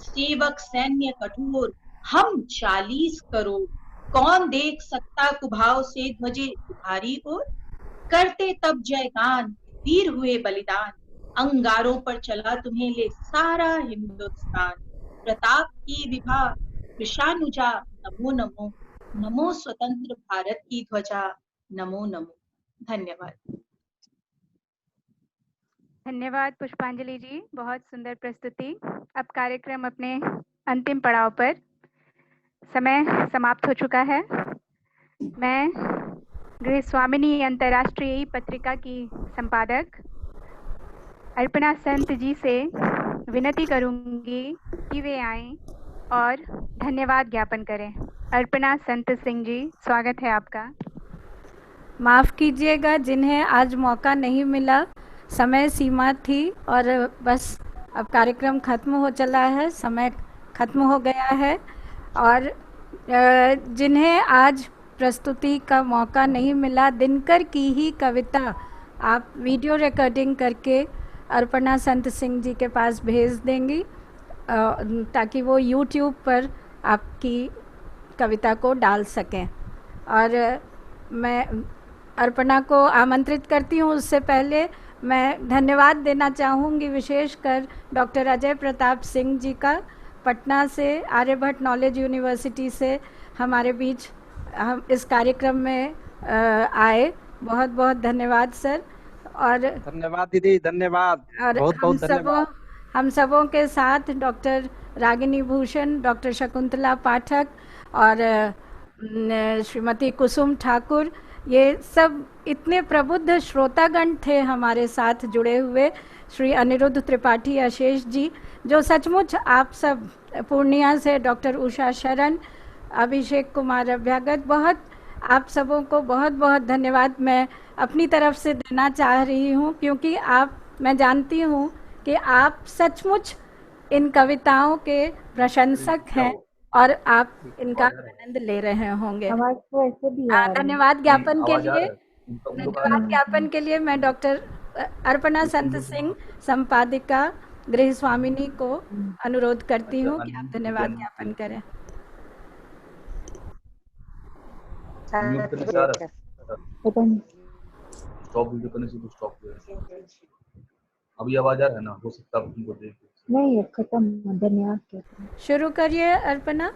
सेवक सैन्य कठोर हम 40 करोड़, कौन देख सकता कुभाव से ध्वजे तुम्हारी ओर। करते तब जयगान वीर हुए बलिदान, अंगारों पर चला तुम्हें ले सारा हिंदुस्तान। प्रताप की विभा विशानुजा नमो नमो, नमो स्वतंत्र भारत की ध्वजा नमो नमो। धन्यवाद। धन्यवाद पुष्पांजलि जी, बहुत सुंदर प्रस्तुति। अब कार्यक्रम अपने अंतिम पड़ाव पर, समय समाप्त हो चुका है। मैं गृह स्वामिनी अंतर्राष्ट्रीय पत्रिका की संपादक अर्पणा संत जी से विनती करूंगी कि वे आएं और धन्यवाद ज्ञापन करें। अर्पणा संत सिंह जी, स्वागत है आपका। माफ़ कीजिएगा जिन्हें आज मौका नहीं मिला, समय सीमा थी और बस अब कार्यक्रम खत्म हो चला है, समय खत्म हो गया है। और जिन्हें आज प्रस्तुति का मौका नहीं मिला, दिनकर की ही कविता आप वीडियो रिकॉर्डिंग करके अर्पणा संत सिंह जी के पास भेज देंगी ताकि वो YouTube पर आपकी कविता को डाल सकें। और मैं अर्पणा को आमंत्रित करती हूँ। उससे पहले मैं धन्यवाद देना चाहूँगी विशेषकर डॉक्टर अजय प्रताप सिंह जी का, पटना से आर्यभट्ट नॉलेज यूनिवर्सिटी से हमारे बीच हम इस कार्यक्रम में आए। बहुत बहुत धन्यवाद सर। और धन्यवाद दीदी, धन्यवाद, बहुत बहुत धन्यवाद। हम सबों के साथ डॉक्टर रागिनी भूषण, डॉक्टर शकुंतला पाठक और श्रीमती कुसुम ठाकुर, ये सब इतने प्रबुद्ध श्रोतागण थे हमारे साथ जुड़े हुए। श्री अनिरुद्ध त्रिपाठी अशेष जी, जो सचमुच आप सब, पूर्णिया से डॉक्टर उषा शरण, अभिषेक कुमार अभ्यागत, बहुत आप सबों को बहुत बहुत धन्यवाद मैं अपनी तरफ से देना चाह रही हूँ, क्योंकि मैं जानती हूँ कि आप सचमुच इन कविताओं के प्रशंसक हैं और आप इनका आनंद ले रहे होंगे। धन्यवाद ज्ञापन के लिए मैं डॉक्टर अर्पणा संत सिंह, संपादिका गृह स्वामिनी को अनुरोध करती हूँ कि आप धन्यवाद ज्ञापन करें। अभी आवाज आ रहा है ना, हो सकता है तुमको देख नहीं, खत्म। धन्यवाद। शुरू करिए अर्पणा।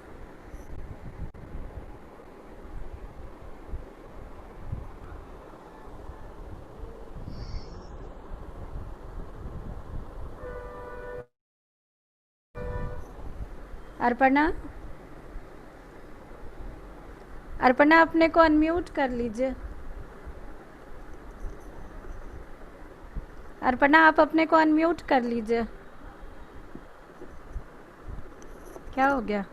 अर्पणा अपने को अनम्यूट कर लीजिए। अर्पणा आप अपने को अनम्यूट कर लीजिए। क्या हो गया?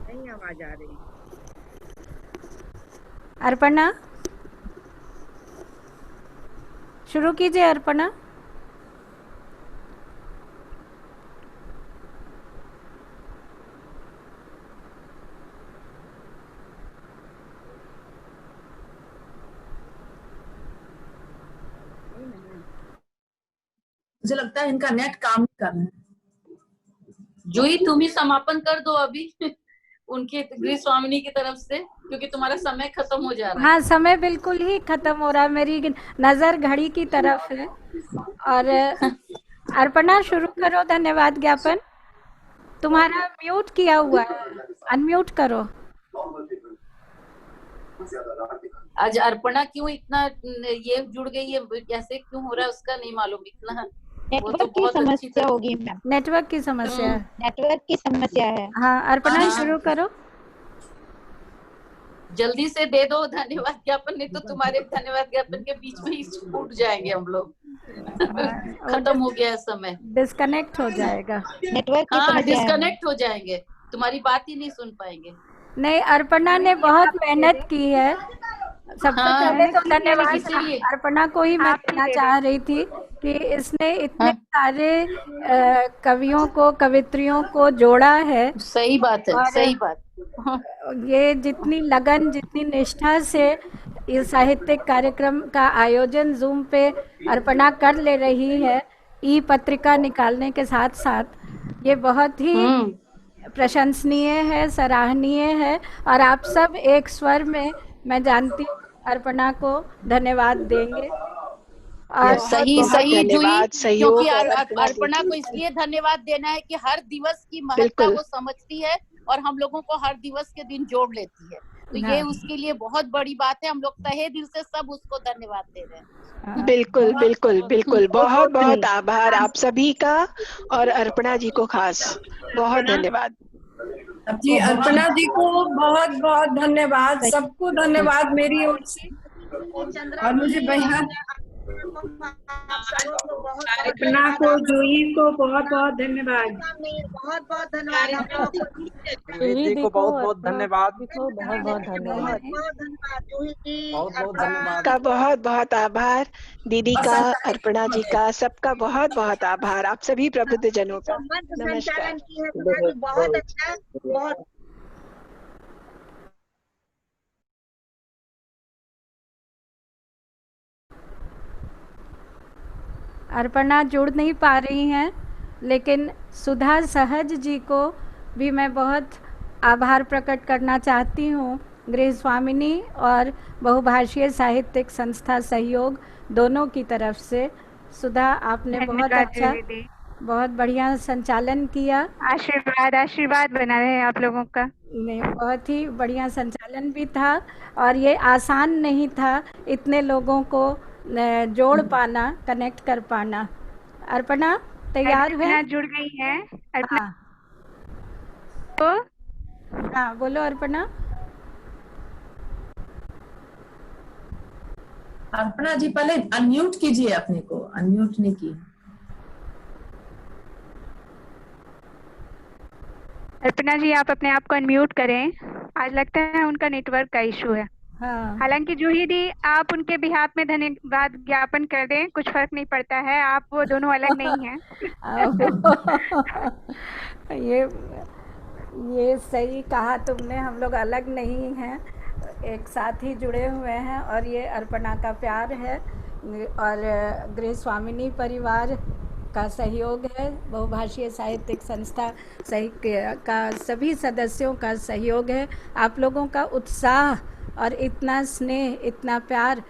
नहीं आवाज आ रही। अर्पणा शुरू कीजिए। अर्पणा मुझे लगता है इनका नेट काम नहीं कर रहा है। जूही तुम ही समापन कर दो अभी उनके गृह स्वामिनी की तरफ से, क्योंकि तुम्हारा समय खत्म हो जा रहा है। हाँ, समय बिल्कुल ही खत्म हो रहा है, मेरी नजर घड़ी की तरफ है। और अर्पणा शुरू करो धन्यवाद ज्ञापन। तुम्हारा म्यूट किया हुआ है, अनम्यूट करो। आज अर्पणा क्यों इतना ये जुड़ गई है, कैसे क्यों हो रहा है उसका नहीं मालूम इतना। नेटवर्क की समस्या होगी मैम। नेटवर्क की समस्या है। नेटवर्क की समस्या है। हाँ, अर्पणा शुरू करो। जल्दी से दे दो धन्यवाद ज्ञापन, नहीं तो तुम्हारे धन्यवाद ज्ञापन के बीच में ही छूट जाएंगे हम लोग। खत्म हो गया समय, डिस्कनेक्ट हो जाएगा नेटवर्क। हाँ डिस्कनेक्ट हो जाएंगे, तुम्हारी बात ही नहीं सुन पाएंगे। नहीं, अर्पणा ने बहुत मेहनत की है। सबसे पहले तो धन्यवाद अर्पणा को ही मैं कहना चाह रही थी कि इसने इतने सारे कवियों को, कवित्रियों को जोड़ा है। सही बात है, सही बात। ये जितनी लगन, जितनी निष्ठा से इस साहित्यिक कार्यक्रम का आयोजन जूम पे अर्पणा कर ले रही है, ई पत्रिका निकालने के साथ साथ, ये बहुत ही प्रशंसनीय है, सराहनीय है। और आप सब एक स्वर में, मैं जानती हूँ, अर्पणा को धन्यवाद देंगे। और सही जूही, क्योंकि अर्पणा को इसलिए धन्यवाद देना है कि हर दिवस की महत्ता वो समझती है और हम लोगों को हर दिवस के दिन जोड़ लेती है, तो ये उसके लिए बहुत बड़ी बात है। हम लोग तहे दिल से सब उसको धन्यवाद दे रहे हैं। बिल्कुल बिल्कुल बिल्कुल, बहुत बहुत आभार आप सभी का, और अर्पणा जी को खास बहुत धन्यवाद। जी अर्पणा जी को बहुत बहुत धन्यवाद, सबको धन्यवाद मेरी ओर से। और मुझे बेहद अर्पणा को, जूही को बहुत बहुत धन्यवाद। बहुत बहुत धन्यवाद जूही को बहुत बहुत धन्यवाद। बहुत बहुत धन्यवाद का बहुत बहुत आभार। दीदी का, अर्पणा जी का, सबका बहुत बहुत आभार। आप सभी प्रबुद्ध जनों का नमस्कार। बहुत अच्छा, बहुत अर्पणा जुड़ नहीं पा रही हैं, लेकिन सुधा सहज जी को भी मैं बहुत आभार प्रकट करना चाहती हूँ। गृह स्वामिनी और बहुभाषीय साहित्यिक संस्था सहयोग दोनों की तरफ से। सुधा, आपने बहुत अच्छा, बहुत बढ़िया संचालन किया। आशीर्वाद आशीर्वाद बना रहे हैं आप लोगों का। नहीं, बहुत ही बढ़िया संचालन भी था, और ये आसान नहीं था इतने लोगों को जोड़ पाना, कनेक्ट कर पाना। अर्पणा तैयार है? जुड़ गई है अर्पणा। तो हाँ बोलो अर्पणा। अर्पणा जी पहले अनम्यूट कीजिए अपने को, अनम्यूट नहीं की। अर्पणा जी आप अपने आप को अनम्यूट करें, आज लगता है उनका नेटवर्क का इशू है। हाँ। हालांकि जूही दी आप उनके बिहाफ में धन्यवाद ज्ञापन कर दें, कुछ फर्क नहीं पड़ता है, आप वो दोनों अलग नहीं हैं। ये सही कहा तुमने, हम लोग अलग नहीं हैं, एक साथ ही जुड़े हुए हैं, और ये अर्पणा का प्यार है और गृह स्वामिनी परिवार का सहयोग है, बहुभाषीय साहित्यिक संस्था का सभी सदस्यों का सहयोग है, आप लोगों का उत्साह और इतना स्नेह, इतना प्यार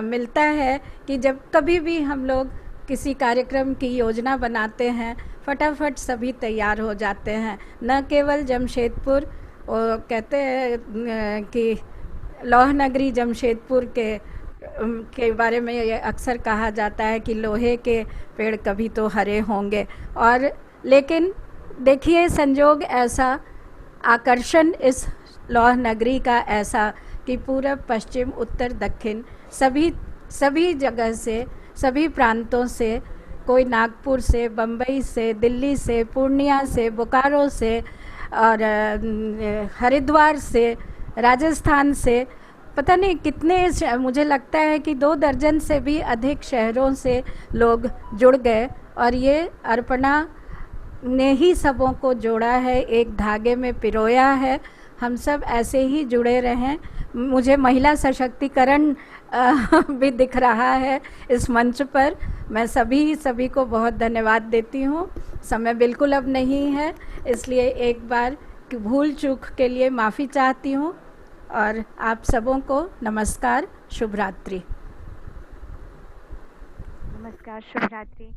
मिलता है कि जब कभी भी हम लोग किसी कार्यक्रम की योजना बनाते हैं, फटाफट सभी तैयार हो जाते हैं। न केवल जमशेदपुर, वो कहते हैं कि लौह नगरी जमशेदपुर के बारे में ये अक्सर कहा जाता है कि लोहे के पेड़ कभी तो हरे होंगे, और लेकिन देखिए संजोग ऐसा, आकर्षण इस लौह नगरी का ऐसा कि पूरब, पश्चिम, उत्तर, दक्षिण सभी जगह से, सभी प्रांतों से, कोई नागपुर से, बम्बई से, दिल्ली से, पूर्णिया से, बोकारो से, और हरिद्वार से, राजस्थान से, पता नहीं कितने, मुझे लगता है कि 2 दर्जन से भी अधिक शहरों से लोग जुड़ गए, और ये अर्पणा ने ही सबों को जोड़ा है, एक धागे में पिरोया है। हम सब ऐसे ही जुड़े रहें। मुझे महिला सशक्तिकरण भी दिख रहा है इस मंच पर। मैं सभी को बहुत धन्यवाद देती हूँ। समय बिल्कुल अब नहीं है, इसलिए एक बार भूल चूक के लिए माफ़ी चाहती हूँ, और आप सबों को नमस्कार, शुभ रात्रि। नमस्कार, शुभ रात्रि।